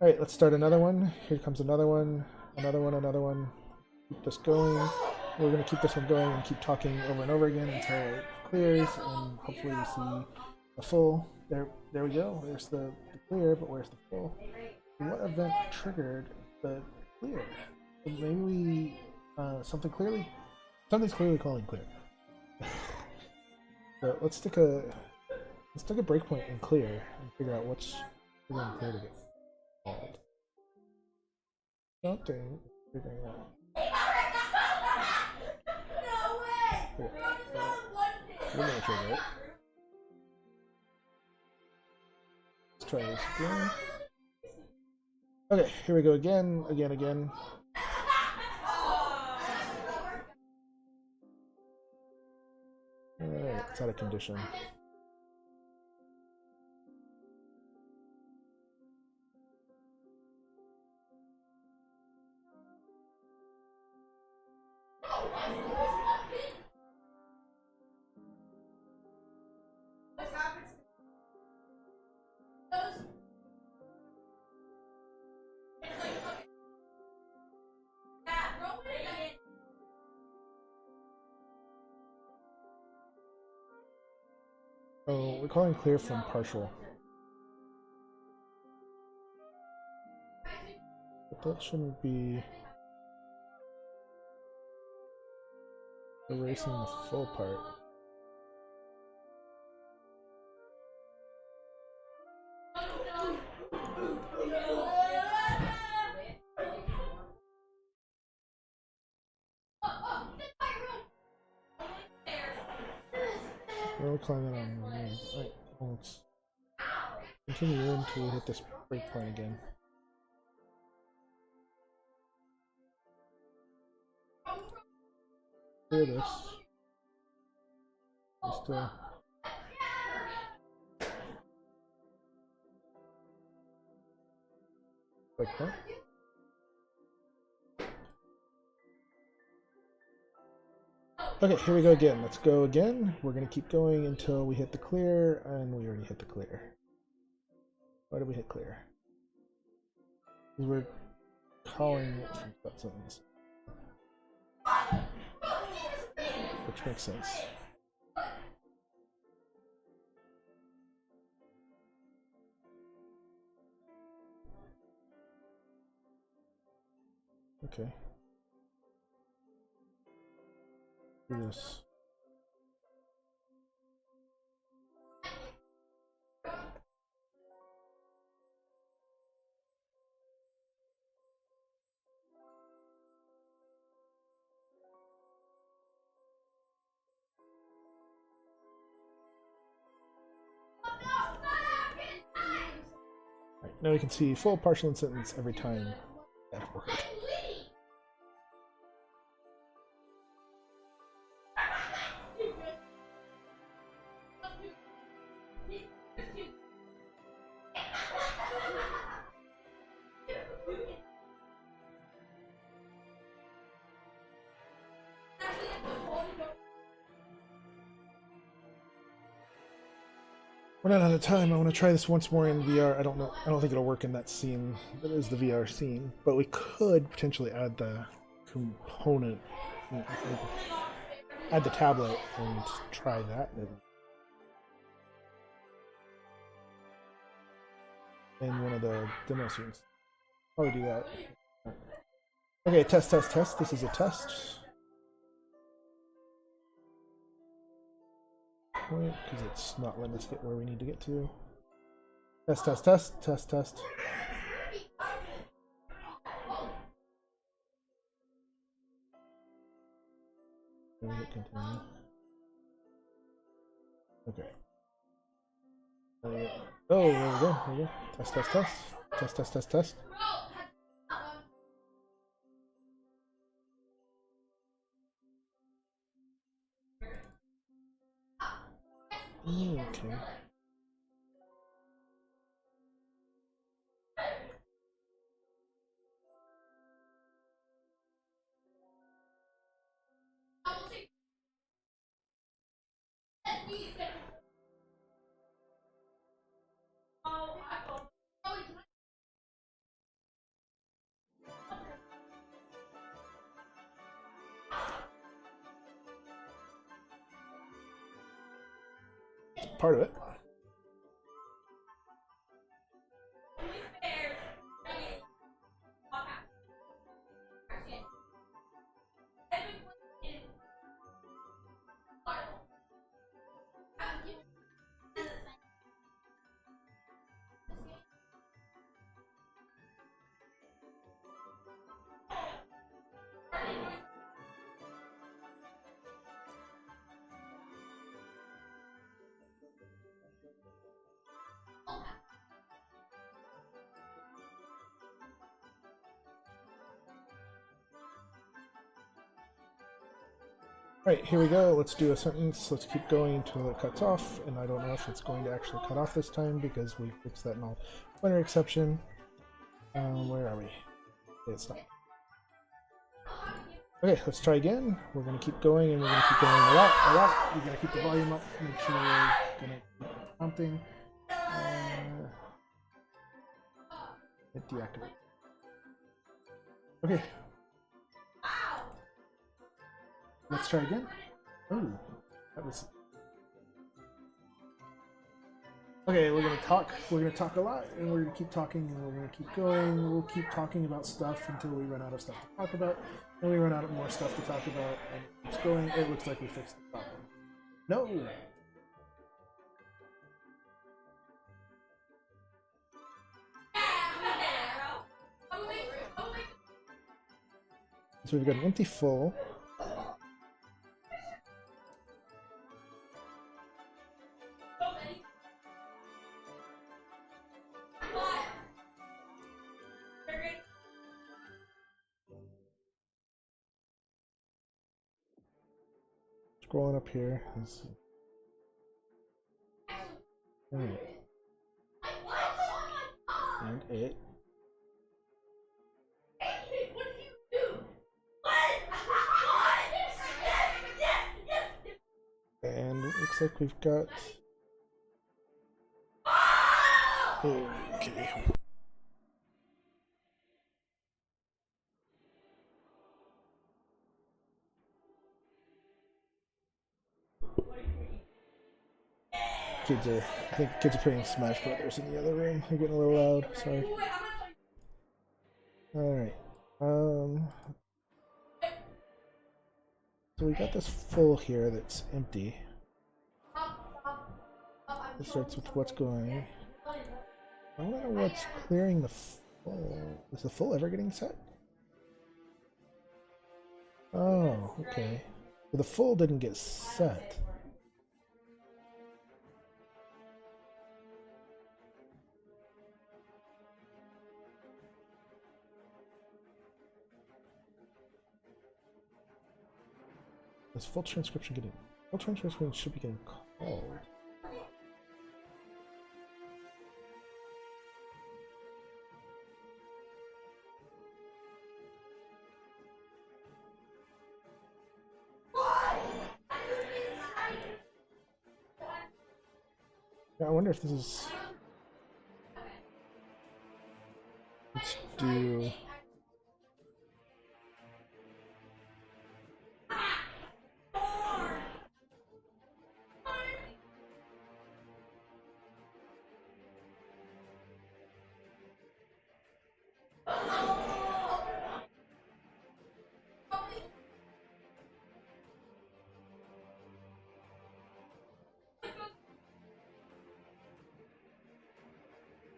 Alright, let's start another one. Here comes another one. another one, another one. Keep this going. We're going to keep this one going and keep talking over and over again until it clears, and hopefully we see the full. There we go. There's the clear, but where's the full? What event triggered the clear? Maybe we something's clearly calling clear. So let's stick a breakpoint in clear and figure out what's triggering clear to get called. Something figuring out. No way! Yeah, It's we're gonna trigger it. Let's try this again. Okay, here we go again. Alright, it's out of condition. Oh, we're calling clear from partial. But that shouldn't be erasing the full part. We're calling it on. Right, let's continue until we hit this breakpoint again. Clear this. Just breakpoint. Okay, here we go again. Let's go again. We're going to keep going until we hit the clear, and we already hit the clear. Why did we hit clear? Because we're calling it from that sentence. Which makes sense. Okay. Do this. Right, now we can see full, partial, and sentence every time that word. We're not out of time. I want to try this once more in VR. I don't think it'll work in that scene. That is the VR scene. But we could potentially add the component, add the tablet, and try that in one of the demo scenes. Probably do that. Okay, test. This is a test. Because it's not letting us get where we need to get to. Test. Then we hit continue. Okay. Oh, there we go. Test. Okay. part of it. Right, here we go. Let's do a sentence. Let's keep going until it cuts off. And I don't know if it's going to actually cut off this time because we fixed that null pointer exception. Where are we? It's not. Okay, let's try again. We're going to keep going and we're going to keep going a lot. We're going to keep the volume up, make sure we're going to keep prompting. Hit deactivate. Okay. Let's try again. Oh, that was... Okay, we're gonna talk. We're gonna talk a lot, and we're gonna keep talking, and we're gonna keep going. We'll keep talking about stuff until we run out of stuff to talk about. Then we run out of more stuff to talk about, and it keeps going. It looks like we fixed the problem. No. So we've got an empty full. Scrolling up here. Alright. And it. And it looks like we've got... Okay. I think kids are playing Smash Brothers in the other room. They're getting a little loud, sorry. Alright. So we got this full here that's empty. It starts with what's going. I want to know what's clearing the full. Is the full ever getting set? Oh, okay. Well, the full didn't get set. Is full transcription getting... Full transcription should be getting called. Yeah, I wonder if this is... Let's do...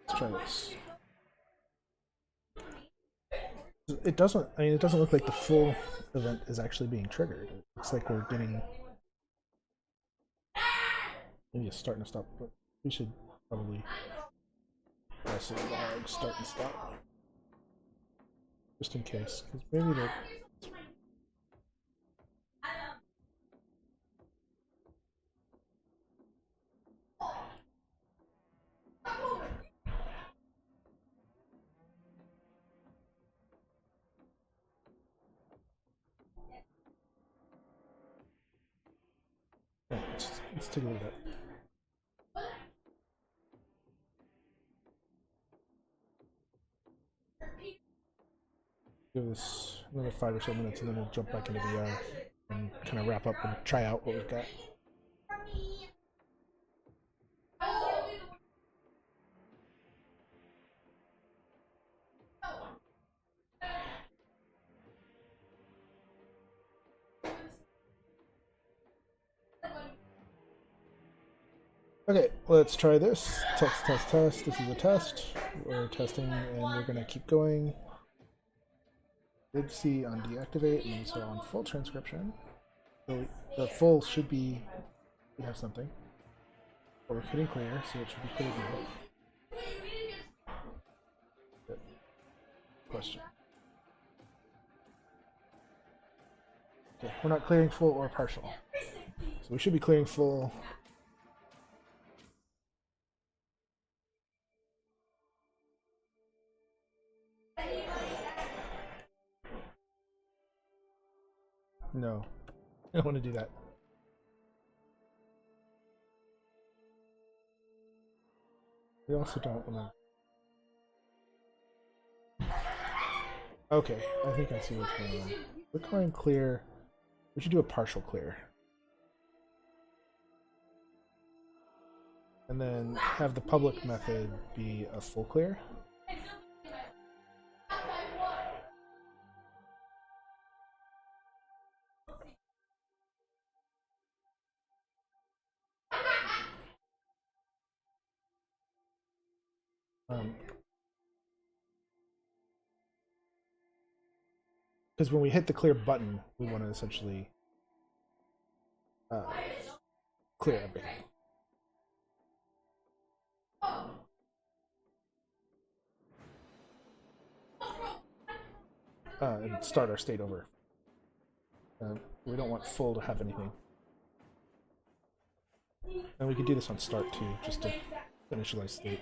Let's try this. It doesn't, I mean, it doesn't look like the full event is actually being triggered. It looks like we're getting... Maybe it's starting to stop, but we should probably also log start and stop. Just in case, because maybe the... Yeah, let's take a look at that. Give this another 5 or so minutes and then we'll jump back into VR and kind of wrap up and try out what we've got. Okay, let's try this. Test, test, test. This is a test. We're testing and we're going to keep going. Did see on deactivate and so on full transcription. So the full should be, we have something. But we're hitting clear, so it should be clear now. Good. Question. Okay, we're not clearing full or partial. So we should be clearing full. No, I don't want to do that. We also don't want to. Okay, I think I see what's going on. We're clearing clear. We should do a partial clear. And then have the public method be a full clear. Because when we hit the clear button, we want to essentially clear everything. And start our state over. We don't want full to have anything. And we can do this on start too, just to initialize state.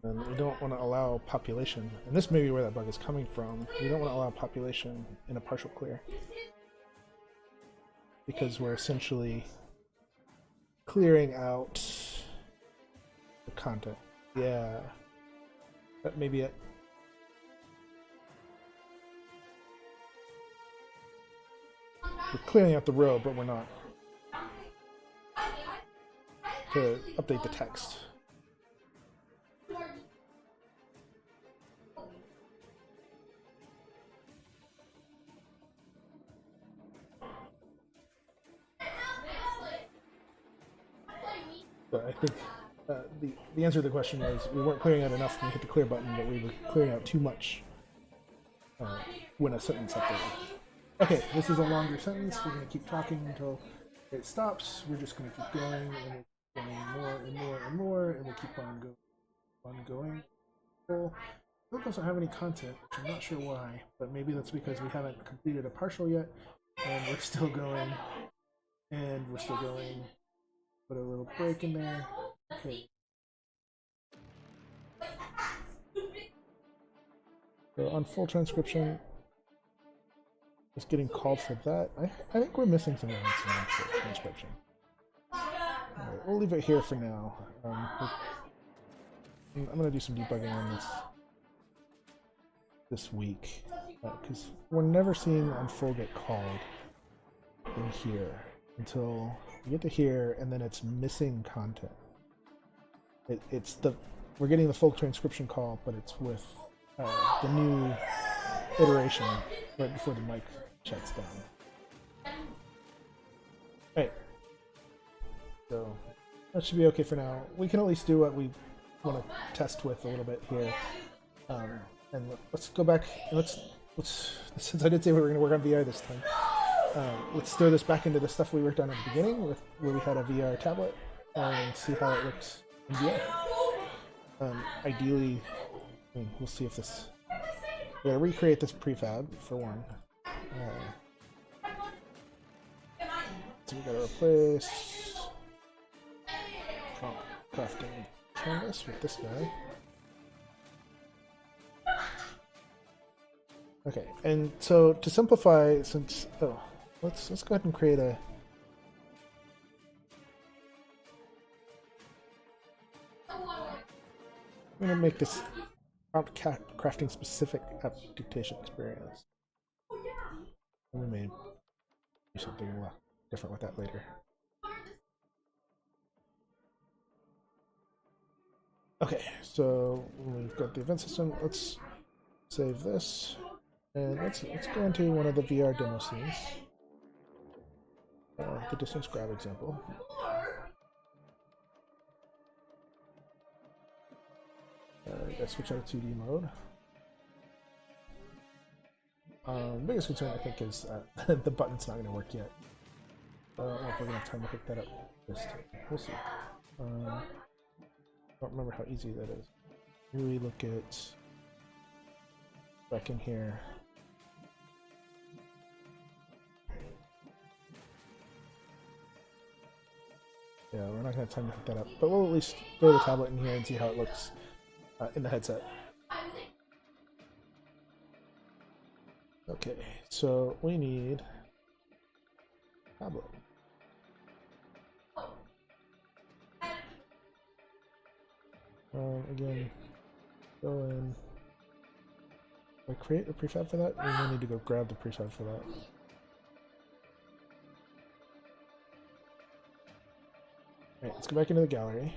And then we don't want to allow population, and this may be where that bug is coming from. We don't want to allow population in a partial clear because we're essentially clearing out the content. Yeah, that may be it. We're clearing out the row, but we're not. To update the text. But I think the answer to the question is we weren't clearing out enough when we hit the clear button, but we were clearing out too much when a sentence updated. Okay, this is a longer sentence. We're going to keep talking until it stops. We're just going to keep going, and we're going more and more and more, and we'll keep on going. Well, it doesn't have any content, which I'm not sure why, but maybe that's because we haven't completed a partial yet, and we're still going, and we're still going. Put a little break in there. Okay. So on full transcription, just getting called for that. I think we're missing some elements in full transcription. Right, we'll leave it here for now. I'm going to do some debugging on this week because we're never seeing on full get called in here until we get to here, and then it's missing content. We're getting the full transcription call, but it's with the new iteration right before the mic shuts down. Right. So that should be okay for now. We can at least do what we want to test with a little bit here. And let's go back. Let's since I did say we were going to work on VR this time. Let's throw this back into the stuff we worked on at the beginning, where we had a VR tablet, and see how it looks in VR. Ideally, we'll see if this. We're gonna recreate this prefab for one. So we gotta replace prompt crafting canvas with this guy. Okay, and so to simplify, since let's go ahead and create a. I'm gonna make this prompt crafting specific app dictation experience. And we may do something different with that later. Okay, so we've got the event system. Let's save this, and let's go into one of the VR demo scenes. The distance grab example. Gotta switch out to 2D mode. Biggest concern I think is the button's not going to work yet. I don't know if we're going to have time to pick that up. We'll see. I don't remember how easy that is. Here we look at back in here. Yeah, we're not going to have time to pick that up, but we'll at least throw the tablet in here and see how it looks in the headset. Okay, so we need tablet. Again, go in. I create a prefab for that, and we need to go grab the prefab for that. Alright, let's go back into the gallery.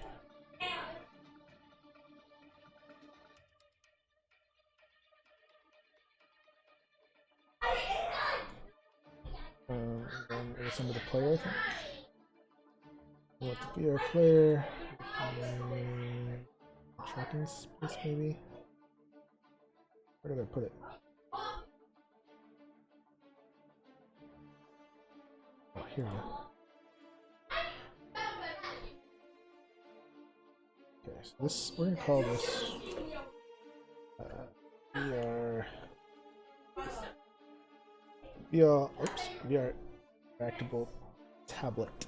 Then it's under the player, I think. With the VR player, tracking space maybe. Where did I put it? Oh, here we go. Okay, so this we're gonna call this VR interactable tablet.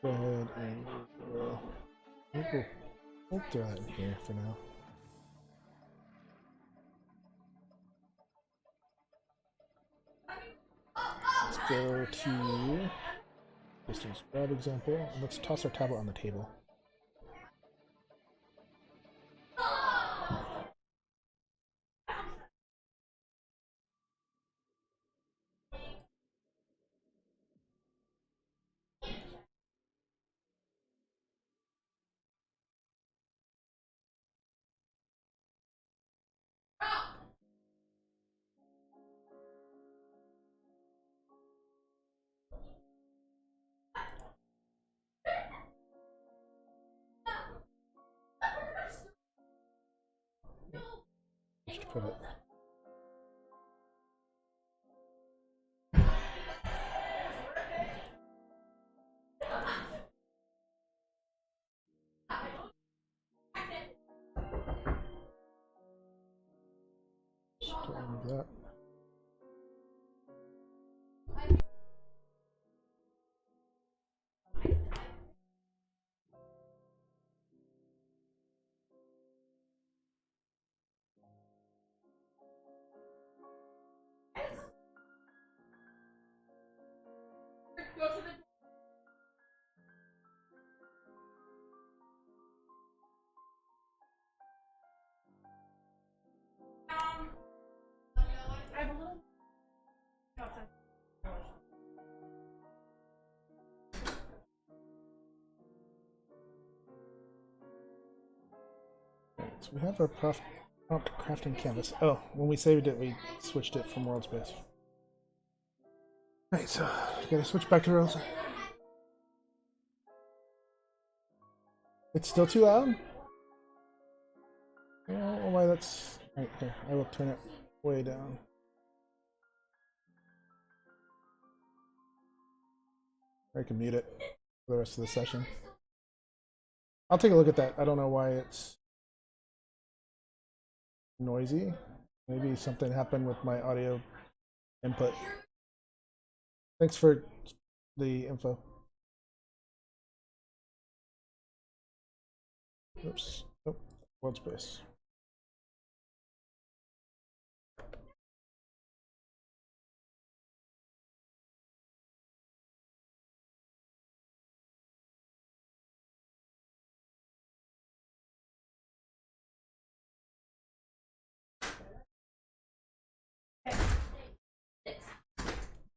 Go ahead and we'll throw that in here for now. Let's go to distance grab example, and let's toss our tablet on the table. Just put it. Just remove that. So we have our prompt crafting canvas. Oh, when we saved it, we switched it from world space. Alright, so we gotta switch back to world. It's still too loud? I don't know why that's... Right here, I will turn it way down. I can mute it for the rest of the session. I'll take a look at that. I don't know why it's noisy. Maybe something happened with my audio input. Thanks for the info. Oops. Oh, world space.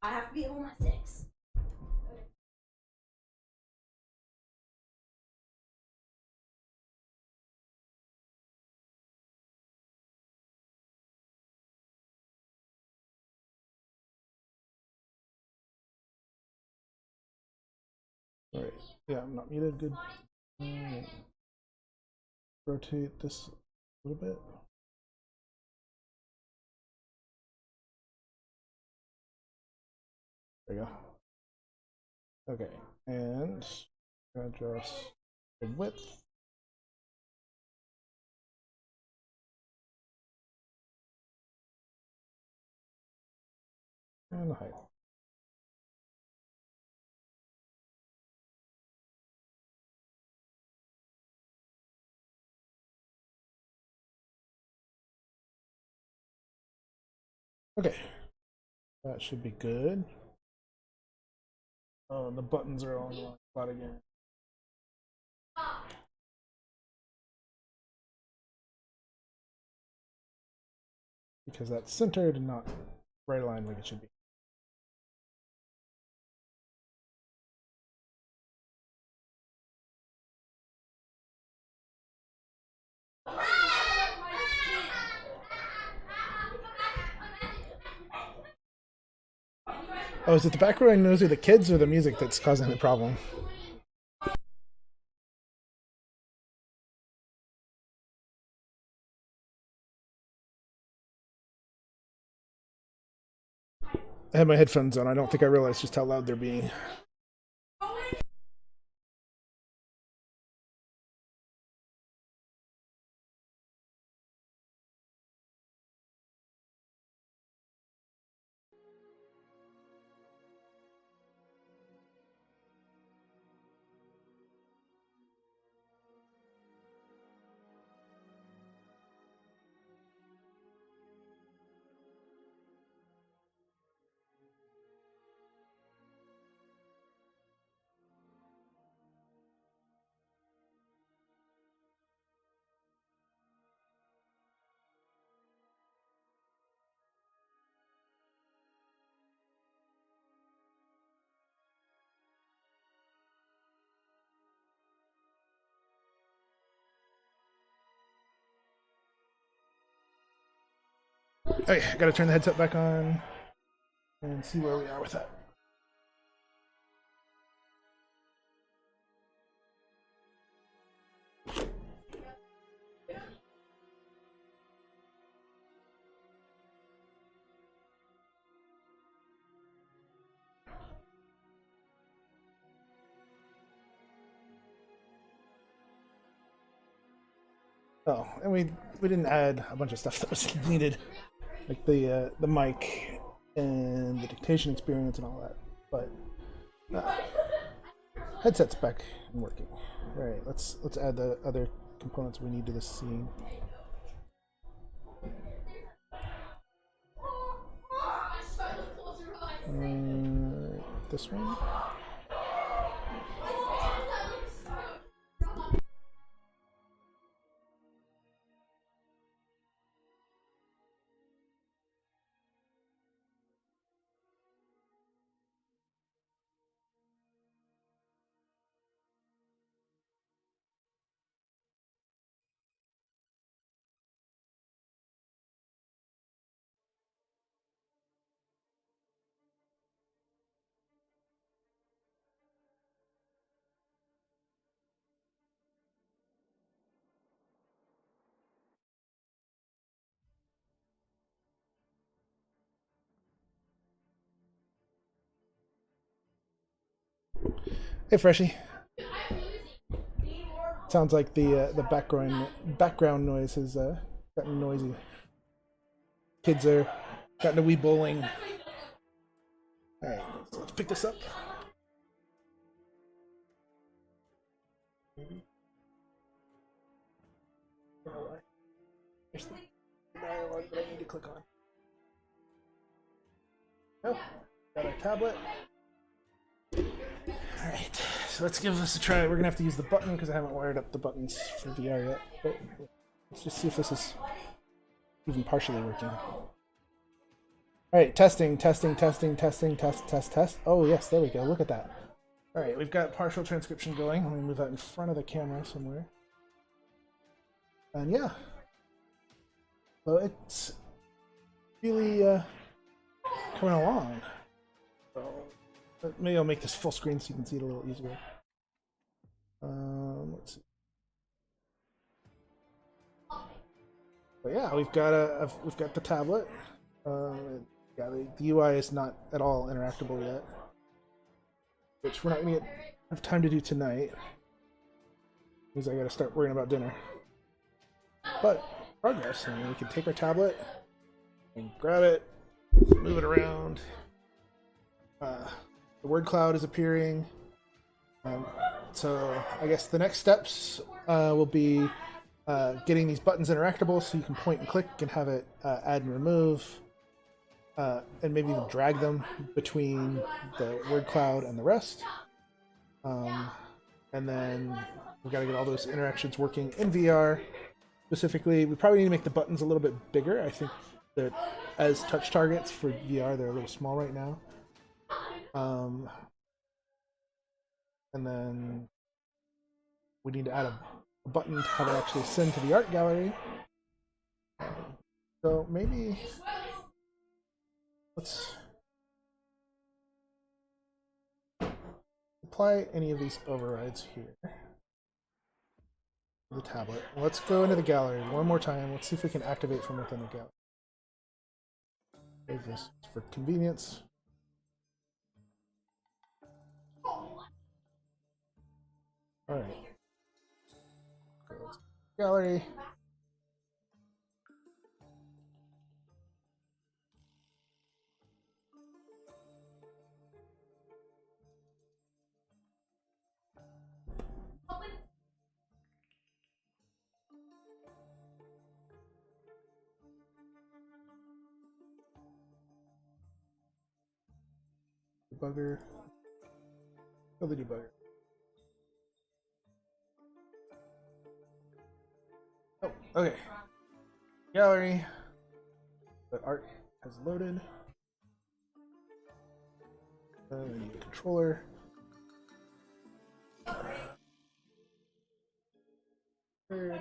I have to be home at 6. Alright, yeah, I'm not muted. Good. Alright. Rotate this a little bit. There you go. Okay, and adjust the width. And the height. Okay, that should be good. Oh, and the buttons are all in the wrong spot again. Because that's centered and not right aligned like it should be. Oh, is it the background noise or the kids or the music that's causing the problem? I had my headphones on. I don't think I realized just how loud they're being. Okay, I gotta turn the headset back on and see where we are with that. Oh, and we didn't add a bunch of stuff that was needed, like the mic and the dictation experience and all that. But headset's back and working. All right, let's add the other components we need to this scene. This one. Hey, Freshie. Sounds like the background noise has gotten noisy. Kids are gotten a wee bowling. All right, so let's pick this up. There's the dialogue that I need to click on. Oh, got our tablet. Alright, so let's give this a try. We're gonna have to use the button because I haven't wired up the buttons for VR yet. But let's just see if this is even partially working. Alright, testing. Test. Oh yes, there we go. Look at that. Alright, we've got partial transcription going. Let me move that in front of the camera somewhere. And yeah. So it's really coming along. So maybe I'll make this full screen so you can see it a little easier. Let's see. But yeah, we've got the tablet. Yeah, the UI is not at all interactable yet, which we're not gonna have time to do tonight, because I gotta start worrying about dinner. But progress. I mean, we can take our tablet and grab it, move it around. The word cloud is appearing. So I guess the next steps will be getting these buttons interactable, so you can point and click and have it add and remove, and maybe even drag them between the word cloud and the rest. And then we've got to get all those interactions working in VR. Specifically, we probably need to make the buttons a little bit bigger. I think that as touch targets for VR, they're a little small right now. And then we need to add a button to have it actually send to the art gallery. So maybe let's apply any of these overrides here. The tablet. Let's go into the gallery one more time. Let's see if we can activate from within the gallery. Save this for convenience. All right. Gallery. Debugger. Oh, the debugger. Oh, okay. Gallery. The art has loaded. We need a controller. Third.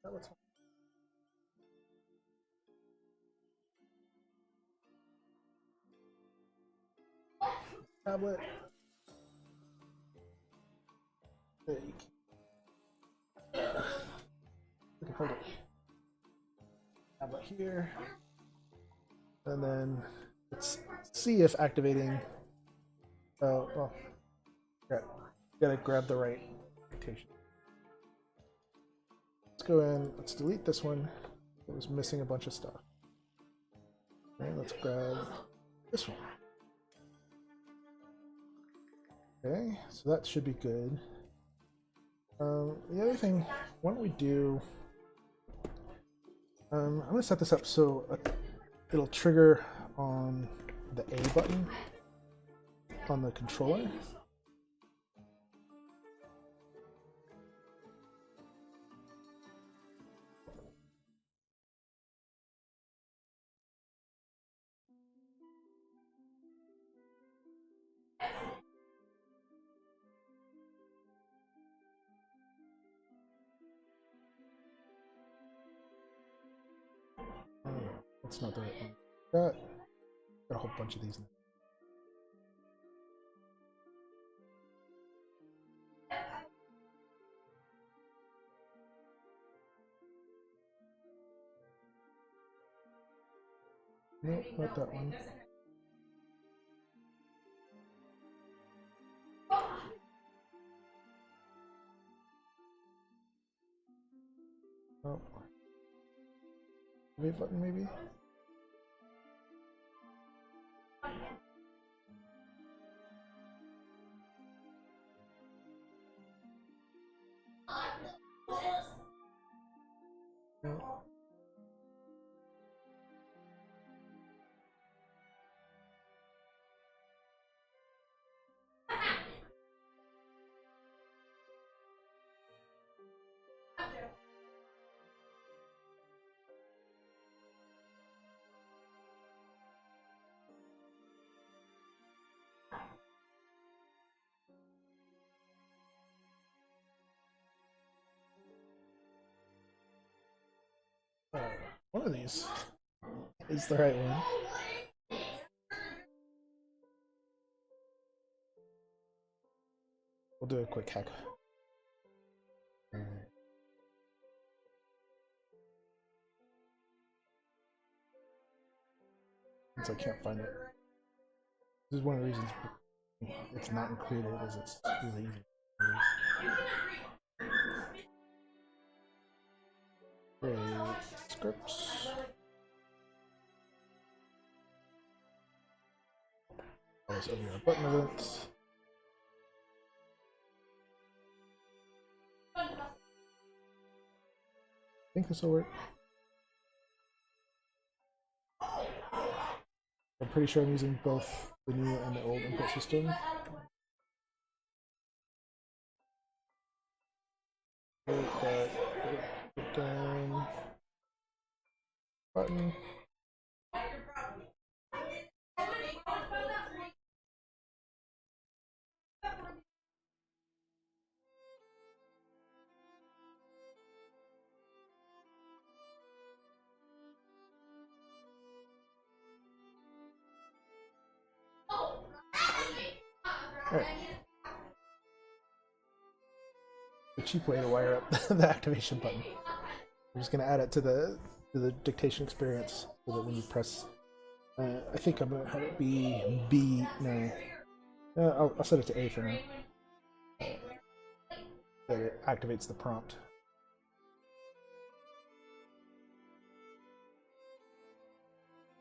That looks tablet. There you go. We can hold it. Tablet here. And then let's see if activating. Oh, well, gotta grab the right rotation. Let's go in. Let's delete this one. It was missing a bunch of stuff. Okay, let's grab this one. Okay, so that should be good. The other thing, why don't we do? I'm gonna set this up so it'll trigger on the A button on the controller. That's not the right one. Got a whole bunch of these now. Nope, not that one. Oh. Wait button maybe? No. One of these is the right one. we'll do a quick hack. Alright. Since I can't find it. This is one of the reasons it's not included, is it's really easy to use. Create scripts. Always over our button events. I think this will work. I'm pretty sure I'm using both the new and the old input system. Put down button. Alright. The cheap way to wire up the activation button. I'm just going to add it to the dictation experience so that when you press, I think I'm going to have it be B. No, I'll set it to A for now. That it activates the prompt.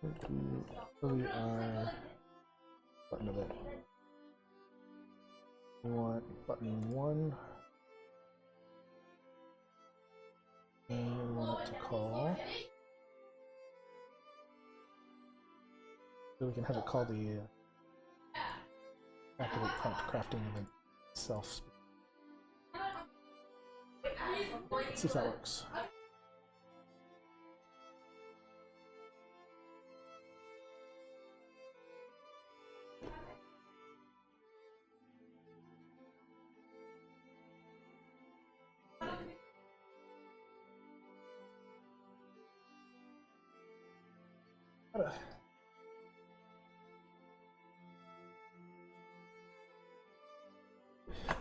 WR button event. We want button 1. And we want it to call. So we can have it call the activate prompt crafting event itself. Let's see if that works.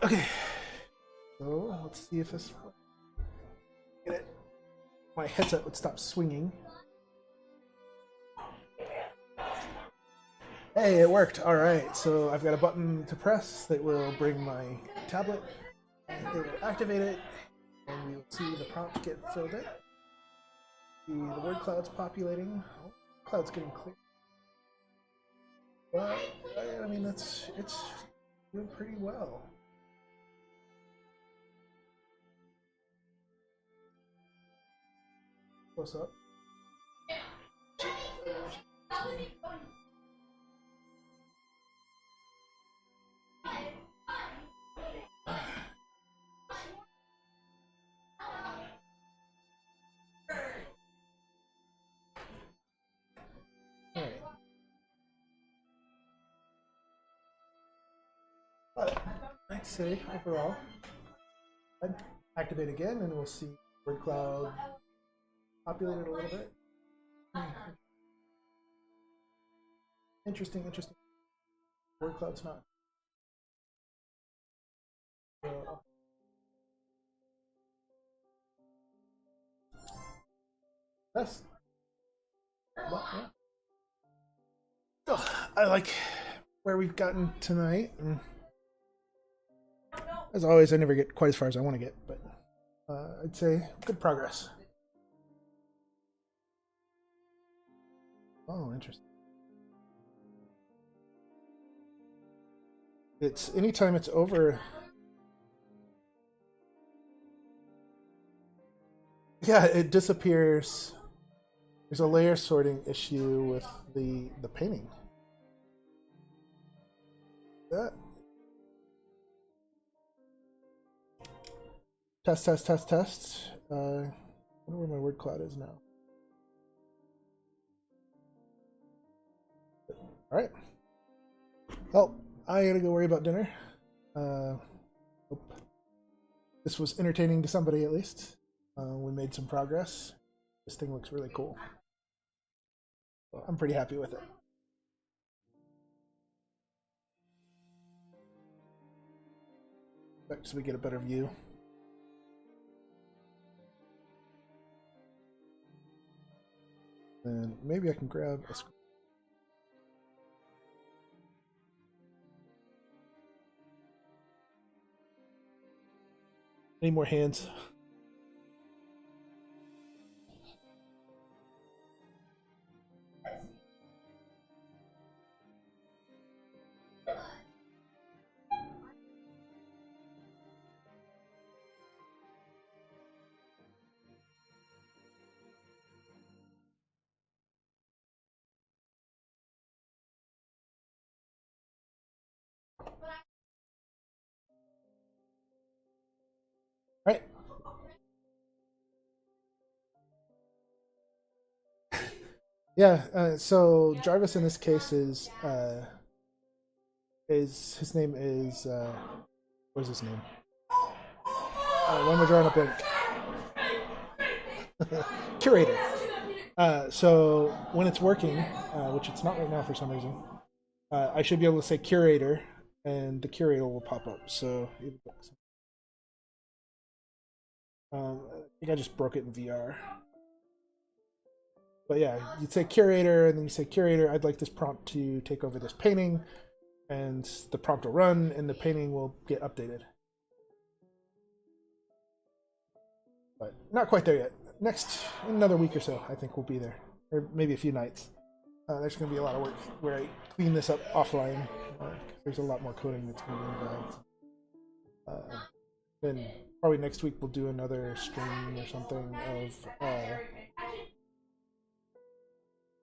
Okay, so let's see if this get it. My headset would stop swinging. Hey, it worked. All right, so I've got a button to press that will bring my tablet, and it will activate it, and you'll see the prompt get filled in. The word cloud's populating. Oh, cloud's getting clear. But I mean, it's doing pretty well. Close up. But I'd say overall, I'd activate again and we'll see word cloud populated a little bit. Interesting. Word cloud's not. That's. Oh, I like where we've gotten tonight. And as always, I never get quite as far as I want to get, but I'd say good progress. Oh, interesting. It's anytime it's over. Yeah, it disappears. There's a layer sorting issue with the painting. That. Test. I wonder where my word cloud is now. All right. Well, I gotta go worry about dinner. Hope this was entertaining to somebody at least. We made some progress. This thing looks really cool. So I'm pretty happy with it. so we get a better view. And maybe I can grab a screen. Any more hands? All right. Yeah. So Jarvis in this case is his name is what's his name? When we're drawing a blank. Curator. So when it's working, which it's not right now for some reason, I should be able to say curator, and the curator will pop up. So I think I just broke it in VR. But yeah, you'd say curator, and then you say curator, I'd like this prompt to take over this painting, and the prompt will run, and the painting will get updated. But not quite there yet. Next, another week or so, I think we'll be there. Or maybe a few nights. There's going to be a lot of work where I clean this up offline. There's a lot more coding that's going to be involved. Then probably next week we'll do another stream or something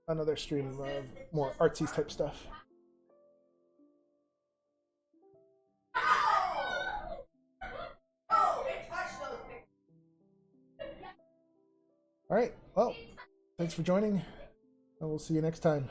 of more artsy type stuff. All right. Well, thanks for joining. And we'll see you next time.